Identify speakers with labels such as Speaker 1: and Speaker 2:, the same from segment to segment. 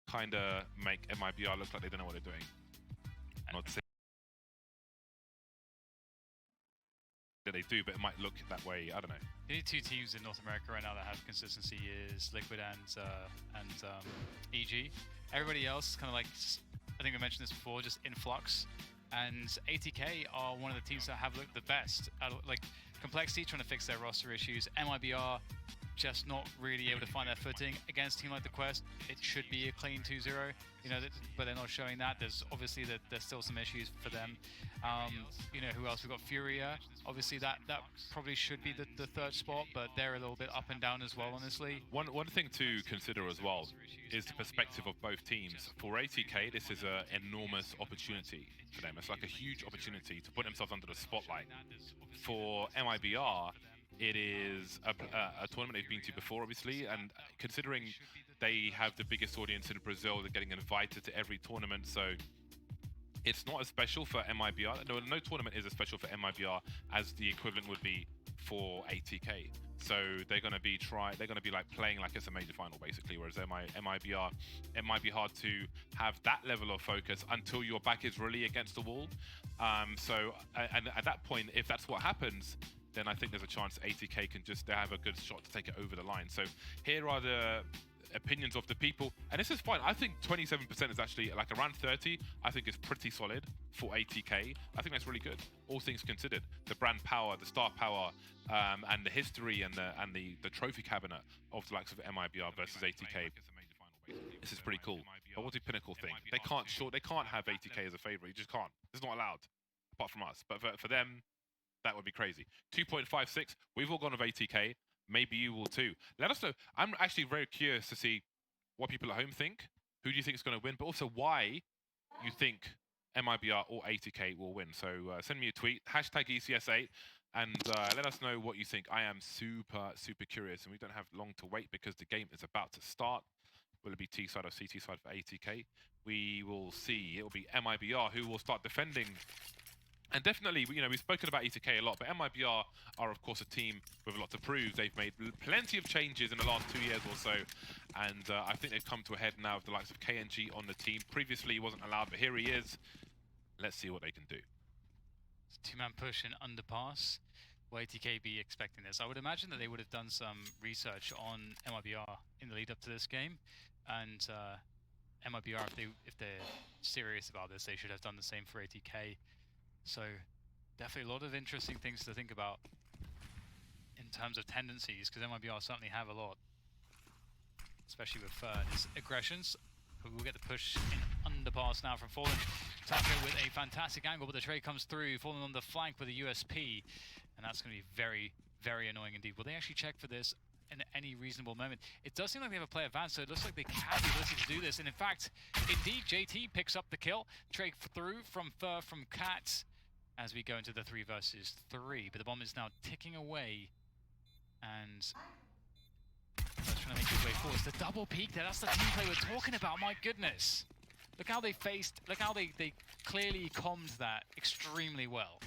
Speaker 1: kind of make MIBR look like they don't know what they're doing. Not to say that they do, but it might look that way. I don't know.
Speaker 2: The only two teams in North America right now that have consistency is Liquid and EG. Everybody else kind of like, I think I mentioned this before, just in flux. And ATK are one of the teams that have looked the best. Like Complexity trying to fix their roster issues. MIBR just not really able to find their footing against a team like the Quest. It should be a clean 2-0, you know, but they're not showing that. There's obviously there's still some issues for them. You know, who else? We've got Furia. Obviously that probably should be the third spot, but they're a little bit up and down as well, honestly.
Speaker 1: One thing to consider as well is the perspective of both teams. For ATK, this is an enormous opportunity for them. It's like a huge opportunity to put themselves under the spotlight. For MIBR, it is a tournament they've been to before, obviously, and considering they have the biggest audience in Brazil, they're getting invited to every tournament, so it's not as special for MIBR. No tournament is as special for MIBR as the equivalent would be for ATK. So they're going to be like playing like it's a major final, basically. Whereas MIBR, it might be hard to have that level of focus until your back is really against the wall. So at that point, if that's what happens, then I think there's a chance ATK can just have a good shot to take it over the line. So here are the opinions of the people, and this is fine. I think 27% is actually, like, around 30, I think is pretty solid for ATK. I think that's really good, all things considered. The brand power, the star power, and the history and the trophy cabinet of the likes of MIBR versus ATK. This is pretty cool. But what do Pinnacle think? They can't have ATK as a favorite. You just can't. It's not allowed, apart from us. But for them, that would be crazy. 2.56. We've all gone with ATK. Maybe you will too. Let us know. I'm actually very curious to see what people at home think. Who do you think is going to win? But also why you think MIBR or ATK will win. So send me a tweet, #ECS8, and let us know what you think. I am super curious, and we don't have long to wait because the game is about to start. Will it be T side or CT side for ATK? We will see. It will be MIBR who will start defending. And definitely, you know, we've spoken about ATK a lot, but MIBR are, of course, a team with a lot to prove. They've made plenty of changes in the last 2 years or so, and I think they've come to a head now with the likes of KNG on the team. Previously, he wasn't allowed, but here he is. Let's see what they can do.
Speaker 2: Two-man push and underpass. Will ATK be expecting this? I would imagine that they would have done some research on MIBR in the lead up to this game, and MIBR, if they're serious about this, they should have done the same for ATK. So definitely a lot of interesting things to think about in terms of tendencies, because MIBR certainly have a lot, especially with his aggressions. Who will get the push in underpass now from Fallen. Taco with a fantastic angle, but the trade comes through. Fallen on the flank with a USP, and that's going to be very annoying indeed. Will they actually check for this in any reasonable moment? It does seem like they have a play advance, so it looks like they have the ability to do this. And in fact, indeed, JT picks up the kill. Trade through from Cat as we go into the 3 versus 3. But the bomb is now ticking away, and that's trying to make his way forward. It's the double peak there. That's the team play we're talking about. My goodness. Look how they clearly commed that extremely well.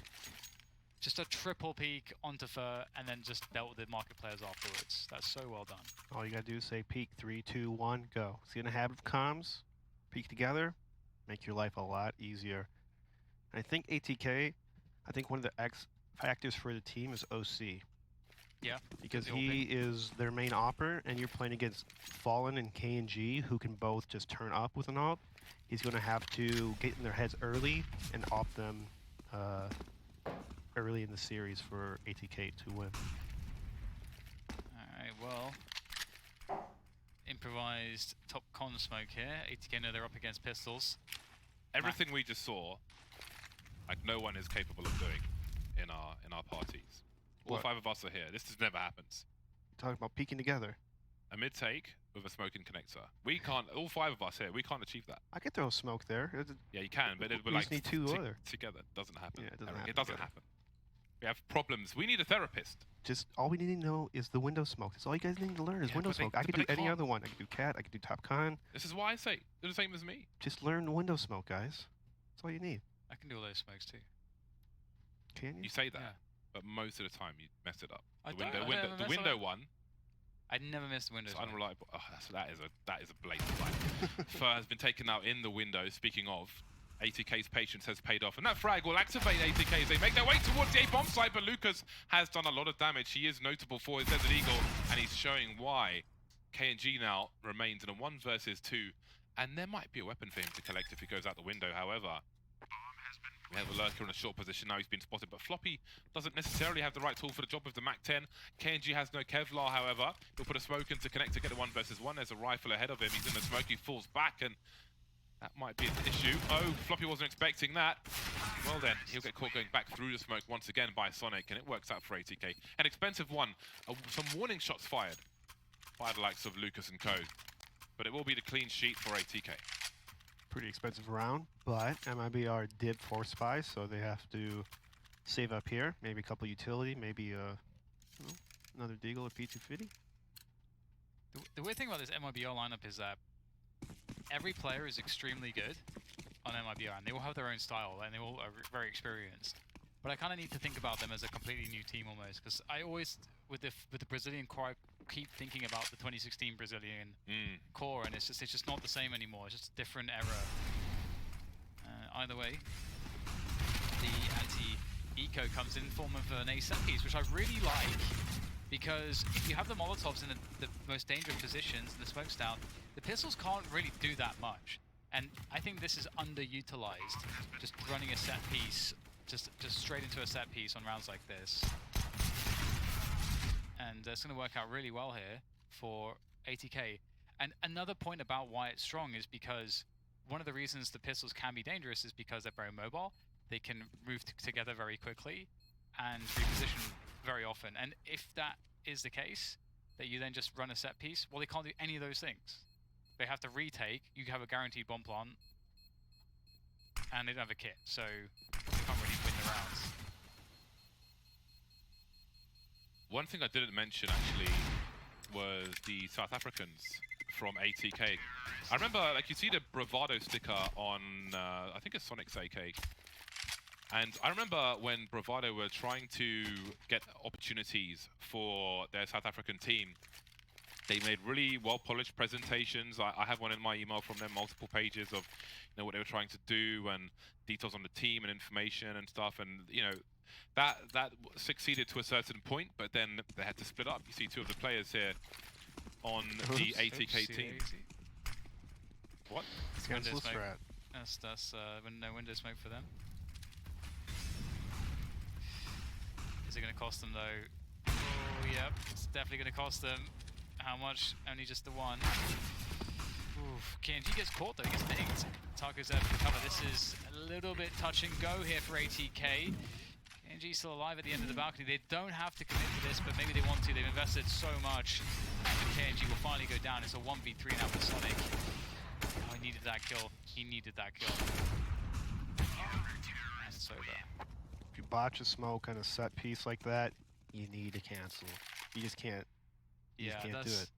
Speaker 2: Just a triple peek onto Fur, and then just dealt with the market players afterwards. That's so well done.
Speaker 3: All you gotta do is say peek, 3, 2, 1, go. See in a habit of comms, peek together, make your life a lot easier. And I think ATK, I think one of the X factors for the team is OC.
Speaker 2: Yeah.
Speaker 3: Because he is their main opper, and you're playing against Fallen and KNG, who can both just turn up with an op. He's gonna have to get in their heads early and op them early in the series for ATK to win.
Speaker 2: Alright, well, improvised top con smoke here. ATK know they're up against pistols.
Speaker 1: Everything we just saw, like, no one is capable of doing in our parties. All 5 of us are here. This never happens.
Speaker 3: Talking about peeking together.
Speaker 1: A mid take with a smoking connector. We can't. All 5 of us here. We can't achieve that.
Speaker 3: I could throw smoke there.
Speaker 1: Yeah, you can, but it would
Speaker 3: we
Speaker 1: like
Speaker 3: just need 2 other
Speaker 1: together. Doesn't happen.
Speaker 3: Yeah,
Speaker 1: it doesn't happen. We have problems. We need a therapist.
Speaker 3: Just all we need to know is the window smoke. That's all you guys need to learn is window smoke. I could do any other one. I could do Cat. I could do Top Con.
Speaker 1: This is why I say they're the same as me.
Speaker 3: Just learn window smoke, guys. That's all you need.
Speaker 2: I can do all those smokes too.
Speaker 3: Can you?
Speaker 1: You say that,
Speaker 2: Yeah.
Speaker 1: but most of the time you mess it up. The
Speaker 2: I
Speaker 1: window one.
Speaker 2: I'd never missed the window
Speaker 1: It's
Speaker 2: smoke.
Speaker 1: unreliable. Oh, that is a blatant lie. Fur has been taken out in the window. Speaking of, ATK's patience has paid off, and that frag will activate ATK as they make their way towards the A-bomb site, but Lucas has done a lot of damage. He is notable for his Desert Eagle, and he's showing why. KNG now remains in a 1 versus 2, and there might be a weapon for him to collect if he goes out the window. However, we have a lurker in a short position now. He's been spotted, but Floppy doesn't necessarily have the right tool for the job with the MAC-10. KNG has no Kevlar, however. He'll put a smoke in to connect to get a 1 versus 1. There's a rifle ahead of him. He's in the smoke. He falls back, and that might be an issue. Oh, Floppy wasn't expecting that. Well then, he'll get caught going back through the smoke once again by Sonic, and it works out for ATK. An expensive one. Some warning shots fired by the likes of Lucas and co. But it will be the clean sheet for ATK.
Speaker 3: Pretty expensive round, but MIBR did force spy, so they have to save up here. Maybe a couple utility, maybe another Deagle or P250.
Speaker 2: The weird thing about this MIBR lineup is that every player is extremely good on MIBR, and they all have their own style, and they all are very experienced. But I kind of need to think about them as a completely new team almost, because I always, with the Brazilian core, I keep thinking about the 2016 Brazilian core, and it's just not the same anymore. It's just a different era. Either way, the anti-eco comes in form of an ace set piece, which I really like, because if you have the Molotovs in the most dangerous positions, the smokes down, the pistols can't really do that much. And I think this is underutilized, just running a set piece, just straight into a set piece on rounds like this. And it's going to work out really well here for ATK. And another point about why it's strong is because one of the reasons the pistols can be dangerous is because they're very mobile. They can move together very quickly and reposition very often. And if that is the case, that you then just run a set piece, well, they can't do any of those things. They have to retake, you have a guaranteed bomb plant, and they don't have a kit, so they can't really win the rounds.
Speaker 1: One thing I didn't mention actually was the South Africans from ATK. I remember, like, you see the Bravado sticker on, I think it's Sonic's AK. And I remember when Bravado were trying to get opportunities for their South African team, they made really well-polished presentations. I have one in my email from them, multiple pages of, what they were trying to do and details on the team and information and stuff. And, that succeeded to a certain point, but then they had to split up. You see two of the players here on the ATK team. What?
Speaker 2: It's
Speaker 3: Cancel
Speaker 2: window smoke.
Speaker 3: strat.
Speaker 2: That's no window smoke for them. Is it going to cost them though? Oh, yep, it's definitely going to cost them. How much? Only just the one. Oof. KNG gets caught though, he gets dinged. Taco's there for the cover. This is a little bit touch and go here for ATK. KNG still alive at the end of the balcony. They don't have to commit to this, but maybe they want to. They've invested so much. And KNG will finally go down. It's a 1v3 now for Sonic. Oh, he needed that kill. He needed that kill. And it's over.
Speaker 3: If you botch a smoke on a set piece like that, you need to cancel. You just can't. You just can't do it.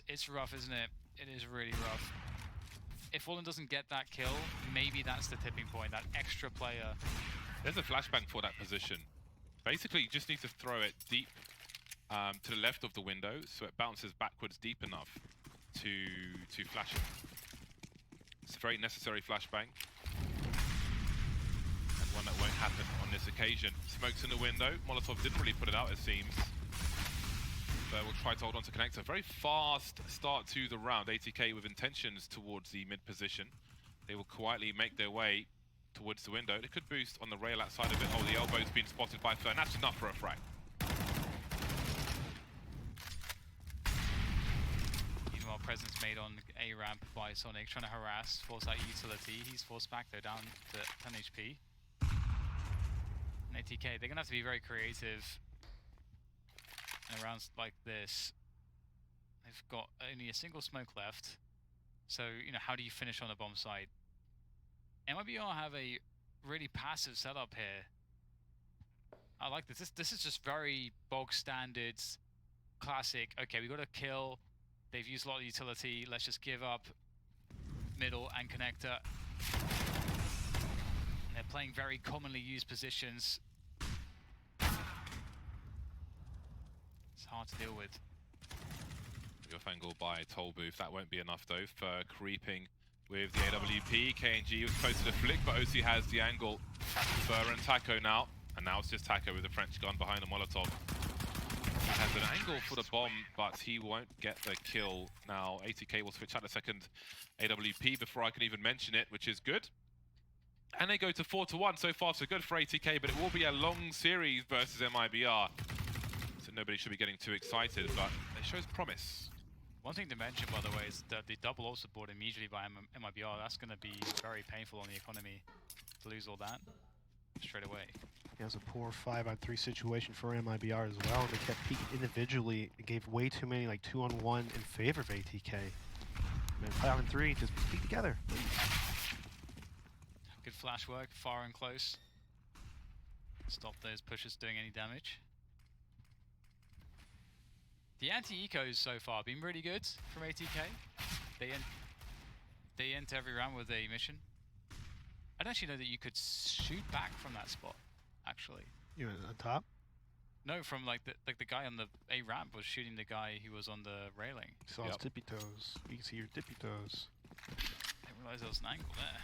Speaker 2: It's rough, isn't it? It is really rough. If Fallen doesn't get that kill, maybe that's the tipping point, that extra player.
Speaker 1: There's a flashbang for that position. Basically, you just need to throw it deep to the left of the window, so it bounces backwards deep enough to flash it. It's a very necessary flashbang, and one that won't happen on this occasion. Smokes in the window. Molotov didn't really put it out, it seems. So we'll try to hold on to connector. Very fast start to the round. ATK with intentions towards the mid position. They will quietly make their way towards the window. They could boost on the rail outside of it. Oh, the elbow's been spotted by Fern. That's enough for a frag.
Speaker 2: Meanwhile, presence made on A ramp by Sonic, trying to harass, force out utility. He's forced back though, down to 10 HP. And ATK, they're gonna have to be very creative in rounds like this. They've got only a single smoke left. So, how do you finish on a bomb site? MIBR have a really passive setup here. I like this. This is just very bog standards, classic. Okay, we got a kill. They've used a lot of utility. Let's just give up middle and connector. And they're playing very commonly used positions. It's hard to deal with.
Speaker 1: Your angle by Toll Booth. That won't be enough though for creeping with the AWP. KNG was close to the flick, but OC has the angle. Fur and Taco now. And now it's just Taco with the French gun behind the Molotov. He has an angle for the bomb, but he won't get the kill. Now ATK will switch out the second AWP before I can even mention it, which is good. And they go to 4-1. So far so good for ATK, but it will be a long series versus MIBR. So nobody should be getting too excited, but it shows promise.
Speaker 2: One thing to mention, by the way, is that the double ult support immediately by MIBR, that's going to be very painful on the economy to lose all that straight away.
Speaker 3: It was a poor 5-on-3 situation for MIBR as well, and they kept peeking individually. It gave way too many, like 2-on-1 in favor of ATK. And 5-on-3, just peek together.
Speaker 2: Good flash work, far and close. Stop those pushes doing any damage. The anti-ecos so far have been really good from ATK. They end every round with a mission. I don't actually know that you could shoot back from that spot, actually.
Speaker 3: You mean on top?
Speaker 2: No, from like the guy on the A ramp was shooting the guy who was on the railing.
Speaker 3: You saw his tippy toes. You can see your tippy toes.
Speaker 2: I didn't realize there was an angle there.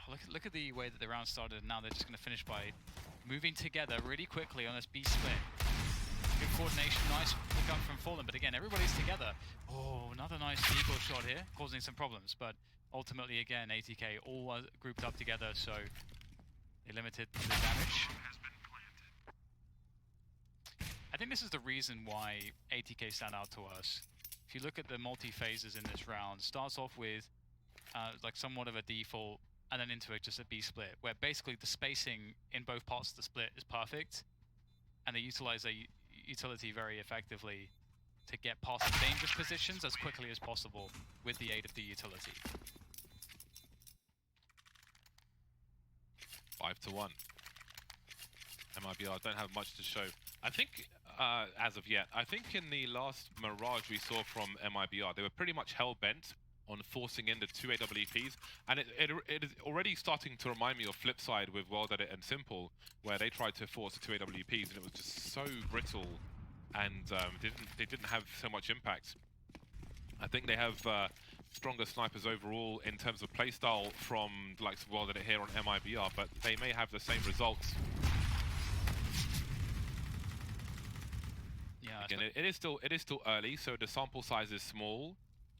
Speaker 2: Oh, look at the way that the round started, and now they're just going to finish by moving together really quickly on this B split. Good coordination, nice pick up from Fallen, but again, everybody's together. Oh, another nice eagle shot here, causing some problems, but ultimately, again, ATK all grouped up together, so they limited the damage. I think this is the reason why ATK stand out to us. If you look at the multi-phases in this round, starts off with like somewhat of a default, and then into just a B split, where basically the spacing in both parts of the split is perfect, and they utilize a utility very effectively to get past the dangerous positions as quickly as possible with the aid of the utility.
Speaker 1: 5-1. MIBR don't have much to show. I think, as of yet, I think in the last Mirage we saw from MIBR, they were pretty much hell-bent on forcing in the 2 AWPs, and it is already starting to remind me of Flipside with World Edit and Simple, where they tried to force the 2 AWPs and it was just so brittle, and they didn't have so much impact. I think they have stronger snipers overall in terms of playstyle from the likes of World Edit here on MIBR, but they may have the same results.
Speaker 2: Yeah.
Speaker 1: Again, it is still early, so the sample size is small.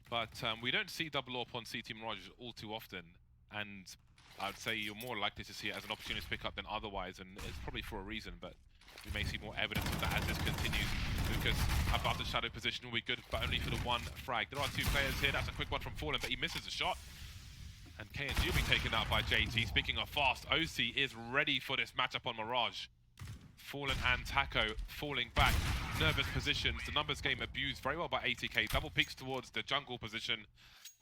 Speaker 1: But we don't see double AWP on CT Mirage all too often, and I'd say you're more likely to see it as an opportunity to pick up than otherwise, and it's probably for a reason, but we may see more evidence of that as this continues. Lucas above the shadow position will be good, but only for the one frag. There are 2 players here. That's a quick one from Fallen, but he misses a shot. And KNG will be taken out by JT. Speaking of fast, OC is ready for this matchup on Mirage. Fallen and Taco falling back. Nervous positions. The numbers game abused very well by ATK. Double peeks towards the jungle position,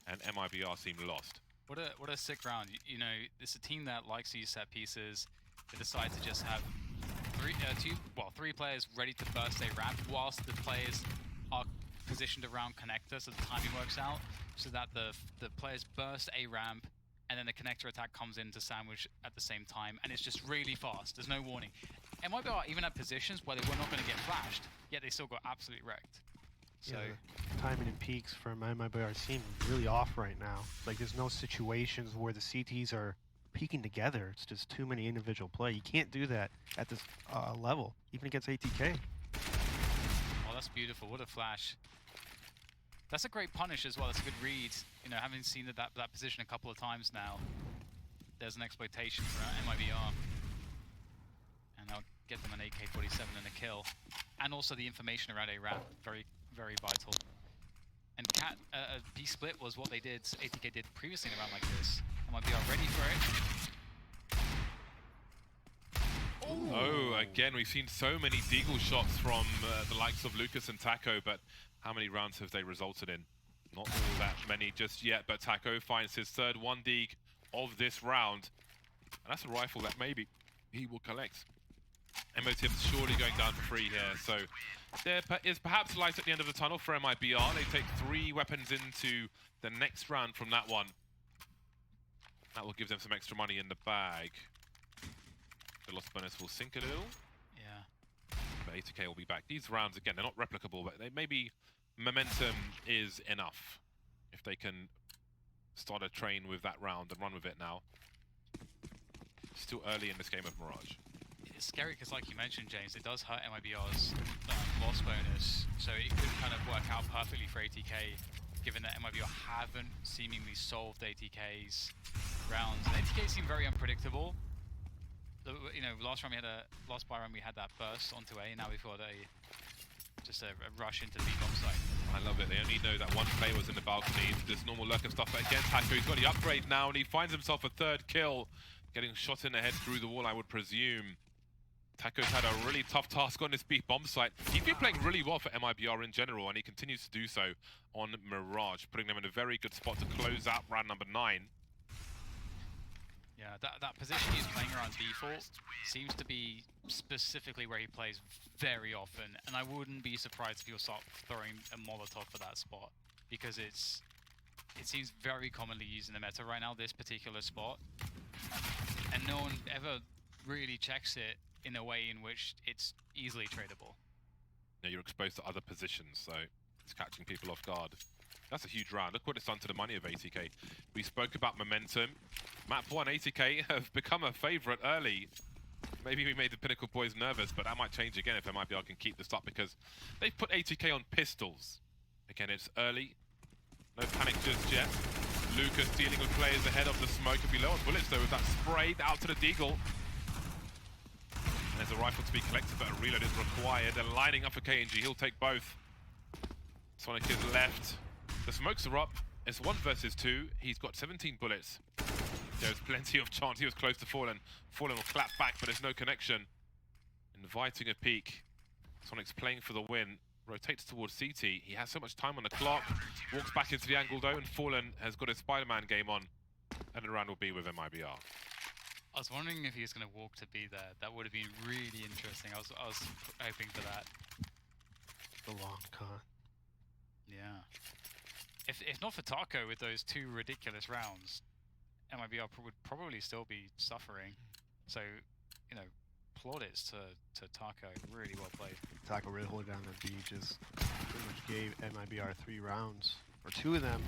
Speaker 1: and MIBR seem lost.
Speaker 2: What a sick round. You know, it's a team that likes these set pieces. They decide to just have three players ready to burst a ramp whilst the players are positioned around connector, so the timing works out, so that the players burst a ramp and then the connector attack comes in to sandwich at the same time, and it's just really fast. There's no warning. MIBR even at positions where they were not going to get flashed, yet they still got absolutely wrecked. So
Speaker 3: yeah, timing and peaks from MIBR seem really off right now. Like there's no situations where the CTs are peeking together. It's just too many individual play. You can't do that at this level, even against ATK.
Speaker 2: Oh, that's beautiful. What a flash. That's a great punish as well. It's a good read. You know, having seen that position a couple of times now, there's an exploitation for MIBR. And I'll get them an AK-47 and a kill. And also the information around a ramp, very, very vital. And B-split was what they did, ATK did previously in a round like this. MIBR ready for it.
Speaker 1: Ooh. Oh, again, we've seen so many deagle shots from the likes of Lucas and Taco, but how many rounds have they resulted in? Not all that many just yet, but Taco finds his third 1 deag of this round. And that's a rifle that maybe he will collect. MOTF surely going down to 3 here, so there is perhaps light at the end of the tunnel for MIBR. They take 3 weapons into the next round from that one. That will give them some extra money in the bag. The loss bonus will sink a little.
Speaker 2: Yeah.
Speaker 1: ATK will be back. These rounds, again, they're not replicable, but maybe momentum is enough. If they can start a train with that round and run with it now. Still early in this game of Mirage.
Speaker 2: It's scary because, like you mentioned, James, it does hurt MIBR's loss bonus, so it could kind of work out perfectly for ATK, given that MIBR haven't seemingly solved ATK's rounds. And ATK seem very unpredictable. You know, last buy run we had that burst onto A, and now we've got just a rush into the B bomb site.
Speaker 1: I love it. They only know that one player was in the balcony. Just normal lurker stuff. But again, Taco, he's got the upgrade now, and he finds himself a third kill. Getting shot in the head through the wall, I would presume. Taco's had a really tough task on this B bomb site. He's been playing really well for MIBR in general, and he continues to do so on Mirage, putting them in a very good spot to close out round number 9.
Speaker 2: Yeah, that position he's playing around default seems to be specifically where he plays very often, and I wouldn't be surprised if he'll start throwing a Molotov for that spot, because it seems very commonly used in the meta right now, this particular spot, and no one ever really checks it in a way in which it's easily tradable.
Speaker 1: Yeah, you're exposed to other positions, so it's catching people off guard. That's a huge round. Look what it's done to the money of ATK. We spoke about momentum. Map 1, ATK have become a favorite early. Maybe we made the Pinnacle boys nervous, but that might change again if MIBR can keep this up, because they've put ATK on pistols. Again, it's early. No panic just yet. Lucas dealing with players ahead of the smoke. He'll be low on bullets though with that spray out to the Deagle. There's a rifle to be collected, but a reload is required. They're lining up for KNG. He'll take both. Sonic is left. The smokes are up. It's 1 versus 2. He's got 17 bullets. There's plenty of chance. He was close to Fallen. Fallen will clap back, but there's no connection. Inviting a peek. Sonic's playing for the win. Rotates towards CT. He has so much time on the clock. Walks back into the angle though, and Fallen has got his Spider-Man game on. And the round will be with MIBR.
Speaker 2: I was wondering if he was going to walk to be there. That would have been really interesting. I was hoping for that.
Speaker 3: The long con.
Speaker 2: Yeah. If not for Taco with those 2 ridiculous rounds, MIBR would probably still be suffering. So, you know, plaudits to Taco. Really well played.
Speaker 3: Taco really holding down the B, just pretty much gave MIBR 3 rounds, or 2 of them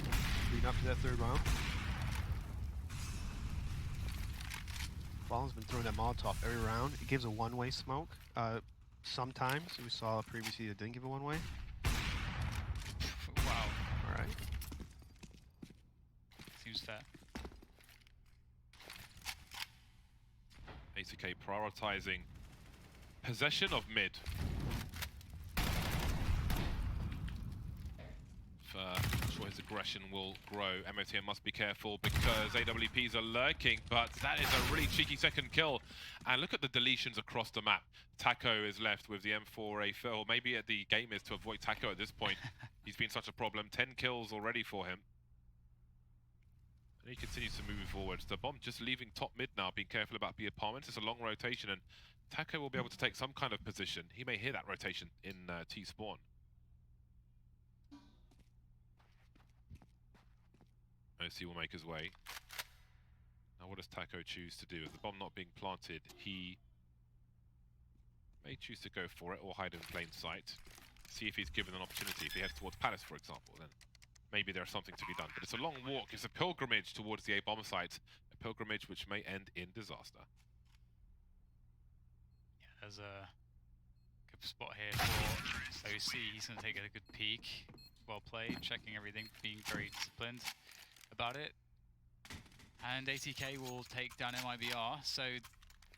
Speaker 3: leading up to that 3rd round. Fallen's been throwing that Molotov every round. It gives a one-way smoke. Sometimes we saw previously it didn't give a one-way.
Speaker 2: Wow.
Speaker 3: All right.
Speaker 2: Seems fair.
Speaker 1: ATK prioritizing possession of mid. I'm sure his aggression will grow. MOTM must be careful because AWPs are lurking, but that is a really cheeky second kill. And look at the deletions across the map. Taco is left with the M4A fill. Maybe the game is to avoid Taco at this point. He's been such a problem. 10 kills already for him. And he continues to move forwards. The bomb just leaving top mid now, being careful about the apartments. It's a long rotation, and Taco will be able to take some kind of position. He may hear that rotation in T-spawn. OC will make his way. Now what does Taco choose to do? With the bomb not being planted, he may choose to go for it or hide in plain sight. See if he's given an opportunity. If he heads towards Palace, for example, then maybe there's something to be done. But it's a long walk. It's a pilgrimage towards the A bomb site. A pilgrimage which may end in disaster.
Speaker 2: Yeah, there's a good spot here for OC. He's going to take a good peek. Well played, checking everything, being very disciplined about it. And ATK will take down MIBR. So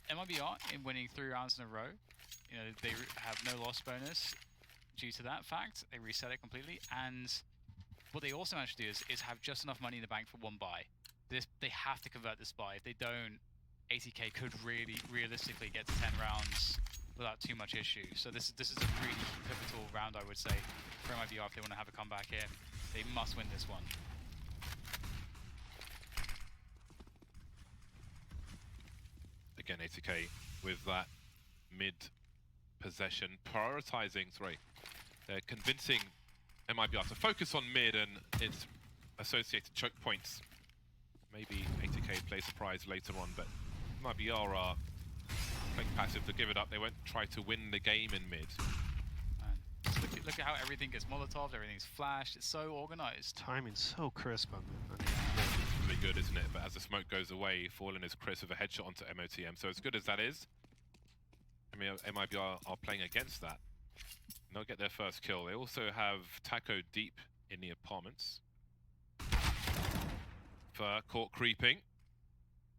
Speaker 2: MIBR, in winning 3 rounds in a row, you know, they have no loss bonus due to that fact. They reset it completely, and what they also managed to do is have just enough money in the bank for 1 buy. They have to convert this buy. If they don't, ATK could really realistically get to 10 rounds without too much issue. So this is a really pivotal round, I would say, for MIBR if they want to have a comeback here. They must win this one.
Speaker 1: Again, ATK with that mid possession, prioritizing, they're convincing MIBR to focus on mid and its associated choke points. Maybe ATK play surprise later on, but MIBR are playing passive to give it up. They won't try to win the game in mid.
Speaker 2: Look at how everything gets Molotoved, everything's flashed. It's so organized.
Speaker 3: Timing's so crisp on the
Speaker 1: It's really good, isn't it? But as the smoke goes away, Fallen is crisp with a headshot onto MOTM. So as good as that is, I mean, MIBR are playing against that. And they'll get their first kill. They also have Taco deep in the apartments. For caught creeping.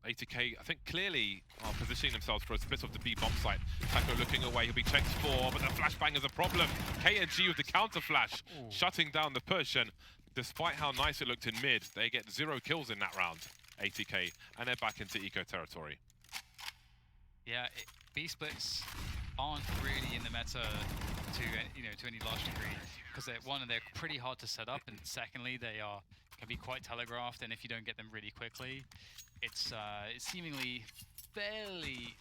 Speaker 1: ATK, I think, clearly are positioning themselves for a split of the B bomb site. Taco looking away, he'll be checked for, but the flashbang is a problem. KNG with the counter flash, shutting down the push, and despite how nice it looked in mid, they get 0 kills in that round, ATK, and they're back into eco territory.
Speaker 2: Yeah, B splits aren't really in the meta to any large degree, because they're pretty hard to set up, and secondly, they can be quite telegraphed, and if you don't get them really quickly, it's seemingly fairly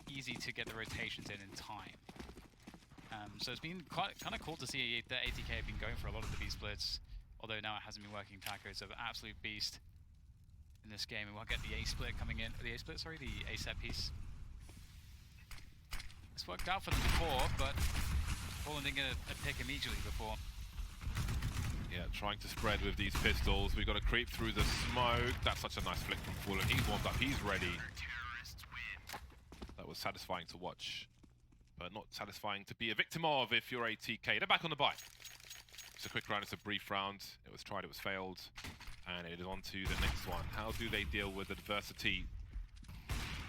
Speaker 2: easy to get the rotations in time. So it's been kind of cool to see that ATK have been going for a lot of the B splits, although now it hasn't been working. Taco is an absolute beast in this game, and we'll get the A split coming in. The A split, sorry, the A set piece. It's worked out for them before, but Fallen didn't get a pick immediately before.
Speaker 1: Yeah, trying to spread with these pistols. We've got to creep through the smoke. That's such a nice flick from Fallen. He's warmed up, he's ready. That was satisfying to watch, but not satisfying to be a victim of if you're ATK. They're back on the bike. It's a quick round, it's a brief round. It was tried, it was failed, and it is on to the next one. How do they deal with adversity?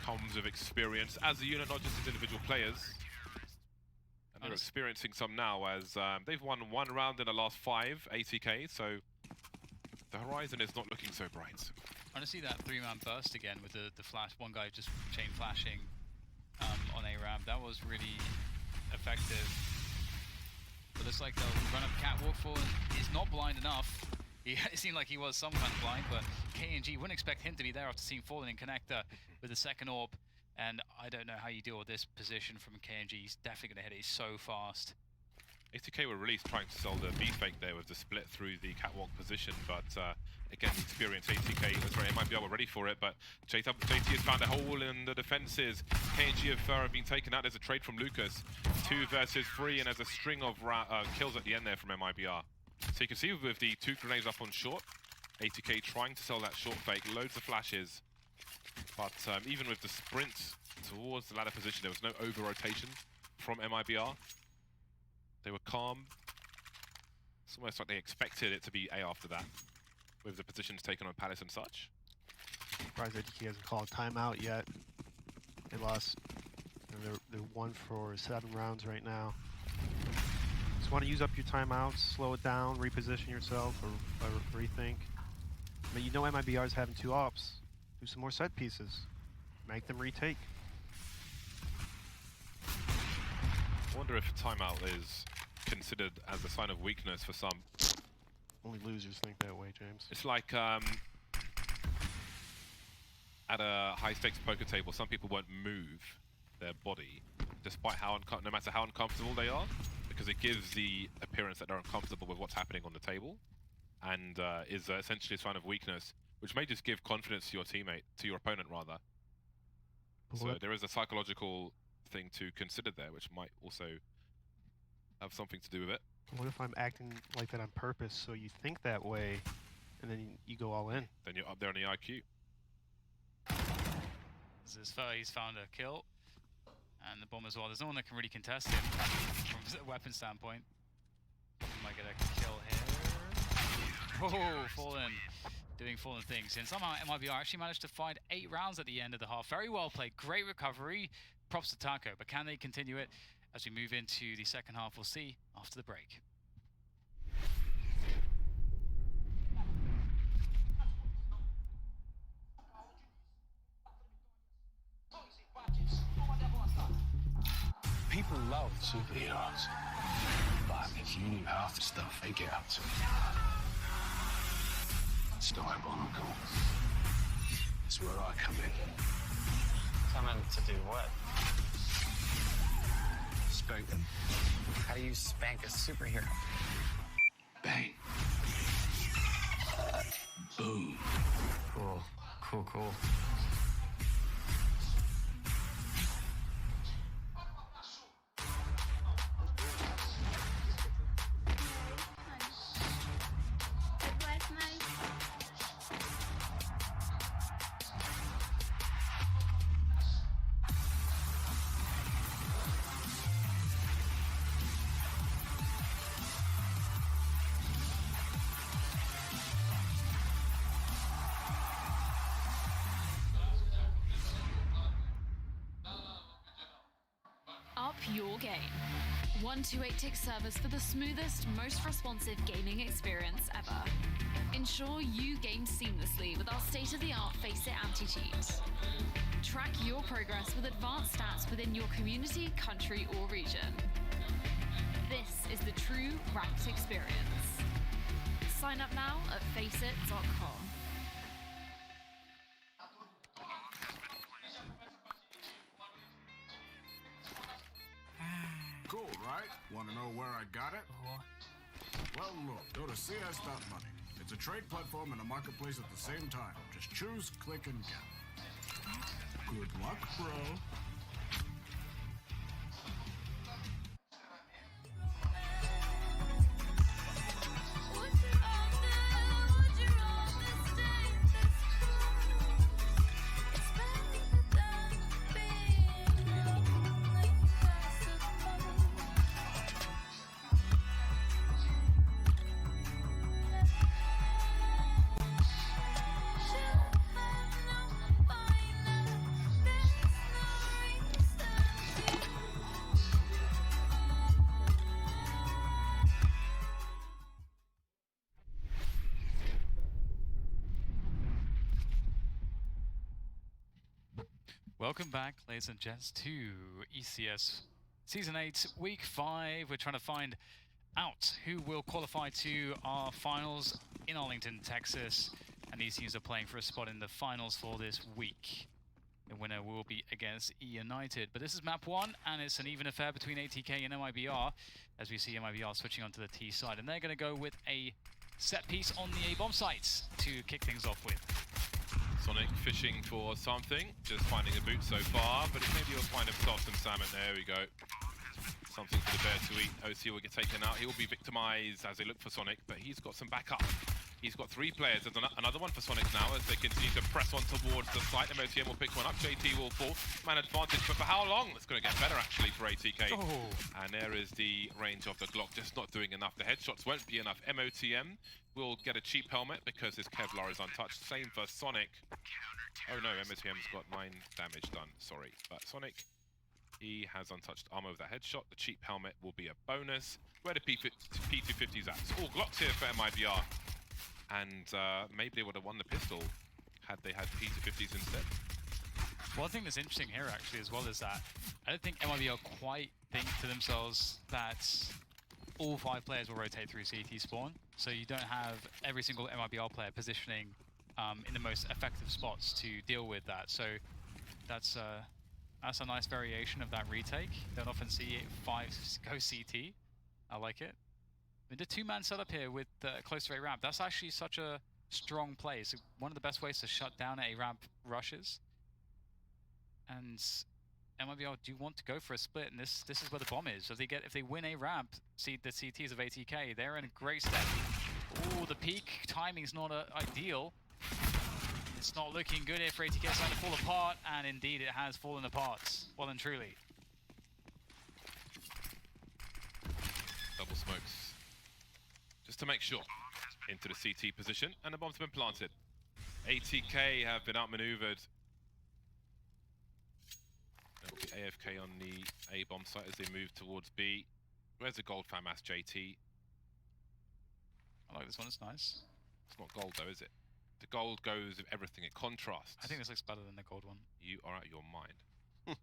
Speaker 1: Comes with experience as a unit, not just as individual players. And they're experiencing some now as they've won 1 round in the last 5 ATK, so the horizon is not looking so bright.
Speaker 2: I want to see that 3-man burst again with the flash. One guy just chain flashing on a ramp. That was really effective. But looks like they'll run up catwalk for. He's not blind enough. It seemed like he was some kind of blind, but KNG wouldn't expect him to be there after seeing Fallen in connector with the second orb. And I don't know how you deal with this position from KNG. He's definitely going to hit it. He's so fast.
Speaker 1: ATK were released trying to sell the B fake there with the split through the catwalk position, but again, the experienced ATK, sorry, MIBR were ready for it, but JT has found a hole in the defenses. KNG have been taken out. There's a trade from Lucas. 2 versus 3, and there's a string of kills at the end there from MIBR. So you can see with the 2 grenades up on short, ATK trying to sell that short fake, loads of flashes. But even with the sprint towards the ladder position, there was no over-rotation from MIBR. They were calm. It's almost like they expected it to be A after that, with the positions taken on Palace and such.
Speaker 3: Surprised ATK hasn't called timeout yet. They lost. They're 1 for 7 rounds right now. Just want to use up your timeouts, slow it down, reposition yourself, or rethink. I mean, you know MIBR is having 2 ops. Do some more set pieces. Make them retake.
Speaker 1: I wonder if timeout is considered as a sign of weakness for some.
Speaker 3: Only losers think that way, James.
Speaker 1: It's like at a high-stakes poker table, some people won't move their body, despite no matter how uncomfortable they are, because it gives the appearance that they're uncomfortable with what's happening on the table, and is essentially a sign of weakness, which may just give confidence to your teammate, to your opponent rather. So there is a psychological thing to consider there, which might also have something to do with it.
Speaker 3: What if I'm acting like that on purpose, so you think that way, and then you go all in?
Speaker 1: Then you're up there on the IQ.
Speaker 2: This fella, he's found a kill, and the bomb as well. There's no one that can really contest him from a weapon standpoint. Might get a kill here. Oh, Fallen. Doing Fallen things, and somehow MIBR actually managed to find 8 rounds at the end of the half. Very well played, great recovery. Props to Taco, but can they continue it as we move into the second half? We'll see after the break.
Speaker 4: People love superheroes, but if you knew half the stuff they get up to, it's diabolical. It's where I come in.
Speaker 5: Come in to do what?
Speaker 4: Spank them.
Speaker 5: How do you spank a superhero?
Speaker 4: Bang. Boom.
Speaker 5: Cool.
Speaker 6: your game. 128-tick service for the smoothest, most responsive gaming experience ever. Ensure you game seamlessly with our state-of-the-art Faceit anti-cheat. Track your progress with advanced stats within your community, country, or region. This is the true ranked experience. Sign up now at faceit.com.
Speaker 7: Cool, right? Want to know where I got it? Well, look, go to CS.money. It's a trade platform and a marketplace at the same time. Just choose, click, and get. Good luck, bro.
Speaker 2: Welcome back, ladies and gents, to ECS Season 8, Week 5. We're trying to find out who will qualify to our finals in Arlington, Texas. And these teams are playing for a spot in the finals for this week. The winner will be against E United. But this is map 1, and it's an even affair between ATK and MIBR, as we see MIBR switching onto the T side. And they're going to go with a set piece on the A bomb site to kick things off with.
Speaker 1: Sonic fishing for something, just finding a boot so far, but maybe he'll find himself some salmon. There we go. Something for the bear to eat. OC will get taken out. He will be victimized as they look for Sonic, but he's got some backup. He's got 3 players. There's another one for Sonic now as they continue to press on towards the site. MOTM will pick one up. JT will fall. Man advantage, but for how long? It's going to get better actually for ATK.
Speaker 2: Oh.
Speaker 1: And there is the range of the Glock, just not doing enough. The headshots won't be enough. MOTM will get a cheap helmet because his Kevlar is untouched. Same for Sonic. Oh no, MOTM's got 9 damage done. Sorry. But Sonic, he has untouched armor with that headshot. The cheap helmet will be a bonus. Where the P250's at? It's all Glocks here for MIBR. And maybe they would have won the pistol had they had P250s instead.
Speaker 2: One thing that's interesting here actually as well is that I don't think MIBR quite think to themselves that all 5 players will rotate through CT spawn. So you don't have every single MIBR player positioning in the most effective spots to deal with that. So that's a nice variation of that retake. Don't often see 5 go CT. I like it. I mean, the 2-man setup here with close to A ramp, that's actually such a strong play. It's one of the best ways to shut down A ramp rushes. And MIBR do want to go for a split, and this is where the bomb is. So if they win A ramp, see the CTs of ATK, they're in a great step. Ooh, the peak timing's not ideal. It's not looking good here for ATK. It's starting to fall apart, and indeed it has fallen apart. Well and truly.
Speaker 1: Double smokes. Just to make sure, into the CT position, and the bomb's been planted. ATK have been outmaneuvered. There will be AFK on the A bomb site as they move towards B. Where's the gold FAMAS, JT?
Speaker 2: I like this one, it's nice.
Speaker 1: It's not gold though, is it? The gold goes with everything, it contrasts.
Speaker 2: I think this looks better than the gold one.
Speaker 1: You are out of your mind.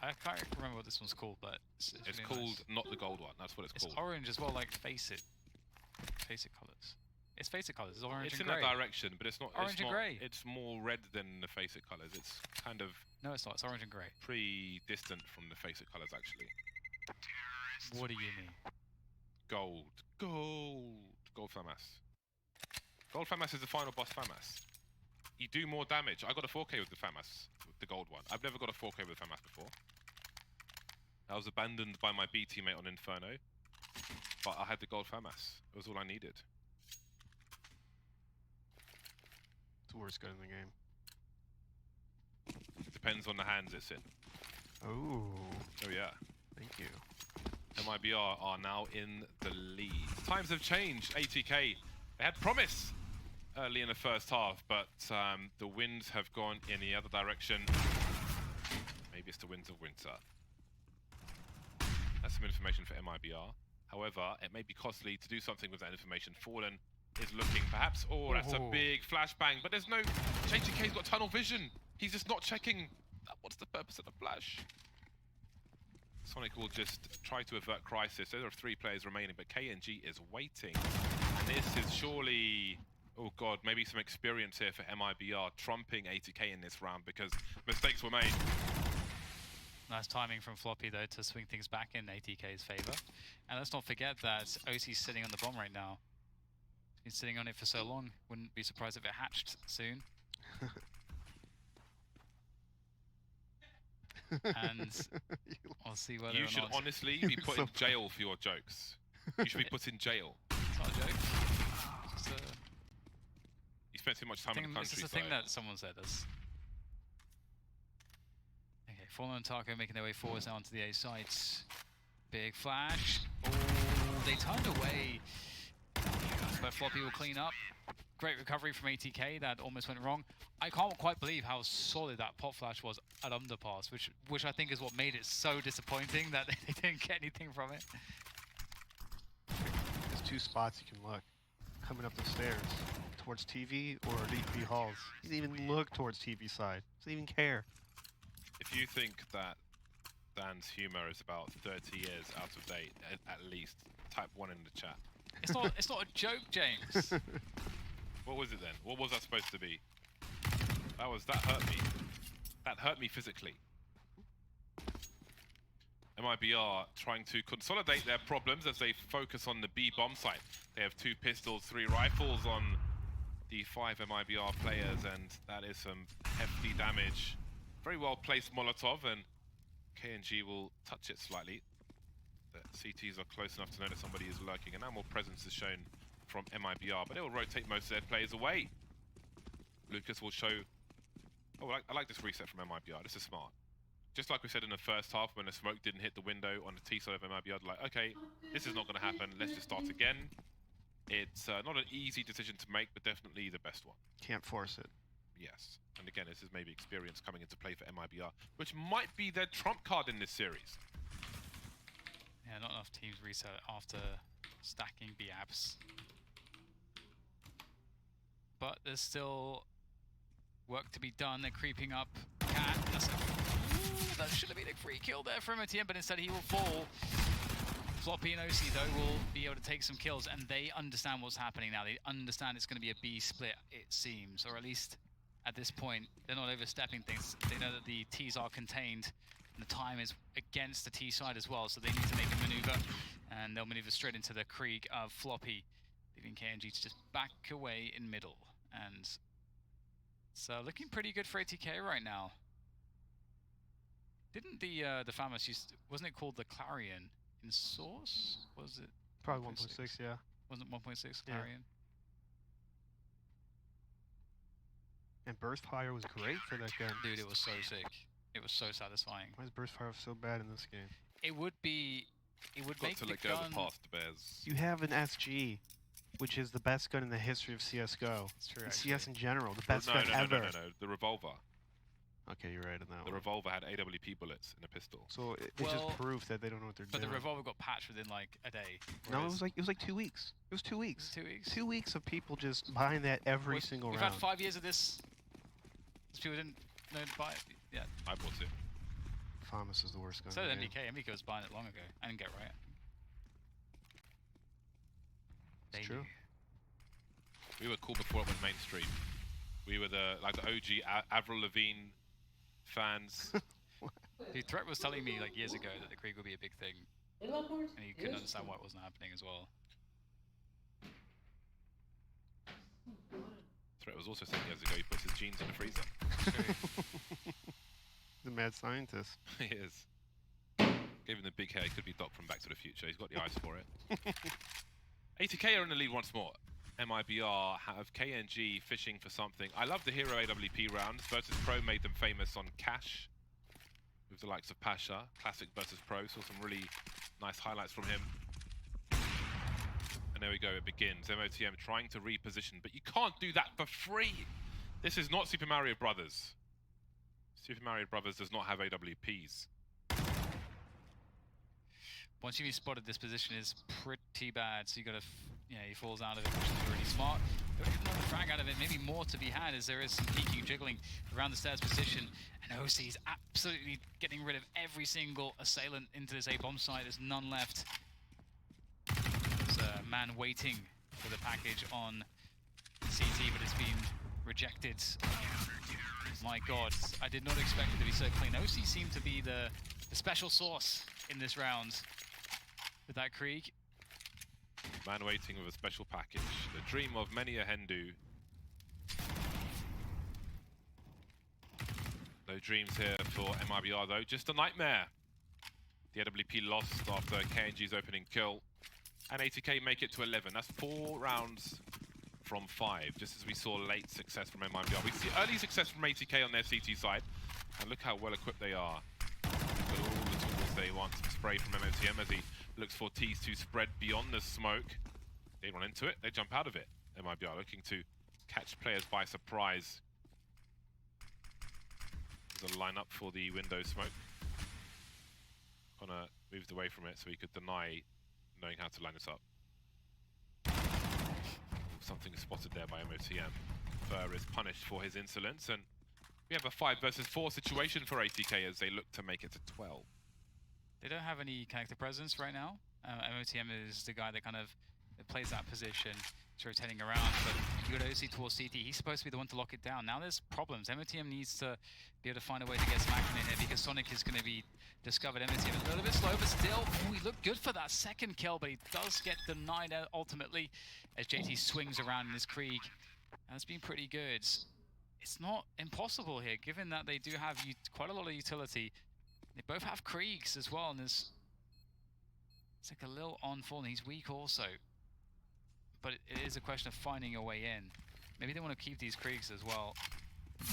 Speaker 2: I can't remember what this one's called, but it's really
Speaker 1: called
Speaker 2: nice.
Speaker 1: Not the gold one, that's what it's called.
Speaker 2: It's orange as well, like Faceit. Faceit colours. It's Faceit colours, it's orange
Speaker 1: it's
Speaker 2: and
Speaker 1: in
Speaker 2: grey.
Speaker 1: that direction, but it's not
Speaker 2: Orange and grey.
Speaker 1: It's more red than the Faceit colours. It's kind of
Speaker 2: No, it's not, it's orange and grey.
Speaker 1: pretty distant from the Faceit colours actually.
Speaker 2: What do you mean?
Speaker 1: Gold. Gold FAMAS. Gold FAMAS is the final boss FAMAS. You do more damage. I got a 4K with the FAMAS, with the gold one. I've never got a 4K with FAMAS before. I was abandoned by my B teammate on Inferno, but I had the gold FAMAS. It was all I needed.
Speaker 3: It's the worst gun in the game.
Speaker 1: It depends on the hands it's in.
Speaker 3: Oh,
Speaker 1: Oh yeah.
Speaker 3: thank you.
Speaker 1: MIBR are now in the lead. Times have changed. ATK, they had promise early in the first half, but the winds have gone in the other direction. Maybe it's the winds of winter. some information for MIBR. However, it may be costly to do something with that information. Fallen is looking perhaps, oh, that's a big flashbang, but there's no, JTK's got tunnel vision. He's just not checking. What's the purpose of the flash? Sonic will just try to avert crisis. There are 3 players remaining, but KNG is waiting. And this is surely, oh god, maybe some experience here for MIBR, trumping ATK in this round because mistakes were made.
Speaker 2: Nice timing from Floppy though to swing things back in ATK's favor. And let's not forget that OC's sitting on the bomb right now. He's been sitting on it for so long. Wouldn't be surprised if it hatched soon. And I'll see whether
Speaker 1: You
Speaker 2: or
Speaker 1: should
Speaker 2: not
Speaker 1: honestly be put in jail for your jokes. You should be put in jail.
Speaker 2: it's not a joke. It's just
Speaker 1: You spent too much time in the
Speaker 2: it's just a
Speaker 1: countryside.
Speaker 2: thing that someone said. Okay, Fallen and Taco making their way forwards now onto the A site. Big flash. Oh, they turned away. But Floppy will clean up. Great recovery from ATK. That almost went wrong. I can't quite believe how solid that pop flash was at underpass, which I think is what made it so disappointing that they didn't get anything from it.
Speaker 3: There's 2 spots you can look. Coming up the stairs. Towards TV or DP halls. He didn't even look towards TV side. Doesn't even care.
Speaker 1: If you think that Dan's humor is about 30 years out of date, at least, type 1 in the chat.
Speaker 2: It's not a joke, James.
Speaker 1: What was it then? What was that supposed to be? That hurt me. That hurt me physically. MIBR trying to consolidate their problems as they focus on the B bomb site. They have 2 pistols, 3 rifles on the 5 MIBR players, and that is some hefty damage. Very well placed Molotov, and KNG will touch it slightly. The CTs are close enough to know that somebody is lurking, and now more presence is shown from MIBR, but it will rotate most of their players away. Lucas will show... Oh, I like this reset from MIBR. This is smart. Just like we said in the first half, when the smoke didn't hit the window on the T side of MIBR, like, okay, this is not going to happen. Let's just start again. It's not an easy decision to make, but definitely the best one.
Speaker 3: Can't force it.
Speaker 1: Yes. And again, this is maybe experience coming into play for MIBR, which might be their trump card in this series.
Speaker 2: Yeah, not enough teams reset after stacking B apps. But there's still work to be done. They're creeping up. Cat. That should have been a free kill there from MTN, but instead he will fall. Floppy and OC though will be able to take some kills, and they understand what's happening now. They understand it's going to be a B split, it seems, or at least at this point they're not overstepping things. They know that the T's are contained, and the time is against the T side as well, so they need to make a maneuver, and they'll maneuver straight into the Krieg of Floppy, leaving KNG to just back away in middle. And so looking pretty good for ATK right now. Didn't the famous wasn't it called the Clarion in Source? Was it
Speaker 3: Probably 1.6, yeah.
Speaker 2: Wasn't 1.6
Speaker 3: Yeah.
Speaker 2: Clarion?
Speaker 3: And burst fire was great for that gun.
Speaker 2: Dude, it was so sick. It was so satisfying.
Speaker 3: Why is burst fire so bad in this game?
Speaker 2: It would be. It would
Speaker 1: Got
Speaker 2: make
Speaker 1: to
Speaker 2: the
Speaker 1: let go of
Speaker 2: gun.
Speaker 1: the past, Bears.
Speaker 3: You have an SG, which is the best gun in the history of CSGO.
Speaker 2: It's true,
Speaker 3: And
Speaker 2: actually.
Speaker 3: CS in general, the best
Speaker 1: no,
Speaker 3: gun
Speaker 1: no,
Speaker 3: ever.
Speaker 1: No, the revolver.
Speaker 3: Okay, you're right on that
Speaker 1: The
Speaker 3: one.
Speaker 1: revolver had AWP bullets in a pistol.
Speaker 3: So it's
Speaker 2: Well,
Speaker 3: just proof that they don't know what they're
Speaker 2: But
Speaker 3: doing.
Speaker 2: the revolver got patched within like a day.
Speaker 3: No, it
Speaker 2: whereas-
Speaker 3: was like 2 weeks. It was 2
Speaker 2: it
Speaker 3: weeks.
Speaker 2: was 2 weeks.
Speaker 3: 2 weeks of people just buying that every single
Speaker 2: We've
Speaker 3: round.
Speaker 2: had 5 years of this. These people didn't know to buy it. Yeah.
Speaker 1: I bought it.
Speaker 3: FAMAS is the worst gun.
Speaker 2: So
Speaker 3: in
Speaker 2: did
Speaker 3: the game.
Speaker 2: MDK. MDK was buying it long ago. I didn't get it right.
Speaker 3: It's
Speaker 2: They
Speaker 3: true.
Speaker 2: knew.
Speaker 1: We were cool before it went mainstream. We were the OG Avril Lavigne fans.
Speaker 2: Dude, Threat was telling me like years ago that the Krieg would be a big thing, and he couldn't understand why it wasn't happening as well.
Speaker 1: Threat was also saying years ago he puts his jeans in the freezer.
Speaker 3: The mad scientist.
Speaker 1: He is. Gave him the big hair. He could be Doc from Back to the Future. He's got the eyes for it. ATK are in the lead once more. MIBR have KNG fishing for something. I love the hero AWP rounds. Versus Pro made them famous on Cash with the likes of Pasha. Classic versus Pro. Saw some really nice highlights from him. And there we go, it begins. MOTM trying to reposition, but you can't do that for free. This is not Super Mario Brothers. Super Mario Brothers does not have AWPs.
Speaker 2: once you've been spotted, this position is pretty bad. So you got to, he falls out of it, which is really smart. But another frag out of it, maybe more to be had, as there is some peeking, jiggling around the stairs position. And OC is absolutely getting rid of every single assailant into this A-bomb site. There's none left. There's a man waiting for the package on CT, but it's been rejected. My God, I did not expect it to be so clean. OC seemed to be the special sauce in this round with that Krieg.
Speaker 1: Man waiting with a special package. The dream of many a Hindu. No dreams here for MIBR though, just a nightmare. The AWP lost after KNG's opening kill. And ATK make it to 11. That's 4 rounds from 5, just as we saw late success from MIBR. We see early success from ATK on their CT side. And look how well equipped they are. They've got all the tools they want. Some spray from MOTM as he looks for T's to spread beyond the smoke. They run into it, they jump out of it. MIBR looking to catch players by surprise. There's a lineup for the window smoke. Connor moved away from it so he could deny knowing how to line this up. Something spotted there by MOTM. Fur is punished for his insolence, and we have a 5 versus 4 situation for ATK as they look to make it to 12.
Speaker 2: They don't have any connector presence right now. MOTM is the guy that kind of plays that position. It's rotating around, but you got OC towards CT. He's supposed to be the one to lock it down. Now there's problems. MOTM needs to be able to find a way to get some action in here because Sonic is going to be discovered. MOTM a little bit slow, but still, he looked good for that second kill, but he does get denied ultimately as JT swings around in his Krieg. That's been pretty good. It's not impossible here, given that they do have quite a lot of utility. They both have Kriegs as well, and it's like a little on-fall, and he's weak also. But it is a question of finding a way in. Maybe they want to keep these Kriegs as well.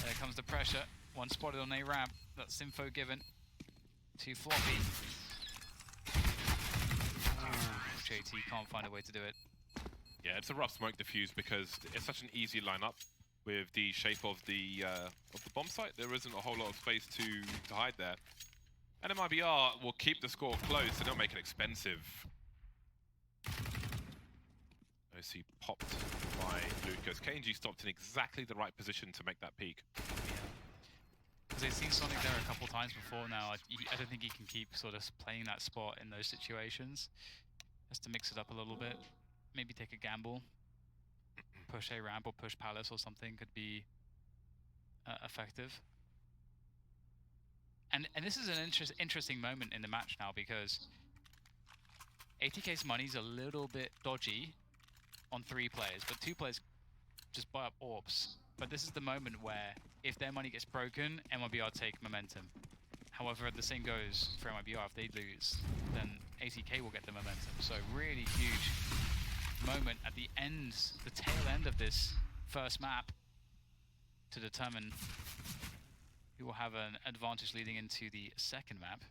Speaker 2: There comes the pressure. One spotted on a ramp. That's info given to Floppy. JT can't find a way to do it.
Speaker 1: Yeah, it's a rough smoke diffuse because it's such an easy lineup with the shape of the bomb site. There isn't a whole lot of space to hide there. And MIBR will keep the score close, so don't make it expensive. OC popped by Lucas. KNG stopped in exactly the right position to make that peak.
Speaker 2: Because they've seen Sonic there a couple times before now. I don't think he can keep sort of playing that spot in those situations. Just to mix it up a little bit. Maybe take a gamble. Push a ramp or push Palace or something could be effective. And this is an interesting moment in the match now because ATK's money's a little bit dodgy on 3 players, but 2 players just buy up orbs. But this is the moment where if their money gets broken, MIBR take momentum. However, the same goes for MIBR. If they lose, then ATK will get the momentum. So really huge moment at the end, the tail end of this first map to determine who will have an advantage leading into the second map.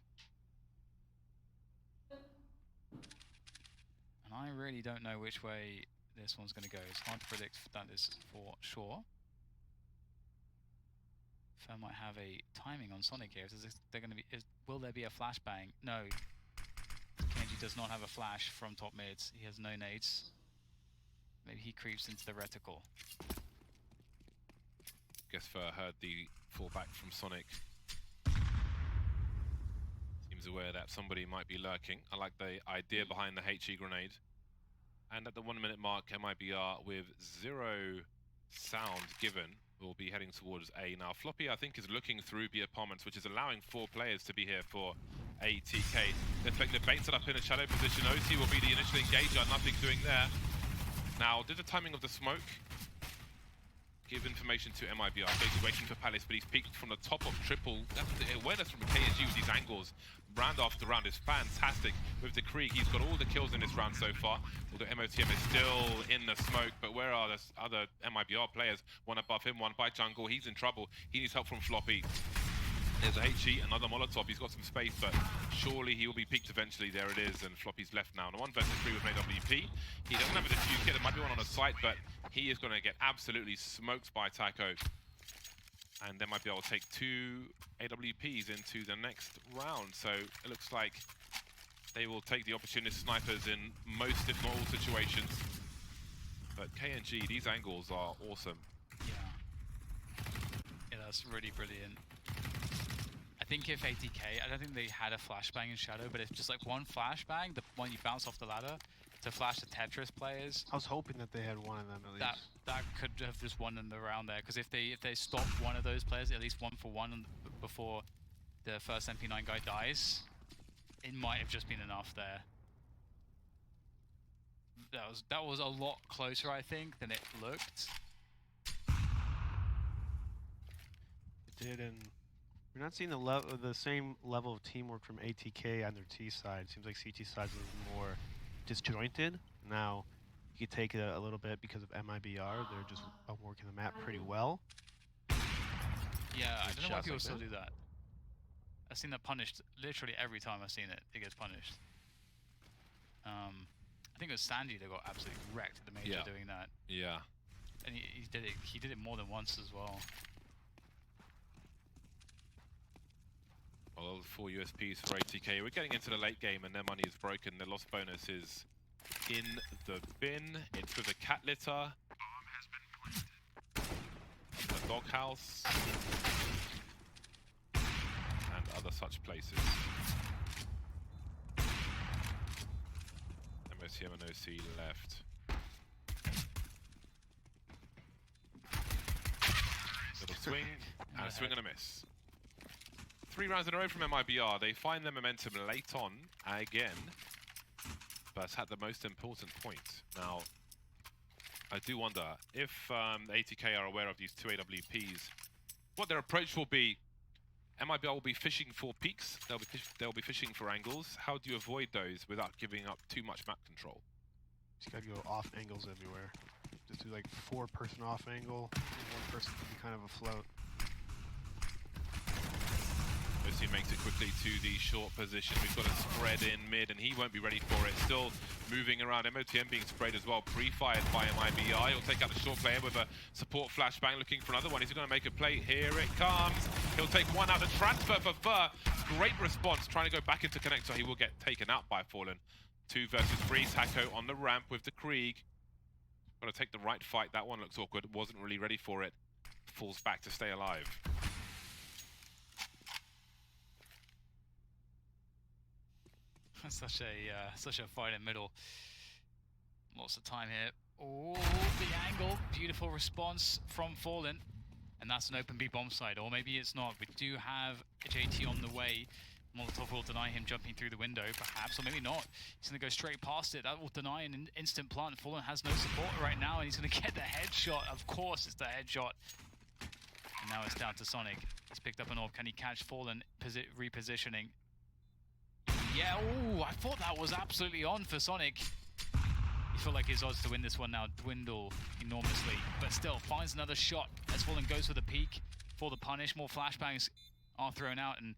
Speaker 2: And I really don't know which way this one's going to go. It's hard to predict that is for sure. Fer might have a timing on Sonic here. Will there be a flashbang? No. KNG does not have a flash from top mid. He has no nades. Maybe he creeps into the reticle.
Speaker 1: Guess Fer heard the fallback from Sonic. Seems aware that somebody might be lurking. I like the idea behind the HE grenade. And at the 1 minute mark, MIBR with 0 sound given will be heading towards A. Now Floppy, I think, is looking through B apartments, which is allowing 4 players to be here for ATK. The bait set up in a shadow position. OC will be the initial engager, nothing doing there. Now, did the timing of the smoke give information to MIBR? He's waiting for Palace, but he's peeked from the top of triple. That's the awareness from KNG with these angles. Round after round is fantastic with the Krieg. He's got all the kills in this round so far. Although MOTM is still in the smoke, but where are the other MIBR players? One above him, one by jungle. He's in trouble. He needs help from Floppy. There's a HE, another Molotov. He's got some space, but surely he will be peaked eventually. There it is, and Floppy's left now. And 1 versus 3 with AWP. He doesn't have a defuse kit. There might be one on a site, but he is going to get absolutely smoked by Taco. And they might be able to take 2 AWPs into the next round. So it looks like They will take the opportunist snipers in most, if not all, situations. But KNG, these angles are awesome.
Speaker 2: Yeah. Yeah, that's really brilliant. I think if ATK, I don't think they had a flashbang in Shadow, but if just like one flashbang, the one you bounce off the ladder to flash the Tetris players.
Speaker 3: I was hoping that they had one of them at least.
Speaker 2: That could have just won them the round there, because if they stop one of those players, at least 1-for-1 before the first MP9 guy dies, it might have just been enough there. That was a lot closer, I think, than it looked.
Speaker 3: It did, and we're not seeing the same level of teamwork from ATK on their T side. It seems like CT side is a little more disjointed. Now, you could take it a little bit because of Mibr. They're just working the map pretty well.
Speaker 2: Yeah, I don't know why people
Speaker 3: like
Speaker 2: still
Speaker 3: that.
Speaker 2: do that. I've seen that punished literally every time I've seen it. It gets punished. I think it was Sandy that got absolutely wrecked at the major doing that,
Speaker 1: Yeah.
Speaker 2: and he did it. He did it more than once as well.
Speaker 1: Well, 4 USPs for ATK. We're getting into the late game and their money is broken. Their lost bonus is in the bin. It's with a cat litter. The doghouse. And other such places. MOCM and OC left. Little swing, and a swing and a miss. 3 rounds in a row from Mibr. They find their momentum late on again, but at the most important point. Now, I do wonder if ATK are aware of these 2 AWPs, what their approach will be. Mibr will be fishing for peaks, they'll be fishing for angles. How do you avoid those without giving up too much map control?
Speaker 3: Just gotta go off angles everywhere. Just do like 4-person off angle, and 1 person can be kind of afloat.
Speaker 1: OC makes it quickly to the short position. We've got a spread in mid, and he won't be ready for it. Still moving around. MOTM being sprayed as well. Pre-fired by Mibr. He'll take out the short player with a support flashbang, looking for another one. He's going to make a play. Here it comes. He'll take one out. The transfer for Fur. Great response. Trying to go back into connector. He will get taken out by Fallen. 2 versus 3. Sacco on the ramp with the Krieg. Got to take the right fight. That one looks awkward. Wasn't really ready for it. Falls back to stay alive.
Speaker 2: Such a fight in middle. Lots of time here. Oh, the angle. Beautiful response from Fallen. And that's an open B bomb side. Or maybe it's not. We do have a JT on the way. Molotov will deny him jumping through the window, perhaps. Or maybe not. He's going to go straight past it. That will deny an instant plant. Fallen has no support right now. And he's going to get the headshot. Of course it's the headshot. And now it's down to Sonic. He's picked up an orb. Can he catch Fallen repositioning? Yeah, ooh, I thought that was absolutely on for Sonic. He felt like his odds to win this one now dwindle enormously, but still finds another shot as Fallen goes for the peak for the punish. More flashbangs are thrown out, and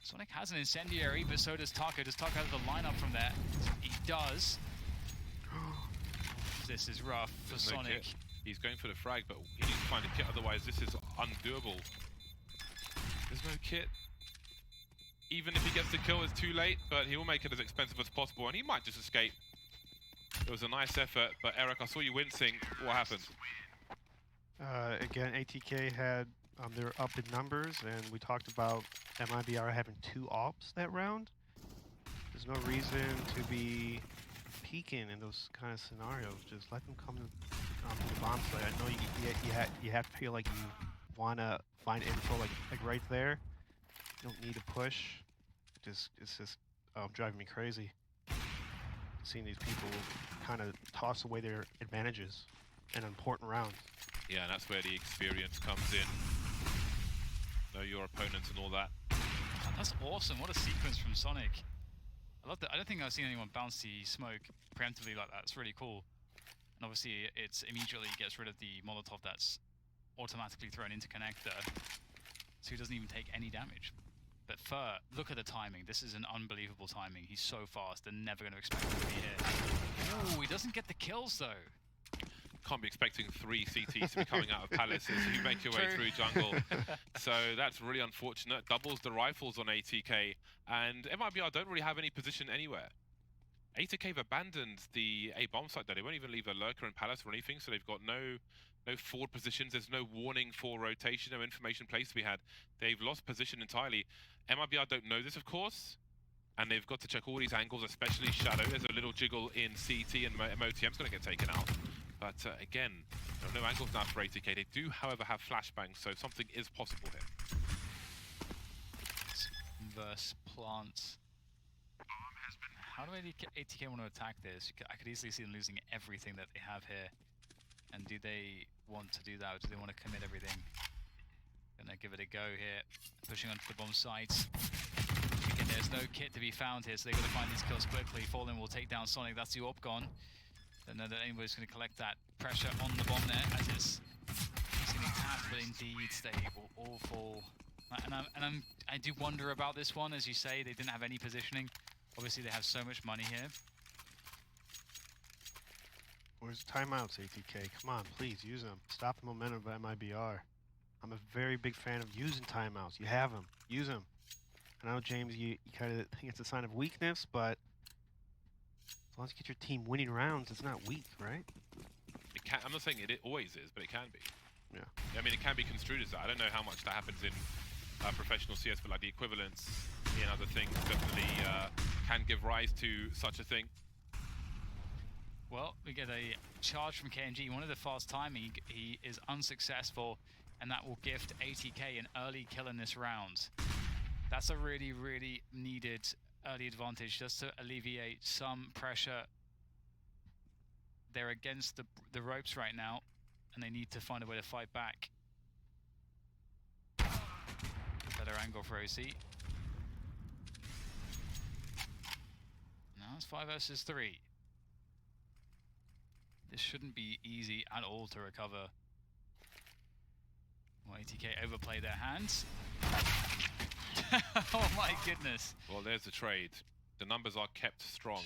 Speaker 2: Sonic has an incendiary, but so does Taco. Does Taco have the lineup from there? He does. This is rough for Sonic.
Speaker 1: Kit. He's going for the frag, but he needs to find a kit, otherwise this is undoable. There's no kit. Even if he gets the kill, it's too late, but he will make it as expensive as possible, and he might just escape. It was a nice effort, but Eric, I saw you wincing. What happened?
Speaker 3: Again, ATK had they're up in numbers, and we talked about Mibr having 2 ops that round. There's no reason to be peeking in those kind of scenarios. Just let them come to the bomb site. I know you have to feel like you want to find info like right there. You don't need to push. It's just driving me crazy. Seeing these people kind of toss away their advantages in important rounds.
Speaker 1: Yeah, and that's where the experience comes in. Know your opponents and all that.
Speaker 2: Oh, that's awesome. What a sequence from Sonic. I love that. I don't think I've seen anyone bounce the smoke preemptively like that. It's really cool. And obviously, it's immediately gets rid of the Molotov that's automatically thrown into connector, so he doesn't even take any damage. But Fur, look at the timing. This is an unbelievable timing. He's so fast. They're never going to expect him to be here. Ooh, he doesn't get the kills, though.
Speaker 1: can't be expecting 3 CTs to be coming out of Palace as you make your way through jungle. So that's really unfortunate. Doubles the rifles on ATK, and MIBR don't really have any position anywhere. ATK have abandoned the A bomb site though. They won't even leave a lurker in Palace or anything, so they've got no forward positions. There's no warning for rotation, no information placed to be had. They've lost position entirely. MIBR don't know this, of course, and they've got to check all these angles, especially Shadow. There's a little jiggle in CT, and MOTM's going to get taken out. But again, no angles now for ATK. They do, however, have flashbangs, so something is possible here.
Speaker 2: Verse plants. How do ATK want to attack this? I could easily see them losing everything that they have here. And do they want to do that, or do they want to commit everything? Gonna give it a go here, pushing onto the bomb site. Again, there's no kit to be found here, so they're gonna find these kills quickly. Fallen will take down Sonic, that's the AWP gone. Don't know that anybody's gonna collect that pressure on the bomb there, as it's getting tapped, but indeed they will all fall. And I do wonder about this one, as you say, they didn't have any positioning. Obviously they have so much money here.
Speaker 3: Where's the timeouts, ATK? Come on, please use them. Stop the momentum of MIBR. I'm a very big fan of using timeouts. You have them. Use them. I know, James, you kind of think it's a sign of weakness, but as long as you get your team winning rounds, it's not weak, right?
Speaker 1: It can, I'm not saying it always is, but it can be.
Speaker 3: Yeah.
Speaker 1: I mean, it can be construed as that. I don't know how much that happens in professional CS, but like the equivalents in other things definitely can give rise to such a thing.
Speaker 2: Well, we get a charge from KNG. He wanted a fast timing. He is unsuccessful, and that will gift ATK an early kill in this round. That's a really, really needed early advantage just to alleviate some pressure. They're against the ropes right now, and they need to find a way to fight back. Better angle for OC. Now it's 5 versus 3. This shouldn't be easy at all to recover. Well, ATK overplay their hands. Oh my goodness.
Speaker 1: Well, there's the trade. The numbers are kept strong.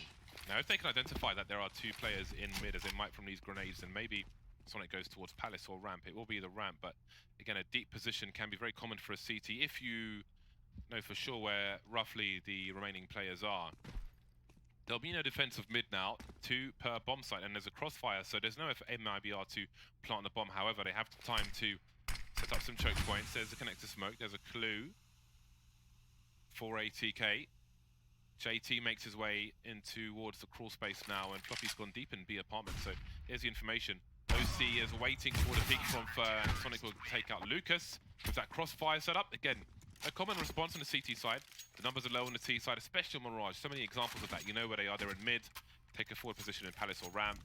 Speaker 1: Now, if they can identify that there are 2 players in mid, as they might from these grenades, then maybe Sonic goes towards Palace or ramp. It will be the ramp, but again, a deep position can be very common for a CT if you know for sure where roughly the remaining players are. There'll be no defensive mid now, 2 per bomb site, and there's a crossfire, so there's no MIBR to plant the bomb. However, they have time to set up some choke points. There's a connector smoke, there's a clue for ATK. JT makes his way in towards the crawl space now, and Floppy's gone deep in B apartment, so here's the information. OC is waiting for the peek from Fur, and Sonic will take out Lucas with that crossfire set up. Again, a common response on the CT side. The numbers are low on the T side, especially on Mirage. So many examples of that. You know where they are. They're in mid, take a forward position in Palace or ramp,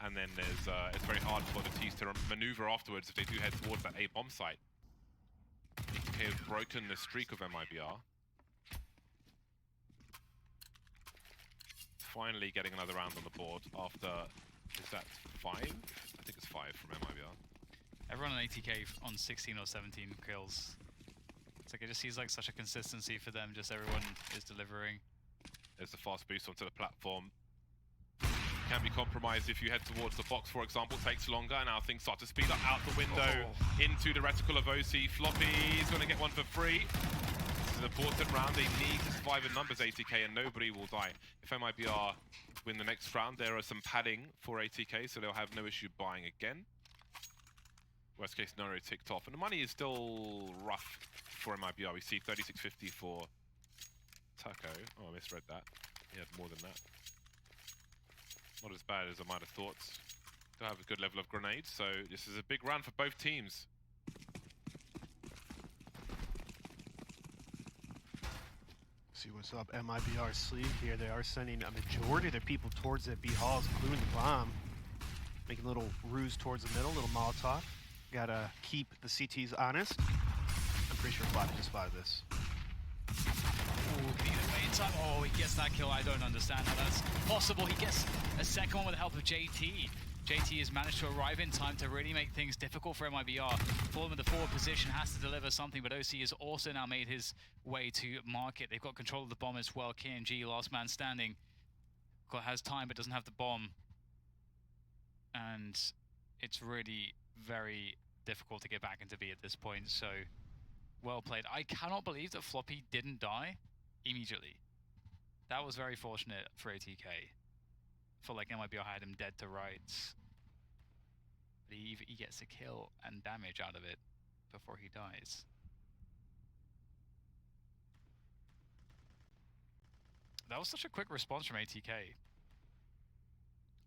Speaker 1: and then there's it's very hard for the T's to maneuver afterwards if they do head towards that A bomb site. ATK have broken the streak of MIBR. Finally getting another round on the board after, is that 5? I think it's 5 from MIBR.
Speaker 2: Everyone on ATK on 16 or 17 kills. It's like it just seems like such a consistency for them, just everyone is delivering.
Speaker 1: There's the fast boost onto the platform. Can be compromised if you head towards the box, for example. Takes longer, and now things start to speed up out the window into the reticle of OC. Floppy is going to get one for free. This is an important round. They need to survive in numbers, ATK, and nobody will die. If MIBR win the next round, there are some padding for ATK, so they'll have no issue buying again. Worst case scenario ticked off, and the money is still rough for MIBR. We see 36.50 for Taco. Oh, I misread that. He had more than that. Not as bad as I might have thought. Still have a good level of grenades, so this is a big round for both teams.
Speaker 3: See what's up, MIBR sleeve here. They are sending a majority of their people towards the B halls, including the bomb. Making a little ruse towards the middle, little Molotov. Gotta keep the CTs honest. I'm pretty sure Floppy just spotted this.
Speaker 2: Oh, he gets that kill. I don't understand how that's possible. He gets a second one with the help of JT. JT has managed to arrive in time to really make things difficult for MIBR. Fallen with the forward position, has to deliver something, but OC has also now made his way to market. They've got control of the bomb as well. KNG, last man standing, has time but doesn't have the bomb. And it's really very difficult to get back into B at this point, so well played. I cannot believe that Floppy didn't die immediately. That was very fortunate for ATK. Felt like MIBR had him dead to rights. But he gets a kill and damage out of it before he dies. That was such a quick response from ATK.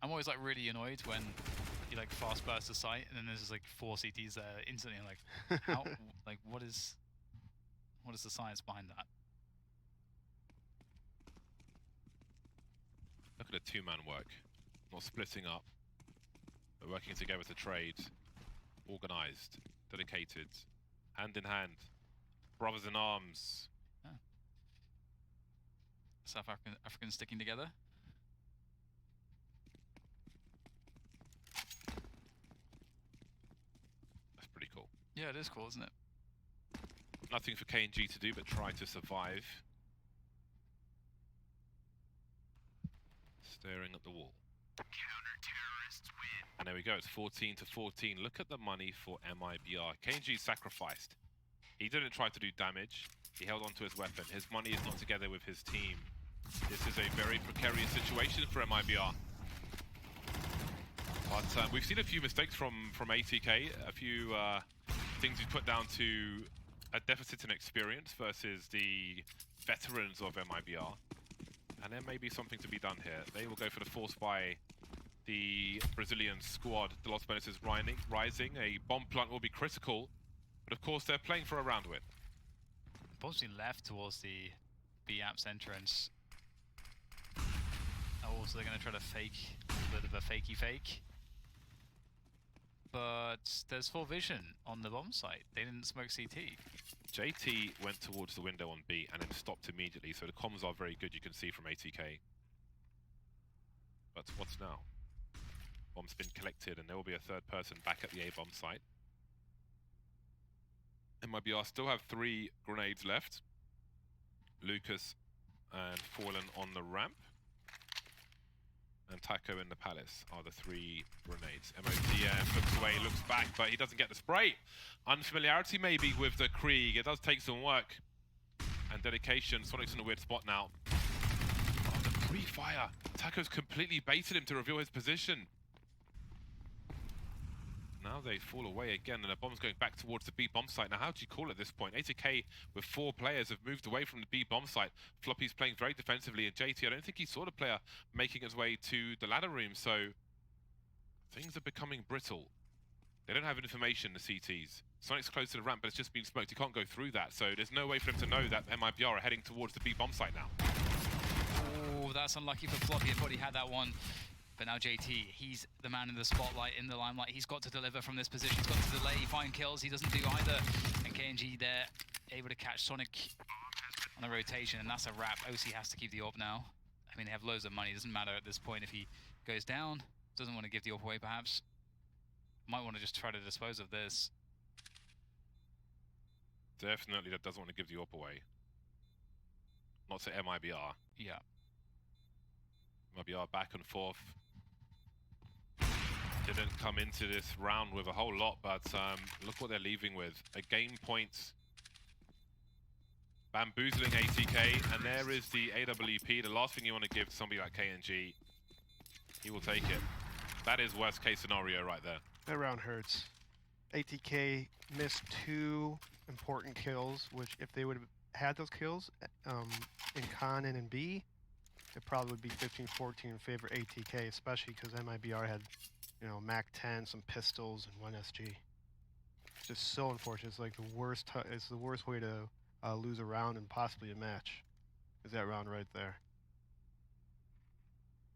Speaker 2: I'm always like really annoyed when you like fast burst the site and then there's just like 4 CTs there instantly. I'm like, how? Like, what is the science behind that?
Speaker 1: Look at the 2-man work. Not splitting up, but working together to trade. Organized, dedicated, hand in hand. Brothers in arms.
Speaker 2: Yeah. South Africans sticking together.
Speaker 1: That's pretty cool.
Speaker 2: Yeah, it is cool, isn't it?
Speaker 1: Nothing for K&G to do but try to survive. Staring at the wall.
Speaker 4: Counter-terrorists win.
Speaker 1: And there we go, it's 14 to 14. Look at the money for MIBR. K&G sacrificed. He didn't try to do damage. He held on to his weapon. His money is not together with his team. This is a very precarious situation for MIBR. But we've seen a few mistakes from ATK, a few things he's put down to a deficit in experience versus the veterans of MIBR. And there may be something to be done here. They will go for the force by the Brazilian squad. The loss bonus is rising. A bomb plant will be critical. But of course, they're playing for a round win.
Speaker 2: Mostly left towards the B-Apps entrance. Oh, so they're going to try to fake a bit of a fakey fake. But there's full vision on the bomb site. They didn't smoke CT.
Speaker 1: JT went towards the window on B and then stopped immediately, so the comms are very good, you can see from ATK. But what's now? Bomb's been collected and there will be a third person back at the A-bomb site. MIBR still have 3 grenades left. Lucas and Fallen on the ramp. And Taco in the palace are the 3 grenades. MOTM looks away, looks back, but he doesn't get the spray. Unfamiliarity maybe with the Krieg. It does take some work and dedication. Sonic's in a weird spot now. Oh, the pre-fire. Taco's completely baited him to reveal his position. Now they fall away again, and the bomb's going back towards the B bomb site. Now, how do you call it at this point? ATK with 4 players have moved away from the B bomb site. Floppy's playing very defensively, and JT, I don't think he saw the player making his way to the ladder room, so things are becoming brittle. They don't have information, the CTs. Sonic's close to the ramp, but it's just been smoked. He can't go through that, so there's no way for him to know that MIBR are heading towards the B bomb site now.
Speaker 2: Oh, that's unlucky for Floppy. I thought he had that one. But now JT, he's the man in the spotlight, in the limelight. He's got to deliver from this position. He's got to delay, find kills. He doesn't do either. And K&G there, able to catch Sonic on the rotation, and that's a wrap. OC has to keep the AWP now. I mean, they have loads of money. Doesn't matter at this point if he goes down. Doesn't want to give the AWP away, perhaps. Might want to just try to dispose of this.
Speaker 1: Definitely that doesn't want to give the AWP away. Not to MIBR.
Speaker 2: Yeah.
Speaker 1: MIBR back and forth. Didn't come into this round with a whole lot, but look what they're leaving with. A game point. Bamboozling ATK, and there is the AWP. The last thing you want to give to somebody like K&G, he will take it. That is worst case scenario right there.
Speaker 3: That round hurts. ATK missed 2 important kills, which if they would have had those kills in Con and in B, it probably would be 15-14 in favor of ATK, especially because MIBR had, you know, MAC-10, some pistols, and 1 SG. It's just so unfortunate. It's like the worst. It's the worst way to lose a round and possibly a match. Is that round right there?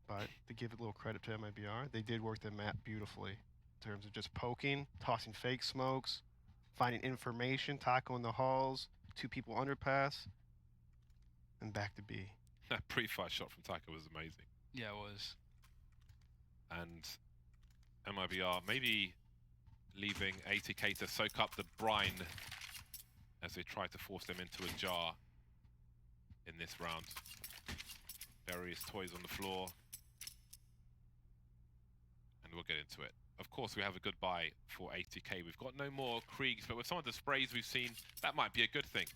Speaker 3: But to give a little credit to MIBR, they did work the map beautifully in terms of just poking, tossing fake smokes, finding information, Taco in the halls, 2 people underpass, and back to B.
Speaker 1: That pre-fire shot from Taco was amazing.
Speaker 2: Yeah, it was.
Speaker 1: And MIBR maybe leaving ATK to soak up the brine as they try to force them into a jar in this round. Various toys on the floor. And we'll get into it. of course, we have a good buy for 80k. We've got no more Kriegs, but with some of the sprays we've seen, that might be a good thing.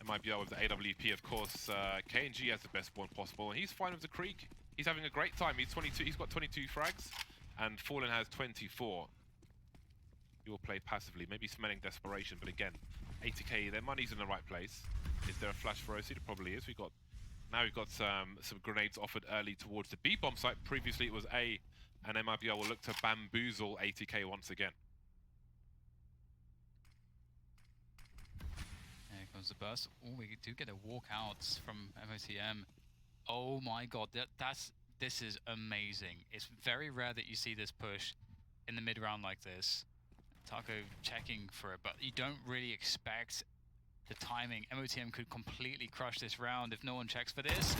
Speaker 1: It might be with the AWP, of course. KNG has the best one possible, and he's fine with the Krieg. He's having a great time. He's 22. He's got 22 frags, and Fallen has 24. He will play passively, maybe smelling desperation, but again, 80k, their money's in the right place. Is there a flash for OC? There probably is. We've got some grenades offered early towards the B bomb site. Previously it was A, and MIBR will look to bamboozle 80k once again.
Speaker 2: There comes the burst. Oh, we do get a walkout from MOTM. Oh my god, this is amazing. It's very rare that you see this push in the mid round like this. Taco checking for it, but you don't really expect the timing. MOTM could completely crush this round if no one checks for this.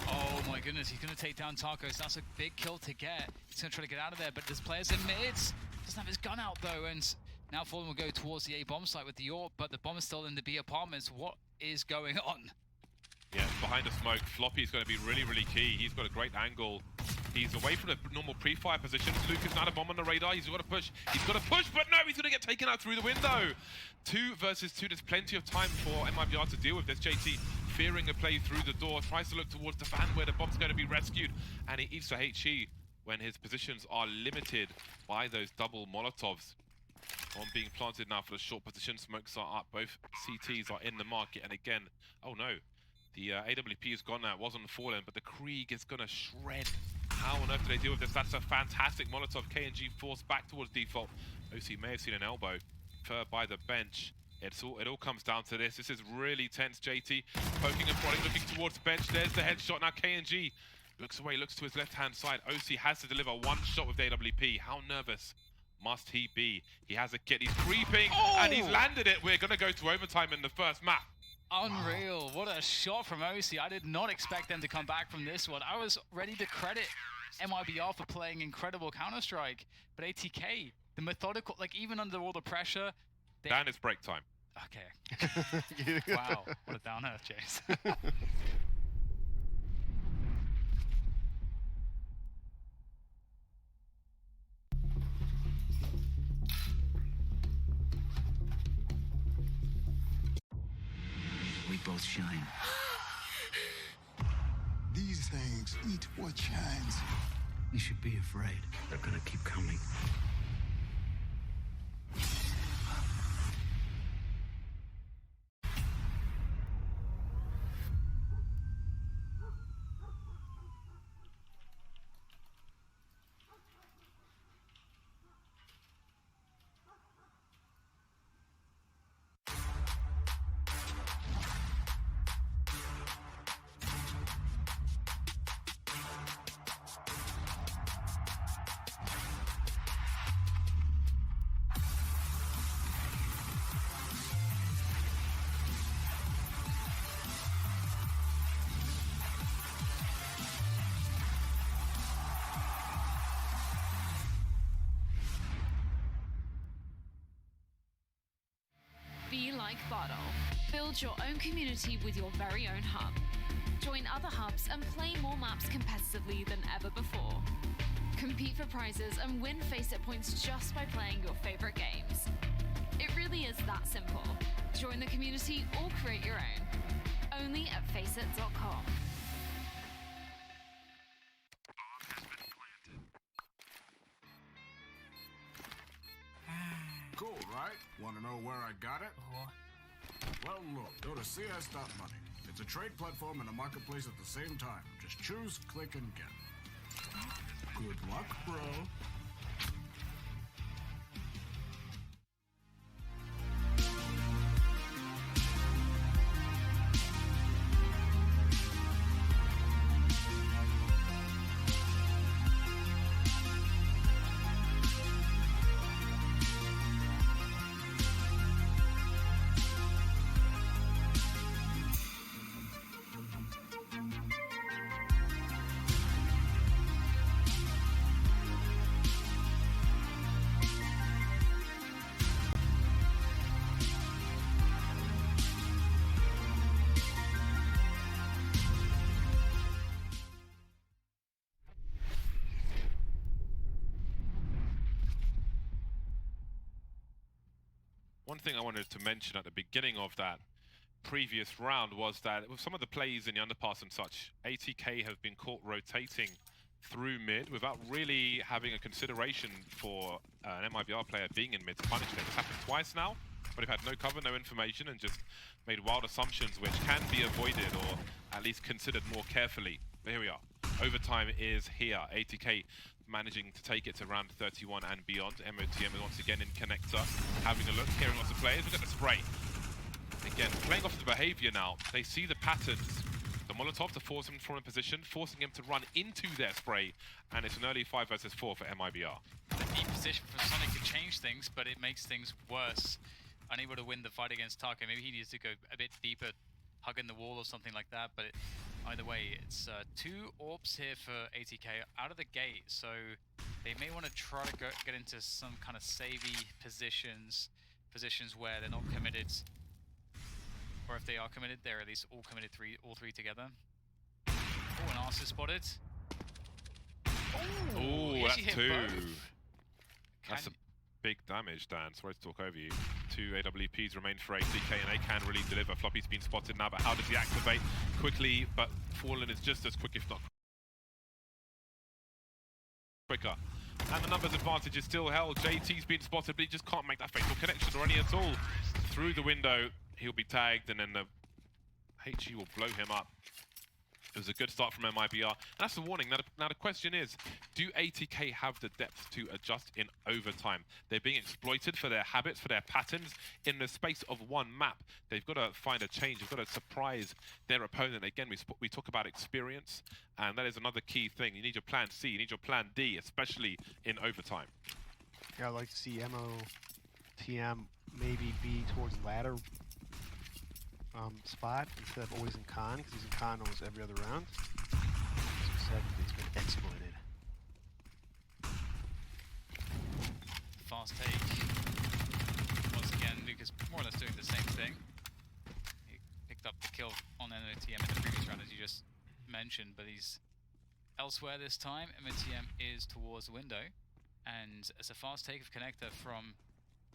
Speaker 2: Oh my goodness, he's going to take down Taco, so that's a big kill to get. He's going to try to get out of there, but there's players in mid. Doesn't have his gun out though, and now Fallen will go towards the A bomb site with the AWP, but the bomb is still in the B apartments. What is going on?
Speaker 1: Yeah, behind the smoke, Floppy's going to be really, really key. He's got a great angle. He's away from the normal pre-fire positions. Lucas not a bomb on the radar. He's got to push. He's got to push, but no, he's going to get taken out through the window. 2 versus 2. There's plenty of time for MIBR to deal with this. JT fearing a play through the door, tries to look towards the van where the bomb's going to be rescued, and it eats for HE when his positions are limited by those double Molotovs. One being planted now for the short position. Smokes are up. Both CTs are in the market, and again, oh no. The AWP is gone now. It wasn't Fallen, but the Krieg is going to shred. How on earth do they deal with this? That's a fantastic Molotov. KNG forced back towards default. OC may have seen an elbow by the bench. It all comes down to this. This is really tense. JT poking and prodding, looking towards the bench. There's the headshot. Now KNG looks away, looks to his left-hand side. OC has to deliver one shot with the AWP. How nervous must he be? He has a kit. He's creeping, and he's landed it. We're going to go to overtime in the first map.
Speaker 2: Unreal. What a shot from OC. I did not expect them to come back from this one. I was ready to credit MIBR for playing incredible Counter-Strike, but ATK, the methodical, like even under all the pressure.
Speaker 1: Dan, it's break time.
Speaker 2: Okay. Wow, what a down earth chase.
Speaker 4: We both shine.
Speaker 8: These things eat what shines.
Speaker 4: You should be afraid. They're gonna keep coming.
Speaker 6: Be like Bottle. Build your own community with your very own hub. Join other hubs and play more maps competitively than ever before. Compete for prizes and win Faceit points just by playing your favorite games. It really is that simple. Join the community or create your own. Only at Faceit.com.
Speaker 7: Cool, right? Want to know where I got it? Well, look, go to CS.money. It's a trade platform and a marketplace at the same time. Just choose, click, and get. Good luck, bro.
Speaker 1: One thing I wanted to mention at the beginning of that previous round was that with some of the plays in the underpass and such, ATK have been caught rotating through mid without really having a consideration for an MIBR player being in mid to punish it. It's happened twice now, but they've had no cover, no information, and just made wild assumptions which can be avoided or at least considered more carefully. But here we are. Overtime is here. ATK managing to take it to round 31 and beyond. MOTM is once again in connector, having a look, hearing lots of players. Look at the spray. Again, playing off the behavior now. They see the patterns. The Molotov to force him from a position, forcing him to run into their spray, and it's an early 5 versus 4 for MIBR.
Speaker 2: The deep position from Sonic can change things, but it makes things worse. Unable to win the fight against Taco. Maybe he needs to go a bit deeper, hugging the wall or something like that, but either way, it's 2 AWPs here for ATK out of the gate, so they may want to try to get into some kind of savvy positions where they're not committed. Or if they are committed, they're at least all committed all three together. Oh, an arse spotted.
Speaker 1: Oh, that's 2. That's a
Speaker 2: Can...
Speaker 1: big damage, Dan. Sorry to talk over you. 2 AWPs remain for ATK, and they can really deliver. Floppy's been spotted now, but how does he activate? Quickly, but Fallen is just as quick, if not quicker. And the numbers advantage is still held. JT's been spotted, but he just can't make that fatal connection or any at all. Through the window, he'll be tagged, and then the HE will blow him up. It was a good start from MIBR, and that's the warning. Now the question is, do ATK have the depth to adjust in overtime? They're being exploited for their habits, for their patterns in the space of one map. They've got to find a change. They've got to surprise their opponent. Again, we talk about experience, and that is another key thing. You need your plan C, you need your plan D, especially in overtime.
Speaker 3: Yeah, I'd like to see MOTM maybe be towards ladder spot instead of always in con, because he's in con almost every other round. As you said, it's been exploited.
Speaker 2: Fast take. Once again, Lucas more or less doing the same thing. He picked up the kill on MOTM in the previous round, as you just mentioned, but he's elsewhere this time. MOTM is towards the window, and it's a fast take of connector from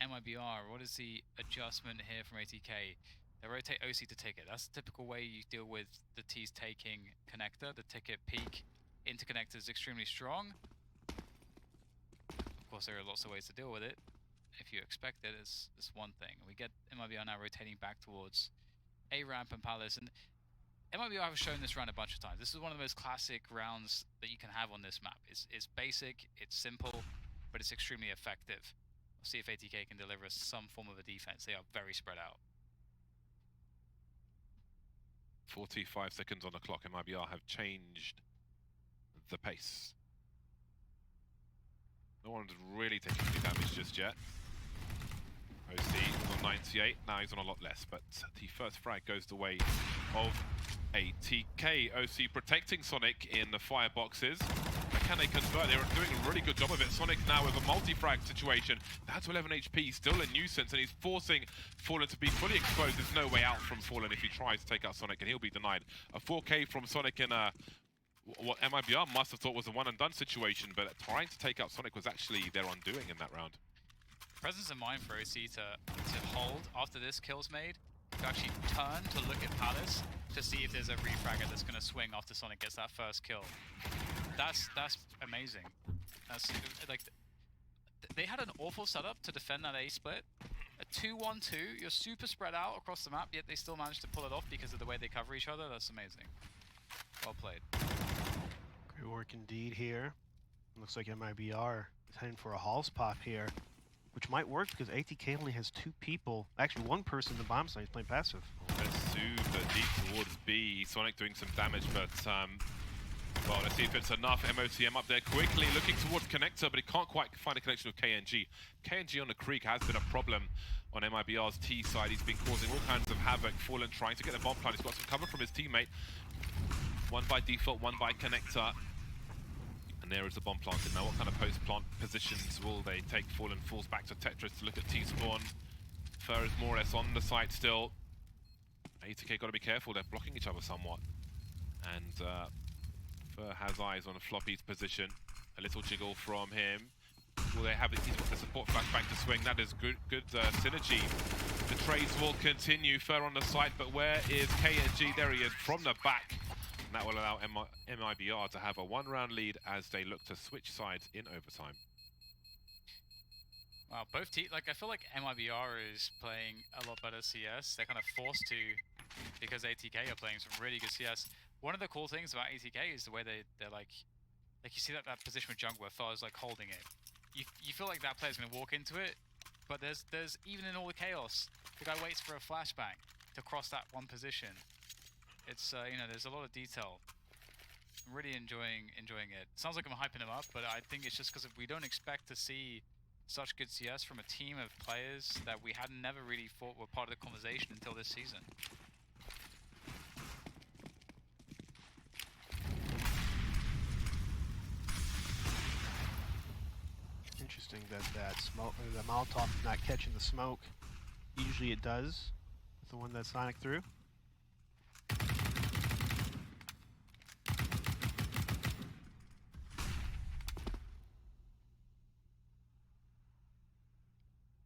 Speaker 2: MIBR. What is the adjustment here from ATK? They rotate OC to ticket. That's the typical way you deal with the T's taking connector. The ticket peak into connector is extremely strong. Of course, there are lots of ways to deal with it. If you expect it, it's one thing. We get MIBR now rotating back towards A ramp and Palace. And MIBR have shown this round a bunch of times. This is one of the most classic rounds that you can have on this map. It's basic, it's simple, but it's extremely effective. We'll see if ATK can deliver some form of a defense. They are very spread out.
Speaker 1: 45 seconds on the clock. MIBR have changed the pace. No one's really taking any damage just yet. OC was on 98, now he's on a lot less, but the first frag goes the way of ATK. OC protecting Sonic in the fireboxes. Can they convert? They're doing a really good job of it. Sonic now with a multi-frag situation. That's 11 HP, still a nuisance, and he's forcing Fallen to be fully exposed. There's no way out from Fallen if he tries to take out Sonic, and he'll be denied. A 4K from Sonic in what MIBR must have thought was a one-and-done situation, but trying to take out Sonic was actually their undoing in that round.
Speaker 2: Presence of mind for OC to hold after this kill's made, to actually turn to look at Palace to see if there's a refragger that's going to swing after Sonic gets that first kill. That's amazing. That's like they had an awful setup to defend that A split. A 2-1-2, you're super spread out across the map, yet they still managed to pull it off because of the way they cover each other. That's amazing. Well played.
Speaker 3: Great work indeed here. Looks like MIBR is heading for a Halls pop here, which might work because ATK only has 2 people. Actually, 1 person in the bomb site is playing passive.
Speaker 1: Let's super deep towards B. Sonic doing some damage, but well, let's see if it's enough. MOTM up there quickly, looking towards connector, but he can't quite find a connection with KNG. KNG on the creek has been a problem on MIBR's T side. He's been causing all kinds of havoc. Fallen trying to get the bomb plant. He's got some cover from his teammate. 1 by default, 1 by connector. And there is the bomb planted. Now what kind of post-plant positions will they take? Fallen falls back to Tetris to look at T-spawn. Fur is more or less on the site still. ATK got to be careful, they're blocking each other somewhat. And Fur has eyes on Floppy's position. A little jiggle from him. Will they have the support flashback to swing? That is good synergy. The trades will continue further on the side, but where is KNG? There he is from the back. And that will allow MIBR to have a 1-round lead as they look to switch sides in overtime.
Speaker 2: Wow, both teams, like I feel like MIBR is playing a lot better CS. They're kind of forced to because ATK are playing some really good CS. One of the cool things about ATK is the way they're like you see that position with jungle where Far's like holding it. You feel like that player's gonna walk into it, but there's even in all the chaos, the guy waits for a flashbang to cross that one position. It's you know, there's a lot of detail. I'm really enjoying it. Sounds like I'm hyping him up, but I think it's just because we don't expect to see such good CS from a team of players that we had never really thought were part of the conversation until this season.
Speaker 3: Interesting that smoke, the Molotov is not catching the smoke. Usually it does. The one that Sonic threw.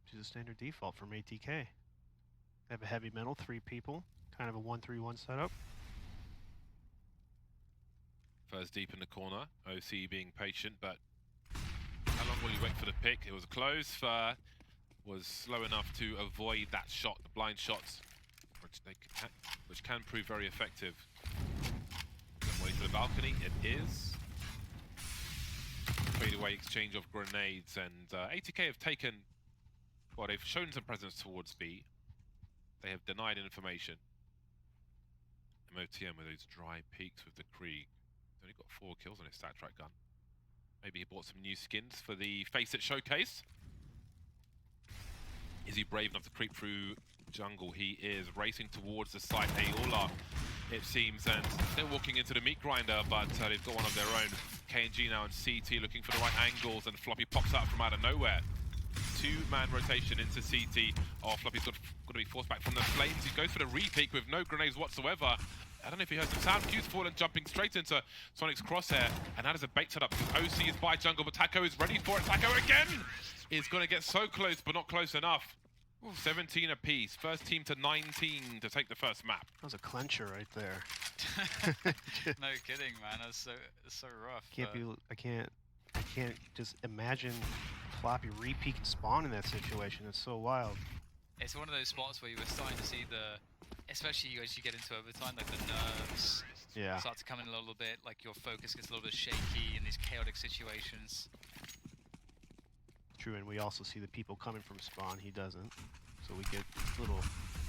Speaker 3: Which is a standard default from ATK. They have a heavy metal, 3 people, kind of a 1-3-1 setup.
Speaker 1: First deep in the corner, OC being patient, but how long will you wait for the pick? It was close. Was slow enough to avoid that shot, the blind shots, which can prove very effective. Wait for the balcony, it is. Fade away exchange of grenades, and ATK have taken, well, they've shown some presence towards B. They have denied information. MOTM with those dry peaks with the Krieg. He's only got 4 kills on his stat track gun. Maybe he bought some new skins for the Faceit showcase. Is he brave enough to creep through jungle? He is racing towards the site. They all are, it seems, and they're walking into the meat grinder, but they've got one of their own. KNG now and CT looking for the right angles, and Floppy pops out from out of nowhere. 2-man rotation into CT. Oh, Floppy's got to be forced back from the flames. He goes for the re-peek with no grenades whatsoever. I don't know if he heard some sound. Q's fallen, jumping straight into Sonic's crosshair, and that is a bait setup because OC is by jungle, but Taco is ready for it. Taco again is going to get so close, but not close enough. 17 apiece. First team to 19 to take the first map.
Speaker 3: That was a clencher right there.
Speaker 2: No kidding, man. That's so rough.
Speaker 3: I can't just imagine Floppy re-peek and spawn in that situation. It's so wild.
Speaker 2: It's one of those spots where you were starting to see especially as you get into overtime, like the nerves start to come in a little bit, like your focus gets a little bit shaky in these chaotic situations.
Speaker 3: True, and we also see the people coming from spawn. He doesn't, so we get a little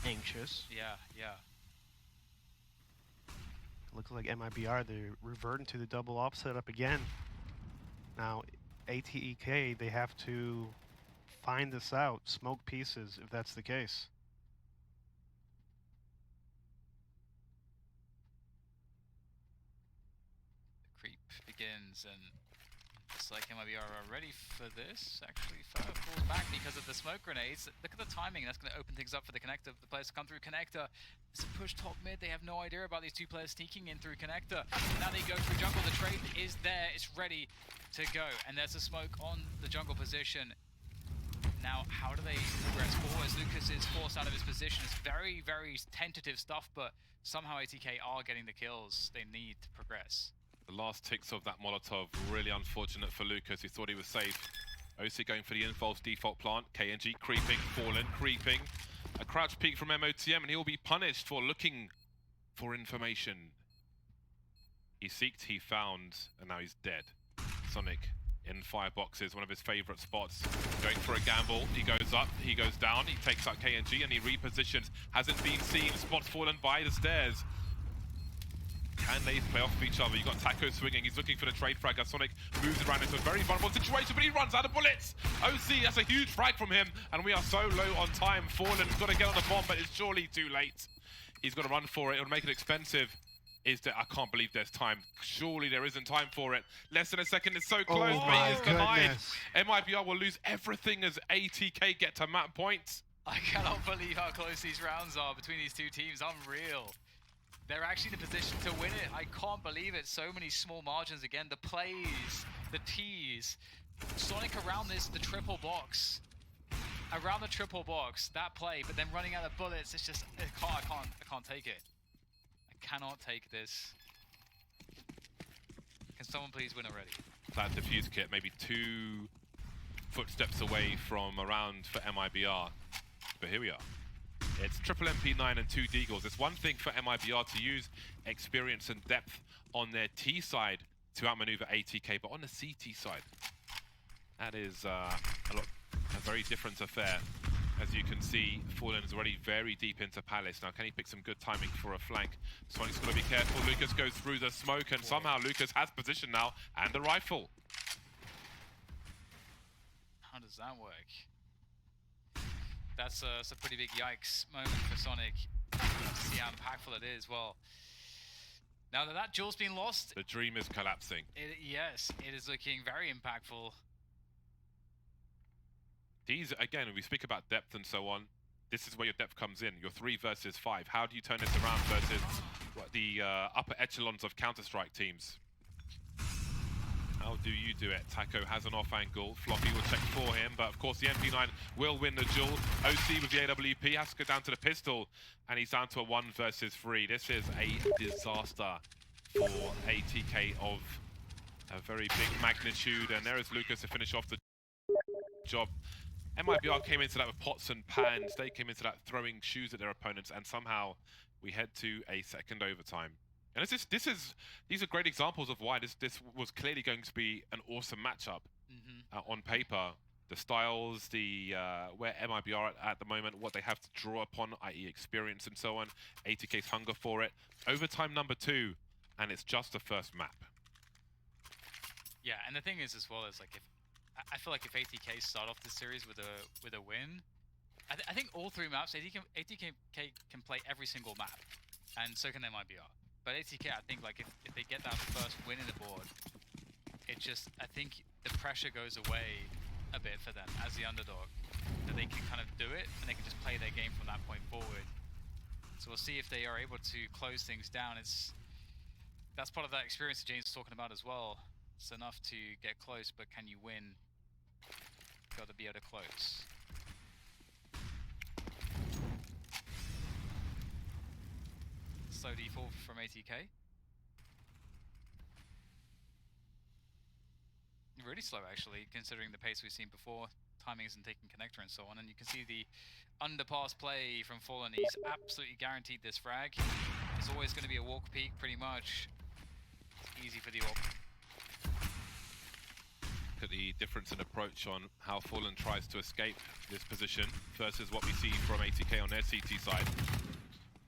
Speaker 3: anxious.
Speaker 2: Yeah.
Speaker 3: Looks like MIBR, they're reverting to the double op setup again. Now, ATEK, they have to find this out, smoke pieces, if that's the case.
Speaker 2: The creep begins, and looks like MIBR are ready for this. Actually, Fer falls back because of the smoke grenades. Look at the timing, that's going to open things up for the connector. The players come through connector. It's a push top mid. They have no idea about these 2 players sneaking in through connector. Now they go through jungle. The trade is there. It's ready to go. And there's a smoke on the jungle position. Now, how do they progress forward? Lucas is forced out of his position. It's very, very tentative stuff, but somehow ATK are getting the kills they need to progress.
Speaker 1: The last ticks of that Molotov, really unfortunate for Lucas. He thought he was safe. OC going for the false default plant. KNG creeping, fallen, creeping. A crouch peek from MOTM, and he will be punished for looking for information. He seeked, he found, and now he's dead. Sonic in fireboxes, one of his favorite spots. Going for a gamble, he goes up, he goes down, he takes out KNG and he repositions. Hasn't been seen, spots fallen by the stairs. Can they play off of each other? You've got Taco swinging, he's looking for the trade frag as Sonic moves around into a very vulnerable situation, but he runs out of bullets! OC, that's a huge frag from him, and we are so low on time. Fallen's got to get on the bomb, but it's surely too late. He's got to run for it, it'll make it expensive. I can't believe there's time. Surely there isn't time for it. Less than a second, it's so close, but he is denied. MIBR will lose everything as ATK get to map points.
Speaker 2: I cannot believe how close these rounds are between these 2 teams. Unreal. They're actually in a position to win it. I can't believe it. So many small margins again. The plays, the tees. Sonic around the triple box. Around the triple box, that play, but then running out of bullets, it's just, I can't take it. I cannot take this. Can someone please win already?
Speaker 1: That defuse kit maybe 2 footsteps away from around for MIBR. But here we are. It's triple MP9 and 2 Deagles. It's one thing for MIBR to use experience and depth on their T side to outmaneuver ATK, but on the CT side, that is a very different affair. As you can see, Fallen is already very deep into Palace. Now, can he pick some good timing for a flank? Sonic's got to be careful. Lucas goes through the smoke, and somehow Lucas has position now and a rifle.
Speaker 2: How does that work? That's a pretty big yikes moment for Sonic. See how impactful it is. Well, now that that duel's been lost,
Speaker 1: the dream is collapsing.
Speaker 2: Yes, it is looking very impactful.
Speaker 1: These, again, we speak about depth and so on. This is where your depth comes in. Your 3 versus 5. How do you turn this around versus the upper echelons of Counter-Strike teams? How do you do it? Taco has an off angle. Floppy will check for him, but of course the MP9 will win the duel. OC with the AWP has to go down to the pistol, and he's down to a 1 versus 3. This is a disaster for ATK of a very big magnitude, and there is Lucas to finish off the job. MIBR came into that with pots and pans. They came into that throwing shoes at their opponents, and somehow we head to a second overtime. And these are great examples of why this was clearly going to be an awesome matchup on paper. The styles, where MIBR are at the moment, what they have to draw upon, i.e. experience and so on, ATK's hunger for it. Overtime number 2, and it's just the first map.
Speaker 2: Yeah, and the thing is as well is like I feel like if ATK start off this series with a win, I think all 3 maps ATK can play every single map, and so can MIBR. But ATK, I think like if they get that first win in the board, I think the pressure goes away a bit for them as the underdog, that they can kind of do it and they can just play their game from that point forward. So we'll see if they are able to close things down. That's part of that experience that James is talking about as well. It's enough to get close, but can you win? Got to be able to close. Slow default from ATK. Really slow actually, considering the pace we've seen before. Timing isn't taking connector and so on, and you can see the underpass play from Fallen. He's absolutely guaranteed this frag. It's always going to be a walk peak, pretty much. It's easy for the AWP.
Speaker 1: Look at the difference in approach on how Fallen tries to escape this position versus what we see from ATK on their CT side.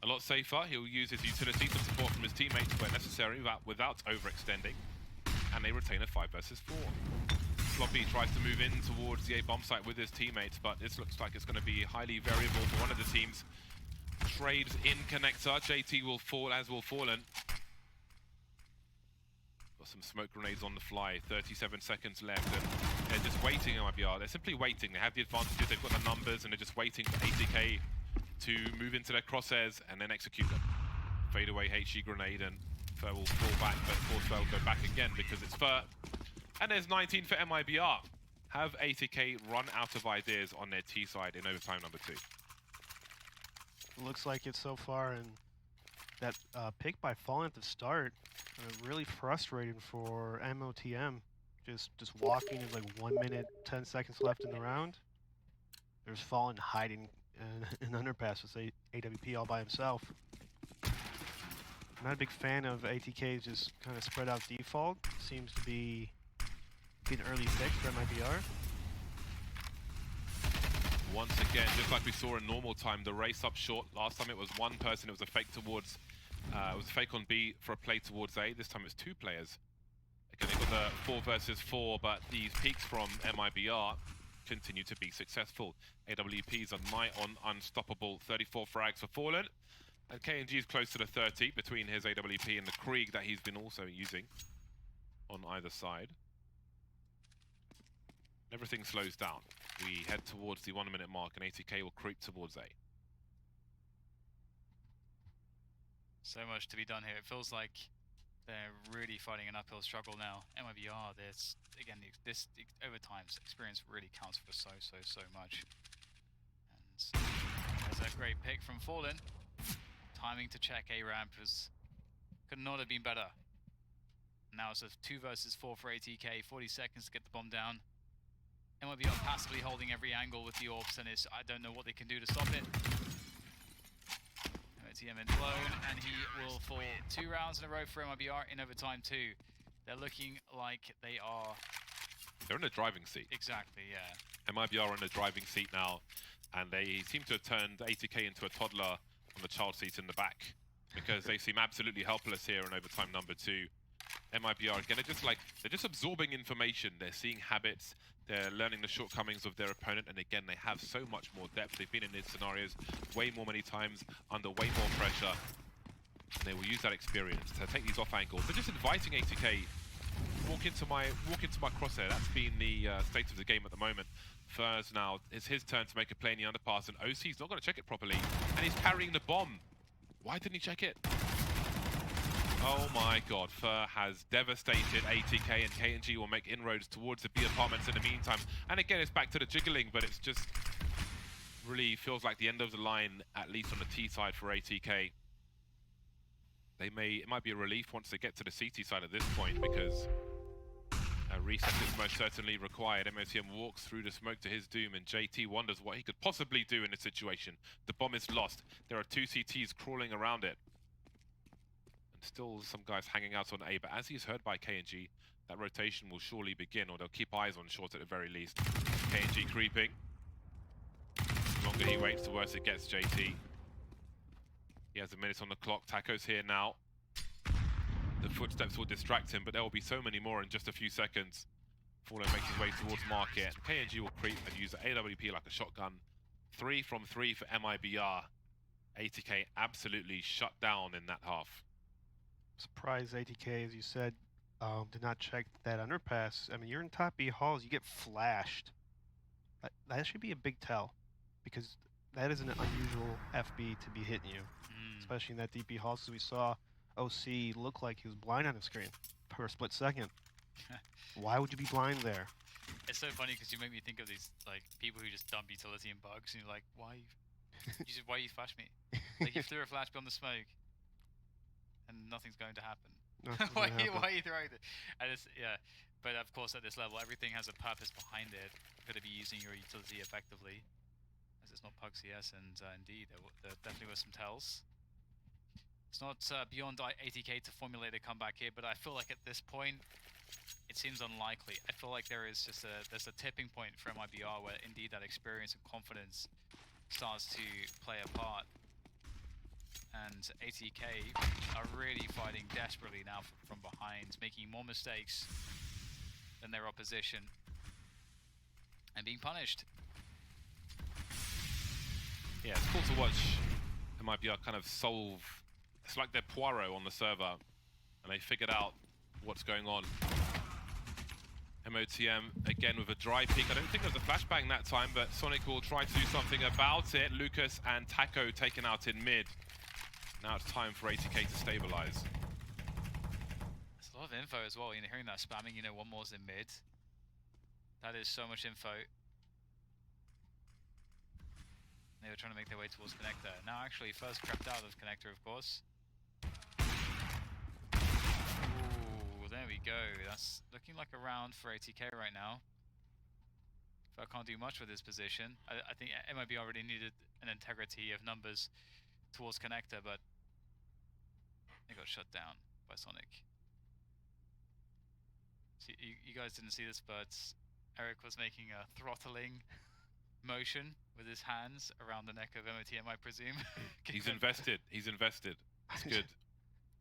Speaker 1: A lot safer. He'll use his utility, some support from his teammates where necessary without overextending. And they retain a 5 versus 4. Floppy tries to move in towards the A bomb site with his teammates, but this looks like it's going to be highly variable for one of the teams. Trades in connector. JT will fall, as will Fallen. Got some smoke grenades on the fly. 37 seconds left, and they're just waiting. MIBR. They're simply waiting. They have the advantages. They've got the numbers, and they're just waiting for ATK to move into their crosshairs and then execute them. Fade away HE grenade, and Fur will fall back, but of course Fur will go back again because it's Fur. And there's 19 for MIBR. Have ATK run out of ideas on their T side in overtime number 2?
Speaker 3: Looks like it so far, and that pick by Fallen at the start, really frustrating for MOTM. Just walking with like 1 minute, 10 seconds left in the round. There's Fallen hiding in underpass with AWP all by himself. I'm not a big fan of ATK just kind of spread out default. Seems to be an early fix for MIBR.
Speaker 1: Once again, just like we saw in normal time, the race up short. Last time it was 1 person. It was a fake towards, it was a fake on B for a play towards A. This time it's 2 players. Again, they've got the 4 versus 4, but these peaks from MIBR continue to be successful. AWPs are nigh on unstoppable. 34 frags for Fallen. And KNG is close to the 30 between his AWP and the Krieg that he's been also using on either side. Everything slows down. We head towards the 1 minute mark and ATK will creep towards A.
Speaker 2: So much to be done here. It feels like they're really fighting an uphill struggle now. MIBR, this again, this overtime experience really counts for so much. And there's a great pick from Fallen. Timing to check A ramp could not have been better. Now it's a 2 versus 4 for ATK. 40 seconds to get the bomb down. MIBR passively holding every angle with the orbs, and I don't know what they can do to stop it. TM in blown, and he will fall 2 rounds in a row for MIBR in overtime 2. They're looking like they are...
Speaker 1: They're in the driving seat.
Speaker 2: Exactly, yeah.
Speaker 1: MIBR are in the driving seat now, and they seem to have turned ATK into a toddler on the child seat in the back, because they seem absolutely helpless here in overtime number 2. MIBR, again, they're just absorbing information. They're seeing habits. They're learning the shortcomings of their opponent, and again, they have so much more depth. They've been in these scenarios many times, under way more pressure, and they will use that experience to take these off angles. They're just inviting ATK, walk into my crosshair. That's been the state of the game at the moment. Furs now, it's his turn to make a play in the underpass, and OC's not going to check it properly, and he's carrying the bomb. Why didn't he check it? Oh my god, Fur has devastated ATK, and KNG will make inroads towards the B apartments in the meantime. And again, it's back to the jiggling, but it's just really feels like the end of the line, at least on the T side for ATK. It might be a relief once they get to the CT side at this point, because a reset is most certainly required. MOTM walks through the smoke to his doom, and JT wonders what he could possibly do in this situation. The bomb is lost. There are 2 CTs crawling around it. Still some guys hanging out on A, but as he's heard by KNG, that rotation will surely begin, or they'll keep eyes on short at the very least. KNG creeping. The longer he waits, the worse it gets, JT. He has a minute on the clock. Taco's here now. The footsteps will distract him, but there will be so many more in just a few seconds. Fallen makes his way towards market. KNG will creep and use the AWP like a shotgun. 3 from 3 for MIBR. ATK absolutely shut down in that half.
Speaker 3: Surprised ATK, as you said, did not check that underpass. I mean, you're in top B halls, you get flashed. That should be a big tell, because that is an unusual FB to be hitting you, especially in that deep B halls. So we saw OC look like he was blind on the screen for a split second. Why would you be blind there?
Speaker 2: It's so funny because you make me think of these like people who just dump utility and bugs, and you're like, why you flash me? Like you threw a flash beyond the smoke. And nothing's going to happen. Why are you throwing it? And but of course at this level everything has a purpose behind it. You've got to be using your utility effectively, as it's not Pug CS, and indeed there definitely were some tells. It's not beyond ATK to formulate a comeback here, but I feel like at this point it seems unlikely. I feel like there's a tipping point for MIBR where indeed that experience and confidence starts to play a part. And ATK are really fighting desperately now from behind, making more mistakes than their opposition, and being punished.
Speaker 1: Yeah, it's cool to watch MIBR kind of solve. It's like they're Poirot on the server, and they figured out what's going on. MOTM again with a dry peek. I don't think there was a flashbang that time, but Sonic will try to do something about it. Lucas and Taco taken out in mid. Now it's time for ATK to stabilize.
Speaker 2: There's a lot of info as well, hearing that spamming, one more's in mid. That is so much info. They were trying to make their way towards connector. Now actually first crept out of connector, of course. Ooh, there we go. That's looking like a round for ATK right now. I can't do much with this position. I think MIBR already needed an integrity of numbers towards connector, but they got shut down by Sonic. See, you guys didn't see this, but Eric was making a throttling motion with his hands around the neck of MOTM, I presume.
Speaker 1: He's invested. He's invested. It's good.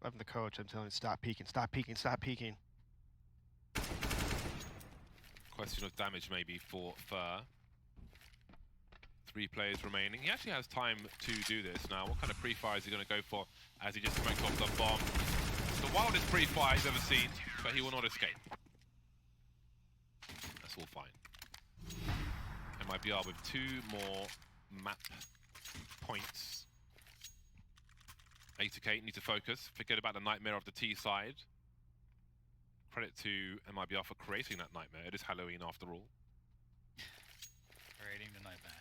Speaker 3: I'm the coach. I'm telling him, stop peeking, stop peeking, stop peeking.
Speaker 1: Question of damage maybe for Fur. 3 players remaining. He actually has time to do this now. What kind of pre-fire is he going to go for as he just smokes off the bomb? It's the wildest pre-fire he's ever seen, but he will not escape. That's all fine. MIBR with 2 more map points. 80K need to focus. Forget about the nightmare of the T side. Credit to MIBR for creating that nightmare. It is Halloween after all.
Speaker 2: Creating the nightmare.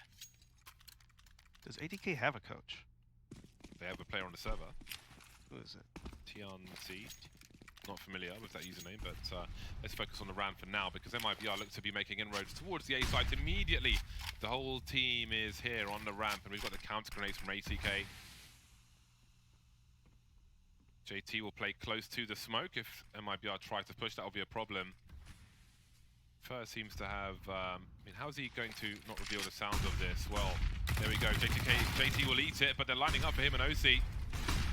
Speaker 3: Does 80K have a coach?
Speaker 1: They have a player on the server.
Speaker 3: Who is it?
Speaker 1: TNC. Not familiar with that username, but let's focus on the round for now because MIBR look to be making inroads towards the A side immediately. The whole team is here on the ramp, and we've got the counter grenades from 80K. JT will play close to the smoke. If MIBR tries to push, that'll be a problem. First seems to have, I mean, how's he going to not reveal the sounds of this? Well, there we go. JT will eat it, but they're lining up for him and OC.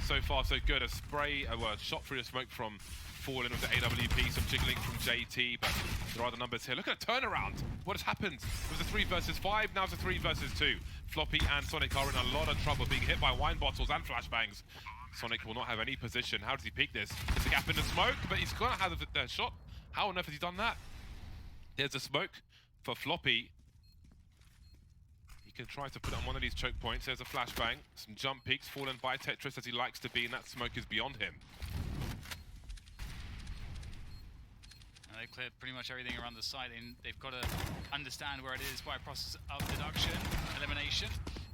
Speaker 1: So far, so good. A spray, well, a shot through the smoke from Fallen with the AWP, some jiggling from JT, but there are the numbers here. Look at the turnaround. What has happened? It was a 3 versus 5, now it's a 3 versus 2. Floppy and Sonic are in a lot of trouble, being hit by wine bottles and flashbangs. Sonic will not have any position. How does he peek this? There's a gap in the smoke, but he's gonna have the shot. How on earth has he done that? There's a smoke for Floppy. He can try to put it on one of these choke points. There's a flashbang, some jump peaks, Fallen by Tetris as he likes to be, and that smoke is beyond him.
Speaker 2: They've cleared pretty much everything around the site, and they've got to understand where it is by a process of deduction, elimination,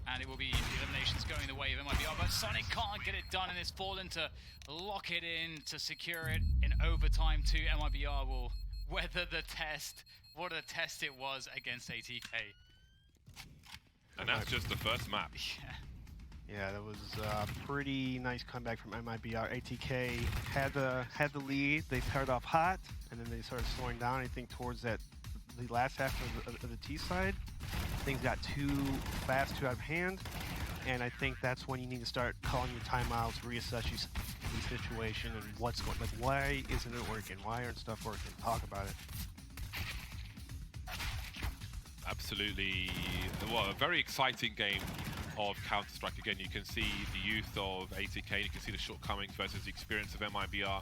Speaker 2: and it will be the eliminations going the way of MIBR, but Sonic can't get it done, and it's Fallen to lock it in to secure it in overtime too. MIBR will weather the test. What a test it was against 80K.
Speaker 1: And that's just the first map.
Speaker 2: Yeah.
Speaker 3: Yeah, that was a pretty nice comeback from MIBR. 80K had the lead. They started off hot, and then they started slowing down. I think towards the last half of the T side, things got too fast, too out of hand, and I think that's when you need to start calling your timeouts, reassess the situation, and what's going. Like, why isn't it working? Why aren't stuff working? Talk about it.
Speaker 1: Absolutely, well, a very exciting game of Counter-Strike. Again, you can see the youth of 80K, you can see the shortcomings versus the experience of MIBR,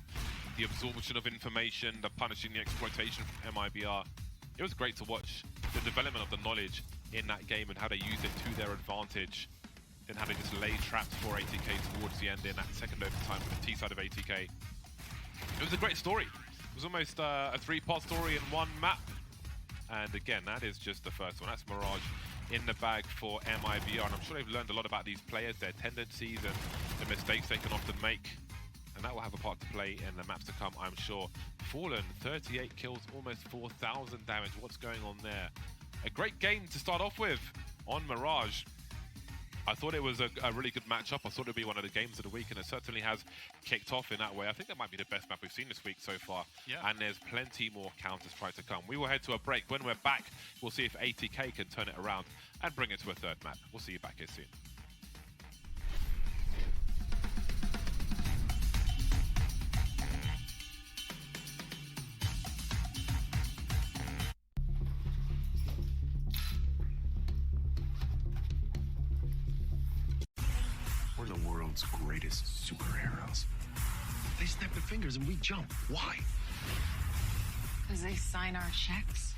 Speaker 1: the absorption of information, the punishing, the exploitation from MIBR. It was great to watch the development of the knowledge in that game and how they used it to their advantage, and how they just laid traps for 80K towards the end in that second overtime for the T side of 80K. It was a great story. It was almost a 3-part story in one map. And again, that is just the first one. That's Mirage in the bag for MIBR, and I'm sure they've learned a lot about these players, their tendencies and the mistakes they can often make, and that will have a part to play in the maps to come, I'm sure. Fallen, 38 kills, almost 4,000 damage. What's going on there? A great game to start off with on Mirage. I thought it was a really good matchup. I thought it would be one of the games of the week, and it certainly has kicked off in that way. I think that might be the best map we've seen this week so far. Yeah. And there's plenty more Counter-Strike to come. We will head to a break. When we're back, we'll see if 80K can turn it around and bring it to a third map. We'll see you back here soon.
Speaker 4: We're the world's greatest superheroes. They snap their fingers and we jump. Why?
Speaker 9: Because they sign our checks.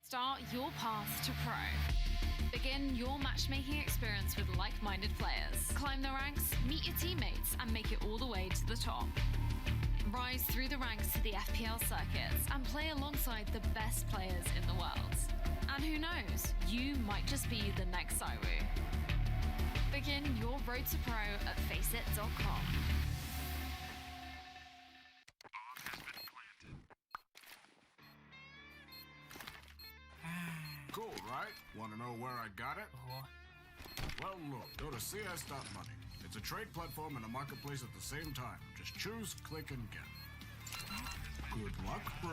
Speaker 6: Start your path to pro. Begin your matchmaking experience with like-minded players. Climb the ranks, meet your teammates, and make it all the way to the top. Rise through the ranks to the FPL circuits and play alongside the best players in the world. And who knows, you might just be the next saiu. Begin your road to pro at Faceit.com.
Speaker 7: Cool, right? Want to know where I got it? Well, look, go to cs.money. It's a trade platform and a marketplace at the same time. Just choose, click, and get. Good luck, bro.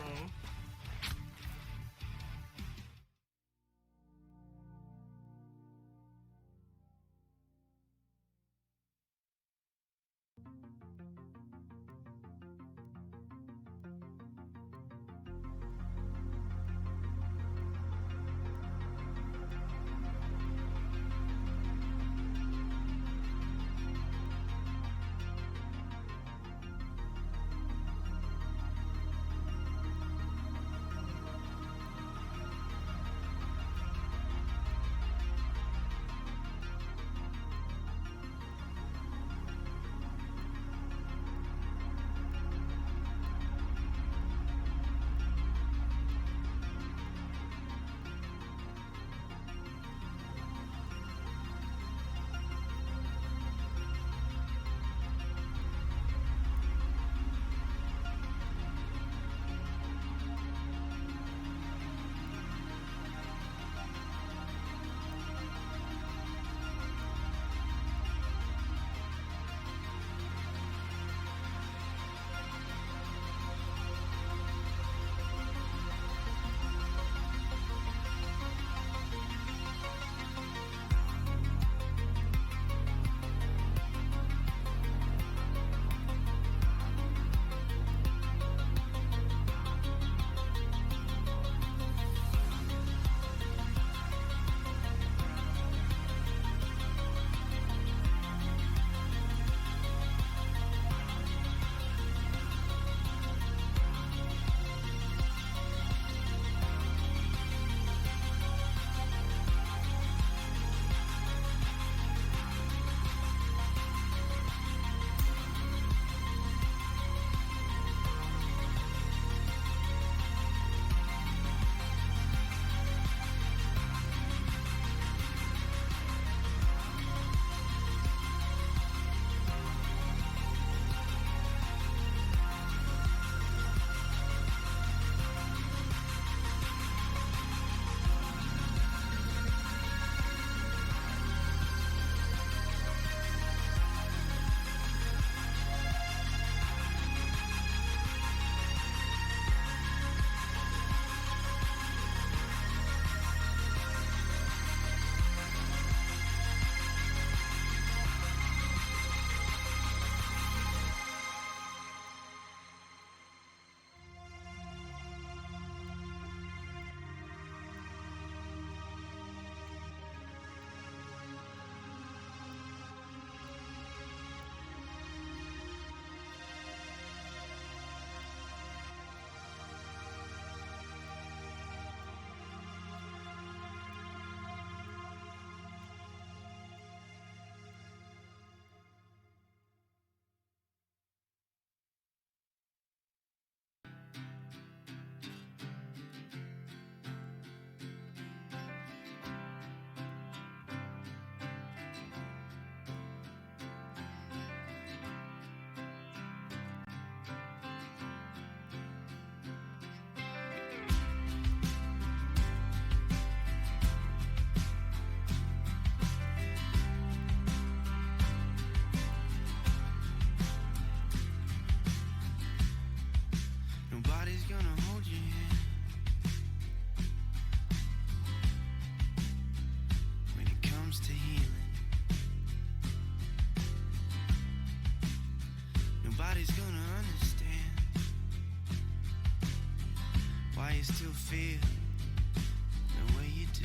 Speaker 10: you still feel the way you do.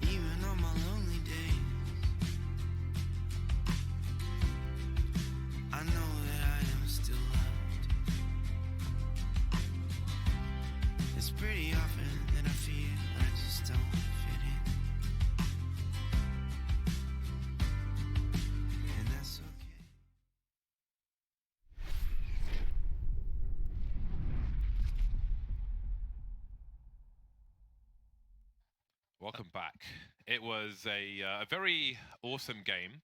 Speaker 10: Even on my lonely days, I know that I am still loved. It's pretty often that I feel I just don't fit in, and that's okay.
Speaker 1: welcome back. It was a very awesome game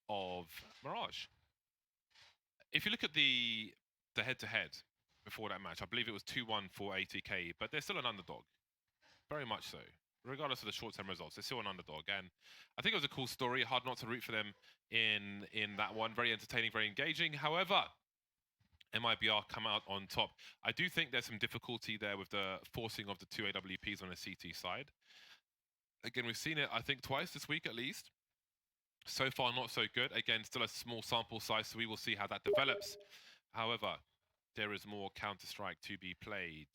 Speaker 1: of Mirage. If you look at the head-to-head before that match, I believe it was 2-1 for ATK, but they're still an underdog. Very much so. Regardless of the short-term results, they're still an underdog. And I think it was a cool story. Hard not to root for them in that one. Very entertaining, very engaging. However, MIBR come out on top. I do think there's some difficulty there with the forcing of the two AWPs on the CT side. Again, we've seen it, I think, twice this week at least. So far, not so good. Again, still a small sample size, so we will see how that develops. However, there is more Counter-Strike to be played.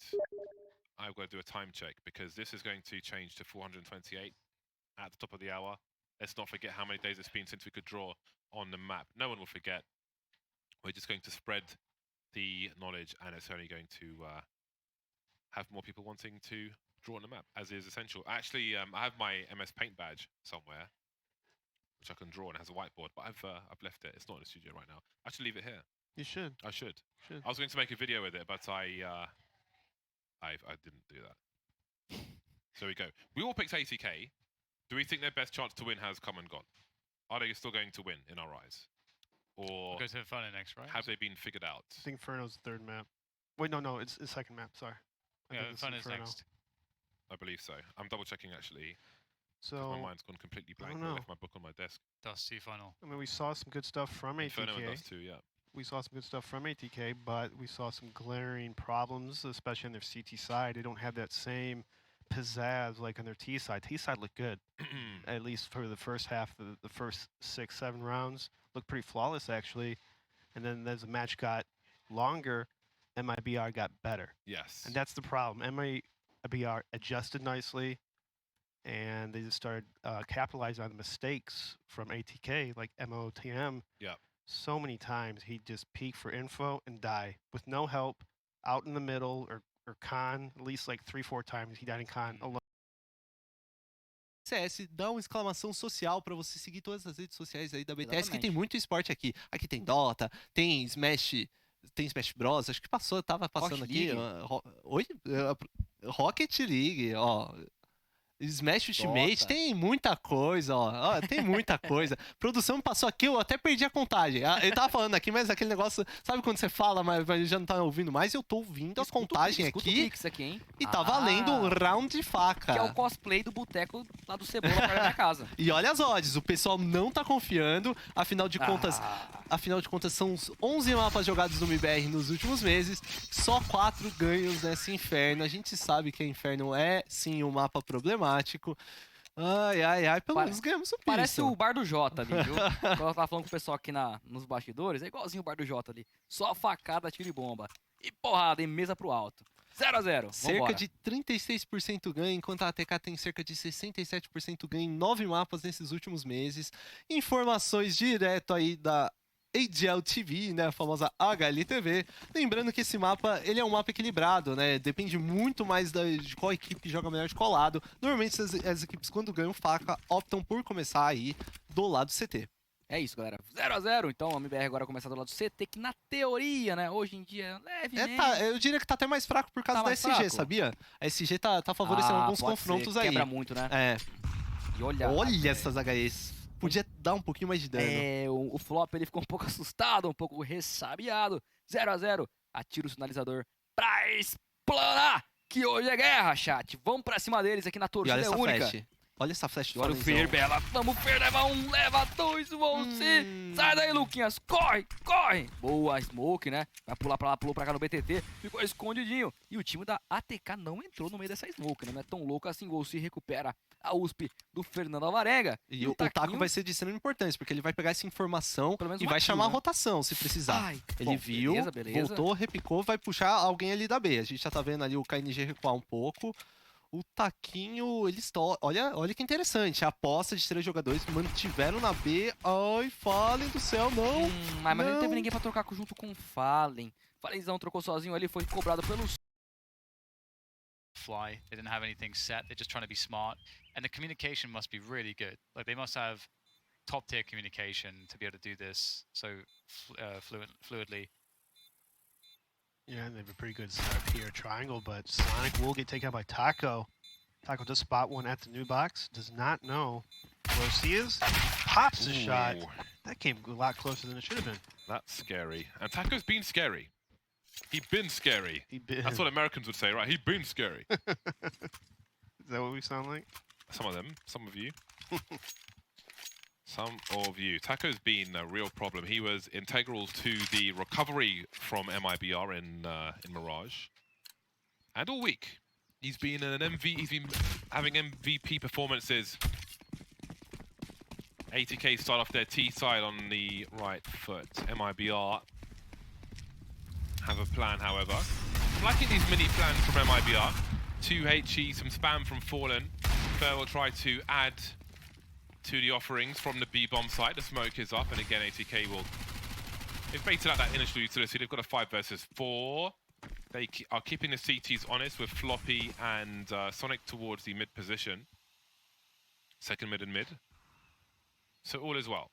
Speaker 1: I've got to do a time check because this is going to change to 428 at the top of the hour. Let's not forget how many days it's been since we could draw on the map. No one will forget. We're just going to spread the knowledge, and it's only going to have more people wanting to draw on the map, as is essential. Actually, I have my MS Paint badge somewhere, which I can draw, and it has a whiteboard, but I've left it. It's not in the studio right now. I should leave it here.
Speaker 3: You should.
Speaker 1: I should. I was going to make a video with it, but I didn't do that. So we go. We all picked ATK. Do we think their best chance to win has come and gone? Are they still going to win in our eyes? Or
Speaker 2: Go to Inferno next, right?
Speaker 1: have they been figured out?
Speaker 3: I think Inferno's the third map. Wait, no, it's the second map. Sorry. I
Speaker 2: Yeah,
Speaker 3: think it's
Speaker 2: Inferno's
Speaker 3: Inferno.
Speaker 2: next.
Speaker 1: I believe so. I'm double checking actually.
Speaker 3: So
Speaker 1: My mind's gone completely blank. I left my book on my desk.
Speaker 2: Dust 2 final.
Speaker 3: I mean, we saw some good stuff from
Speaker 1: Inferno and
Speaker 3: ATK.
Speaker 1: Dust 2, yeah.
Speaker 3: We saw some good stuff from ATK, but we saw some glaring problems, especially on their CT side. They don't have that same pizzazz like on their T side. T side looked good, at least for the first half of the first 6-7 rounds. Looked pretty flawless, actually. And then as the match got longer, MIBR got better.
Speaker 1: Yes.
Speaker 3: And that's the problem. MIBR adjusted nicely, and they just started capitalizing on the mistakes from ATK, like MOTM.
Speaker 1: Yeah.
Speaker 3: So many times he'd just peek for info and die with no help, out in the middle, or con, at least like 3-4 times he died in con alone.
Speaker 11: CS, dá uma exclamação social pra você seguir todas as redes sociais aí da BTS, que tem muito esporte aqui. Aqui tem Dota, tem Smash Bros, acho que tava passando aqui. Oi? Rocket League, ó. Smash Ultimate, tem muita coisa, ó. Tem muita coisa. Produção passou aqui, eu até perdi a contagem. Ele tava falando aqui, mas aquele negócio, sabe quando você fala, mas já não tá ouvindo mais? Eu tô ouvindo a contagem aqui.
Speaker 12: Aqui, hein?
Speaker 11: E tá valendo um round de faca.
Speaker 12: Que é o cosplay do boteco lá do Cebola perto da minha casa.
Speaker 11: E olha as odds, o pessoal não tá confiando, afinal de contas são os 11 mapas jogados no MIBR nos últimos meses, só 4 ganhos nesse inferno. A gente sabe que o inferno é sim um mapa problemático. Ai, pelo menos ganhamos o piso.
Speaker 12: Parece o bar do Jota ali, viu? Quando eu tava falando com o pessoal aqui nos bastidores, é igualzinho o bar do Jota ali. Só facada, tiro e bomba. E porrada, em mesa pro alto. 0-0.
Speaker 11: Cerca de 36% ganho, enquanto a ATK tem cerca de 67% ganho em 9 mapas nesses últimos meses. Informações direto aí da AGL TV, né, a famosa HLTV. Lembrando que esse mapa, ele é um mapa equilibrado, né? Depende muito mais de qual equipe joga melhor de colado. Normalmente as equipes, quando ganham faca, optam por começar aí do lado CT.
Speaker 12: É isso, galera. 0-0. Então, a MBR agora começa do lado do CT, que na teoria, né, hoje em dia é leve,
Speaker 11: eu diria que tá até mais fraco por causa da SG, fraco. Sabia? A SG tá favorecendo alguns confrontos aí.
Speaker 12: Quebra muito, né? E
Speaker 11: olha essas HEs. Podia dar um pouquinho mais de dano.
Speaker 12: O Flop ele ficou um pouco assustado, um pouco ressabiado. 0-0. Atira o sinalizador pra explanar, que hoje é guerra, chat. Vamos pra cima deles aqui na torcida única.
Speaker 11: Flash. Olha essa flash do
Speaker 12: Olha o Fer, Bela. Vamos, Fer, leva 1, leva 2, você. Sai daí, Luquinhas. Corre. Boa, Smoke, né? Vai pular pra lá, pulou pra cá no BTT. Ficou escondidinho. E o time da ATK não entrou no meio dessa Smoke, né? Não é tão louco assim. Gol se recupera a USP do Fernando Alvarenga.
Speaker 11: E o Taco vai ser de extrema importância, porque ele vai pegar essa informação e vai chamar a rotação, se precisar. Ele viu, voltou, repicou, vai puxar alguém ali da B. A gente já tá vendo ali o KNG recuar um pouco. O Taquinho, eles olha que interessante. A aposta de 3 jogadores mantiveram na B. Ai, Fallen do céu, não.
Speaker 12: Mas não teve ninguém pra trocar junto com o Fallen. Fallenzão trocou sozinho ali, foi cobrado pelos...
Speaker 2: Fly. They didn't have anything set. They're just trying to be smart. And the communication must be really good. Like, they must have top-tier communication to be able to do this so fluidly.
Speaker 3: Yeah, they have a pretty good setup here, triangle, but Sonic will get taken out by Taco. Taco does spot one at the new box. Does not know where he is. Pops a shot. That came a lot closer than it should have been.
Speaker 1: That's scary. And Taco's been scary. He been scary.
Speaker 3: He been.
Speaker 1: That's what Americans would say, right? He been scary.
Speaker 3: Is that what we sound like?
Speaker 1: Some of them. Some of you. Some of you. Taco's been a real problem. He was integral to the recovery from MIBR in Mirage. And all week. He's been having MVP performances. ATK start off their T side on the right foot. MIBR have a plan, however. I'm liking these mini plans from MIBR. 2 HE, some spam from Fallen. Fair will try to add to the offerings from the B-bomb side. The smoke is up, and again, ATK will... They've baited out that initial utility. They've got a 5 versus 4. They are keeping the CTs honest with Floppy and Sonic towards the mid position. Second mid and mid. So all is well.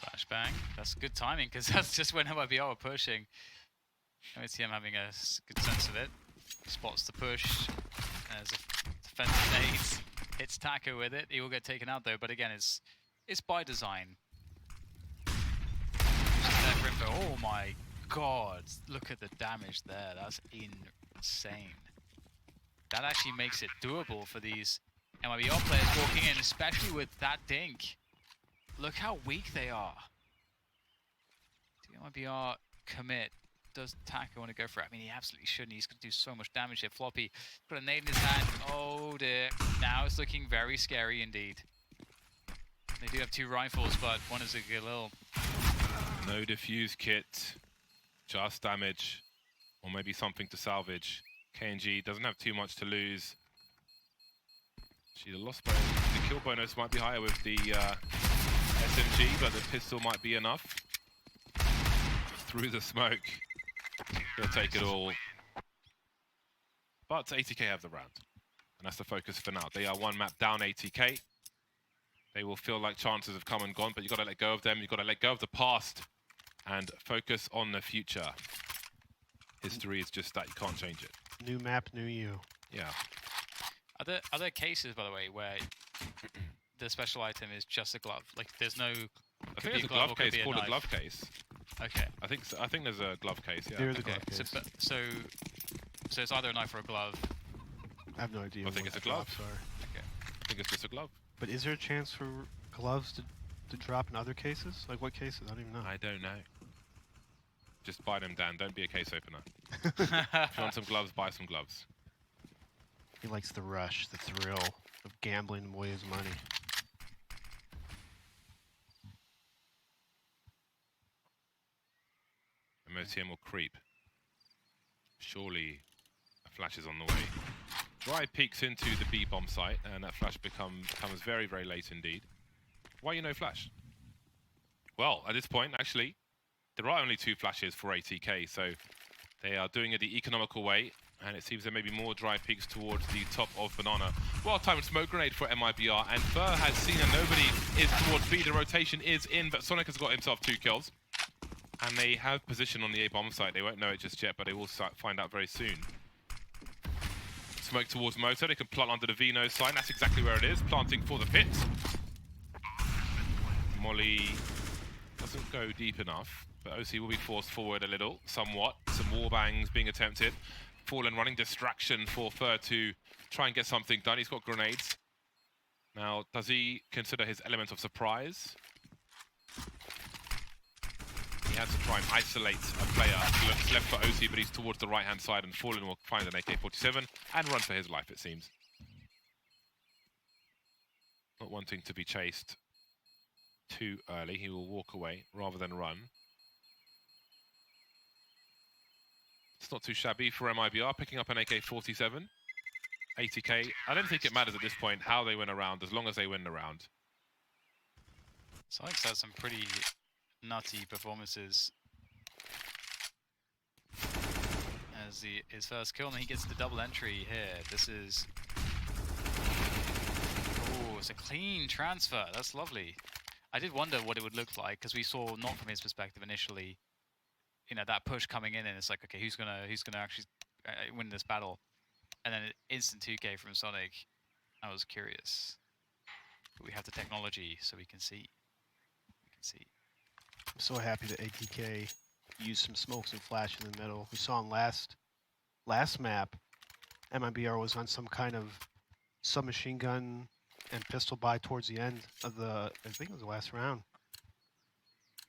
Speaker 2: Flashbang. That's good timing, because that's just when MIBR were pushing. OTM having a good sense of it. Spots the push. There's a defensive nade. Hits Taco with it. He will get taken out though, but again, it's by design. Oh my god, look at the damage there. That's insane. That actually makes it doable for these MIBR players walking in, especially with that dink. Look how weak they are. The MIBR commit. Does Taco want to go for it? I mean, he absolutely shouldn't. He's going to do so much damage here. Floppy got a nade in his hand. Oh dear. Now it's looking very scary indeed. They do have 2 rifles, but one is a Galil.
Speaker 1: No defuse kit. Just damage. Or maybe something to salvage. KNG doesn't have too much to lose. Actually, the loss bonus, the kill bonus might be higher with the SMG, but the pistol might be enough. Through the smoke. He'll take it all. But ATK have the round. And that's the focus for now. They are 1 map down ATK. They will feel like chances have come and gone, but you've got to let go of them. You've got to let go of the past and focus on the future. History is just that. You can't change it.
Speaker 3: New map, new you.
Speaker 1: Yeah.
Speaker 2: Are there cases, by the way, where the special item is just a glove? Like, there's no...
Speaker 1: I think there's a glove case called a glove case.
Speaker 2: Okay.
Speaker 1: I think there's a glove case, yeah.
Speaker 3: There is a glove case.
Speaker 2: So it's either a knife or a glove?
Speaker 3: I have no idea.
Speaker 1: I think it's a glove.
Speaker 2: Okay.
Speaker 1: I think it's just a glove.
Speaker 3: But is there a chance for gloves to drop in other cases? Like what cases? I don't even know.
Speaker 1: I don't know. Just buy them, Dan. Don't be a case opener. If you want some gloves, buy some gloves.
Speaker 3: He likes the rush, the thrill of gambling away his money.
Speaker 1: MOTM will creep. Surely a flash is on the way. Dry peeks into the B-bomb site, and that flash becomes very, very late indeed. Why you no flash? Well, at this point, actually, there are only 2 flashes for ATK, so they are doing it the economical way, and it seems there may be more dry peeks towards the top of Banana. Well-timed smoke grenade for MIBR, and Fur has seen that nobody is towards B. The rotation is in, but Sonic has got himself 2 kills. And they have position on the A-bomb site. They won't know it just yet, but they will find out very soon. Smoke towards Moto. They can plant under the Vino sign. That's exactly where it is. Planting for the pit. Molly doesn't go deep enough, but OC will be forced forward a little, somewhat. Some warbangs being attempted. Fallen running distraction for Fur to try and get something done. He's got grenades. Now, does he consider his element of surprise? He has to try and isolate a player. He looks left for OC, but he's towards the right-hand side, and Fallen will find an AK-47 and run for his life, it seems. Not wanting to be chased too early, he will walk away rather than run. It's not too shabby for MIBR, picking up an AK-47. ATK, I don't think it matters at this point how they win a round, as long as they win the round.
Speaker 2: Sonic's had some pretty nutty performances as his first kill, and he gets the double entry here. This is... Oh, it's a clean transfer. That's lovely. I did wonder what it would look like, because we saw, not from his perspective initially, you know, that push coming in, and it's like, okay, who's gonna actually win this battle? And then instant 2K from Sonic. I was curious. But we have the technology, so we can see.
Speaker 3: I'm so happy that ATK used some smokes and flash in the middle. We saw in last map, MIBR was on some kind of submachine gun and pistol buy towards the end of the, I think it was the last round.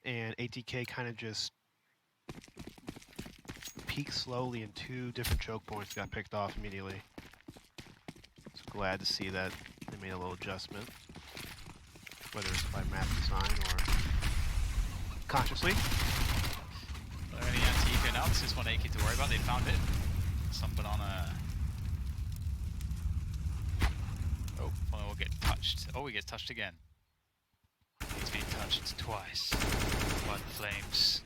Speaker 3: And ATK kind of just peaked slowly, and 2 different choke points got picked off immediately. So glad to see that they made a little adjustment, whether it's by map design or consciously.
Speaker 2: Only anti-eco now. This is one AK to worry about. They found it. Some banana. Oh, one will get touched. Oh, he gets touched again. He's been touched twice by the flames.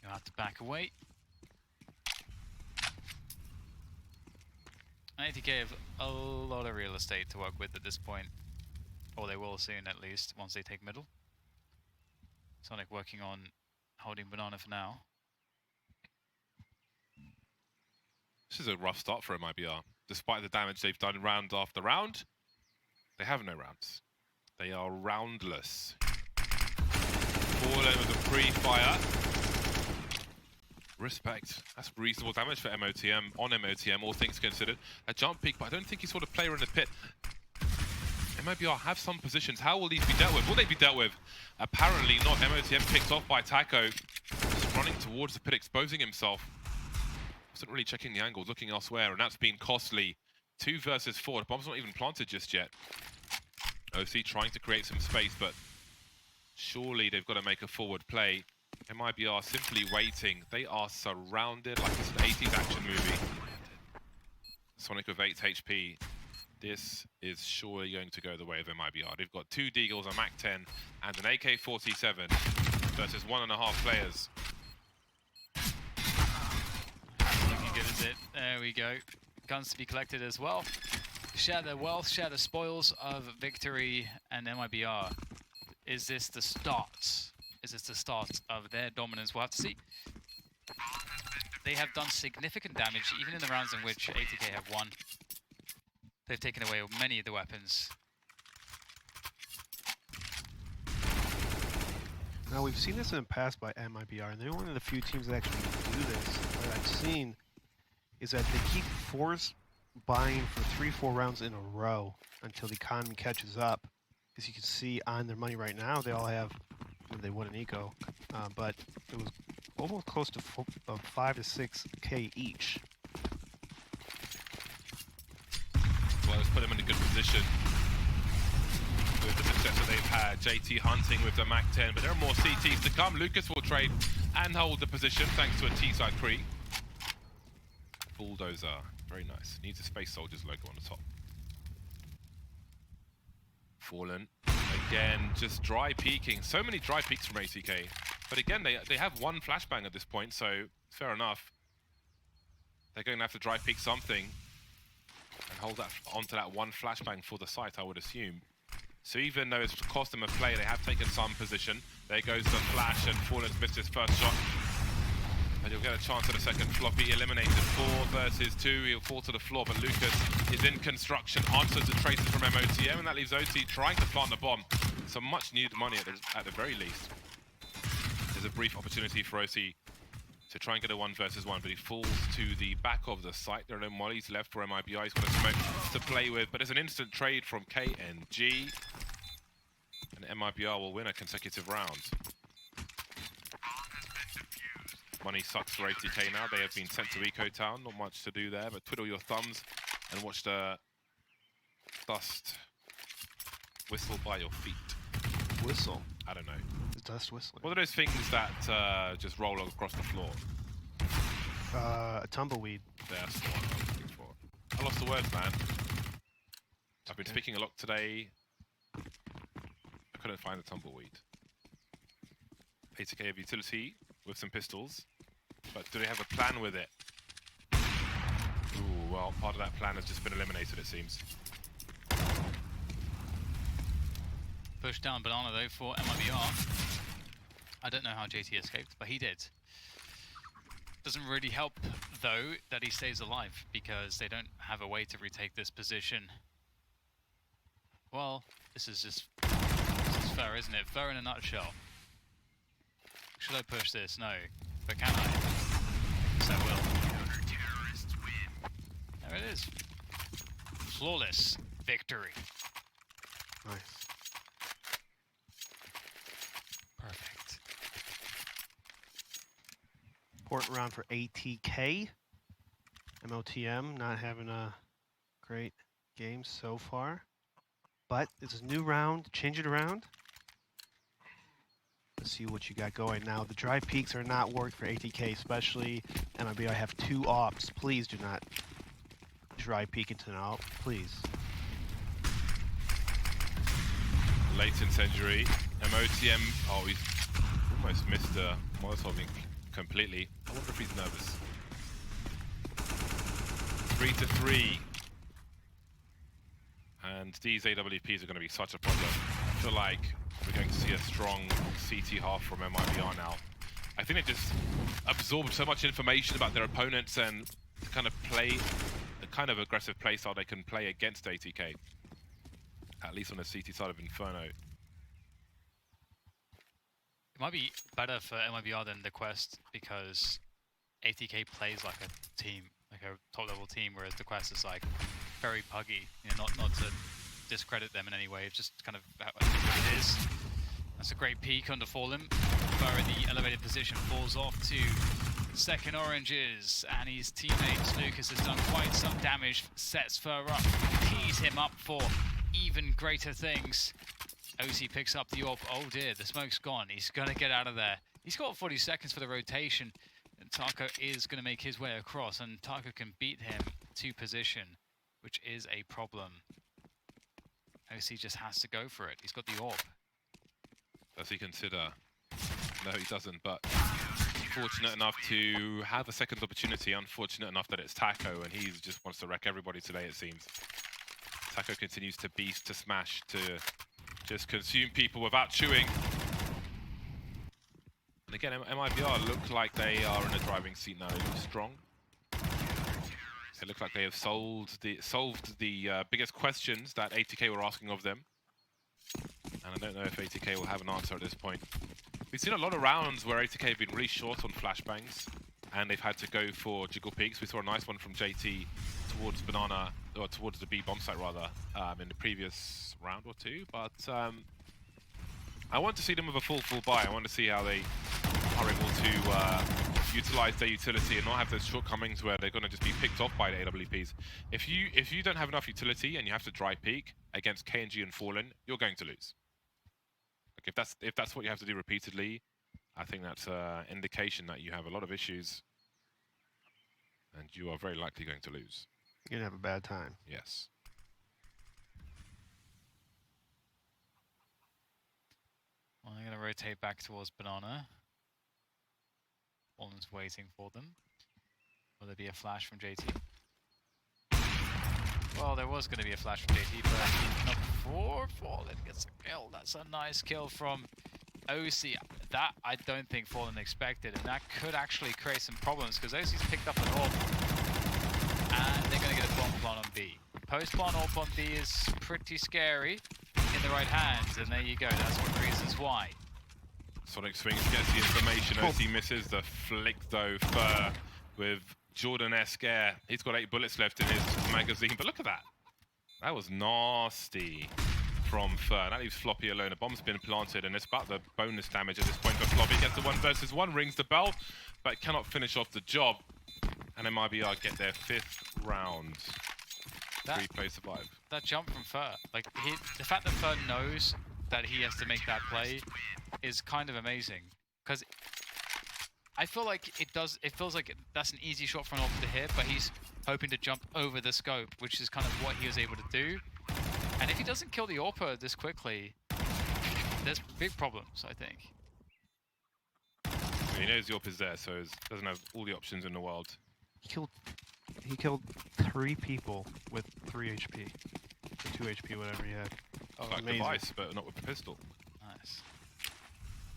Speaker 2: You'll have to back away. ATK have a lot of real estate to work with at this point. Or they will soon, at least, once they take middle. Sonic working on holding banana for now.
Speaker 1: This is a rough start for MIBR. Despite the damage they've done round after round, they have no rounds. They are roundless. Fallen with a pre-fire. Respect. That's reasonable damage for MOTM, on MOTM, all things considered. A jump peak, but I don't think he saw the player in the pit. MIBR have some positions. How will these be dealt with? Will they be dealt with? Apparently not. MOTM picked off by Taco. Just running towards the pit, exposing himself. Wasn't really checking the angles, looking elsewhere, and that's been costly. 2 versus 4. The bomb's not even planted just yet. OC trying to create some space, but surely they've got to make a forward play. MIBR simply waiting. They are surrounded like it's an 80s action movie. Sonic with 8 HP. This is surely going to go the way of MIBR. They've got 2 Deagles, a MAC-10, and an AK-47 versus 1.5 players.
Speaker 2: Looking good, is it? There we go. Guns to be collected as well. Share the wealth, share the spoils of victory and MIBR. Is this the start? Is this the start of their dominance? We'll have to see. They have done significant damage, even in the rounds in which ATK have won. They've taken away many of the weapons.
Speaker 3: Now, we've seen this in the past by MIBR, and they're one of the few teams that actually do this. What I've seen is that they keep buying for 3-4 rounds in a row until the economy catches up. As you can see on their money right now, they all have, they won an eco, but it was almost close to 5 to 6K each.
Speaker 1: Well, let's put them in a good position with the success that they've had. JT hunting with the MAC-10, but there are more CTs to come. Lucas will trade and hold the position thanks to a T-side creep. Bulldozer, very nice. Needs a Space Soldiers logo on the top. Fallen, again, just dry peeking. So many dry peeks from ATK. But again, they have 1 flashbang at this point, so fair enough. They're going to have to dry peek something and hold that onto that 1 flashbang for the site, I would assume. So even though it's cost them a play, they have taken some position. There goes the flash, and Fallen's missed his first shot. But he'll get a chance at a second floppy. Eliminated 4 versus 2. He'll fall to the floor, but Lucas is in construction. Answers the traces from MOTM, and that leaves OT trying to plant the bomb. Some much needed money at the very least. There's a brief opportunity for OT to try and get a 1 versus 1, but he falls to the back of the site. There are no mollies left for MIBR. He's got a smoke to play with, but there's an instant trade from KNG, and MIBR will win a consecutive round. Money sucks for ATK now. They have been sent to Eco Town. Not much to do there, but twiddle your thumbs and watch the dust whistle by your feet.
Speaker 3: Whistle?
Speaker 1: I don't know.
Speaker 3: The dust whistling.
Speaker 1: What are those things that just roll across the floor?
Speaker 3: A tumbleweed.
Speaker 1: That's the one I was looking for. I lost the words, man. I've been speaking a lot today. I couldn't find the tumbleweed. ATK have utility with some pistols, but do they have a plan with it? Ooh, well, part of that plan has just been eliminated, it seems.
Speaker 2: Push down banana though for MIBR. I don't know how JT escaped, but he did. Doesn't really help, though, that he stays alive, because they don't have a way to retake this position. Well, this is fair, isn't it? Fair in a nutshell. Should I push this? No. But can I? Yes, I will. There it is. Flawless victory.
Speaker 3: Nice.
Speaker 2: Perfect.
Speaker 3: Important round for ATK. MOTM not having a great game so far. But this is a new round. Change it around. Let's see what you got going now. The dry peaks are not working for ATK, especially MIB. I have 2 ops. Please do not dry peek into an op, please.
Speaker 1: Latent injury. MOTM. Oh, he's almost missed Molotov completely. I wonder if he's nervous. 3-3. And these AWPs are going to be such a problem. I feel like we're going to see a strong CT half from MIBR now. I think they just absorbed so much information about their opponents and kind of play the kind of aggressive play style they can play against ATK. At least on the CT side of Inferno.
Speaker 2: It might be better for MIBR than the Quest, because ATK plays like a team, like a top-level team, whereas the Quest is like very puggy. You know, not to discredit them in any way, it's just kind of what it is. That's a great peek under Fallen. Fur in the elevated position falls off to second oranges, and his teammate Lucas has done quite some damage, sets Fur up, tees him up for even greater things. OC picks up the AWP. Oh dear, the smoke's gone. He's gonna get out of there. He's got 40 seconds for the rotation, and Taco is gonna make his way across, and Taco can beat him to position, which is a problem. OC just has to go for it. He's got the AWP.
Speaker 1: Does he consider? No, he doesn't, but fortunate enough to have a second opportunity, unfortunate enough that it's Taco, and he just wants to wreck everybody today, it seems. Taco continues to beast, to smash, to just consume people without chewing. And again, MIBR look like they are in a driving seat now. They look strong. They look like they have solved the biggest questions that ATK were asking of them. And I don't know if ATK will have an answer at this point. We've seen a lot of rounds where ATK have been really short on flashbangs, and they've had to go for jiggle peaks. We saw a nice one from JT towards Banana, or towards the B bomb site rather, in the previous round or two. But I want to see them with a full buy. I want to see how they are able to utilize their utility and not have those shortcomings where they're going to just be picked off by the AWPs. If you don't have enough utility and you have to dry peek against KNG and Fallen, you're going to lose. Like if that's what you have to do repeatedly, I think that's an indication that you have a lot of issues and you are very likely going to lose.
Speaker 3: You're gonna have a bad time.
Speaker 1: Yes.
Speaker 2: Well, I'm gonna rotate back towards Banana. Fallen's waiting for them. Will there be a flash from JT? Well, there was going to be a flash from JT, but not before Fallen gets a kill. That's a nice kill from OC. That I don't think Fallen expected, and that could actually create some problems, because OC's picked up an AWP, and they're going to get a bomb plant on B. Post-plant AWP on B is pretty scary in the right hands, and there you go. That's one of the reasons why.
Speaker 1: Sonic swings, gets the information. OC misses the flick though. Fur with Jordan-esque air. He's got 8 bullets left in his magazine, but look at that. That was nasty from Fur. That leaves Floppy alone. A bomb's been planted, and it's about the bonus damage at this point. But Floppy gets the 1v1, rings the bell, but cannot finish off the job. And MIBR get their 5th round. 3 players survive.
Speaker 2: That jump from Fur, like the fact that Fur knows that he has to make that play is kind of amazing, because I feel like it feels like that's an easy shot for an AWP to hit, but he's hoping to jump over the scope, which is kind of what he was able to do. And if he doesn't kill the AWPer this quickly, there's big problems, I think.
Speaker 1: He knows the AWP is there, so he doesn't have all the options in the world.
Speaker 3: He killed 3 people with 3 HP, or 2 HP, whatever he had.
Speaker 1: Oh, like
Speaker 3: amazing.
Speaker 1: Device, but not with the pistol.
Speaker 2: Nice.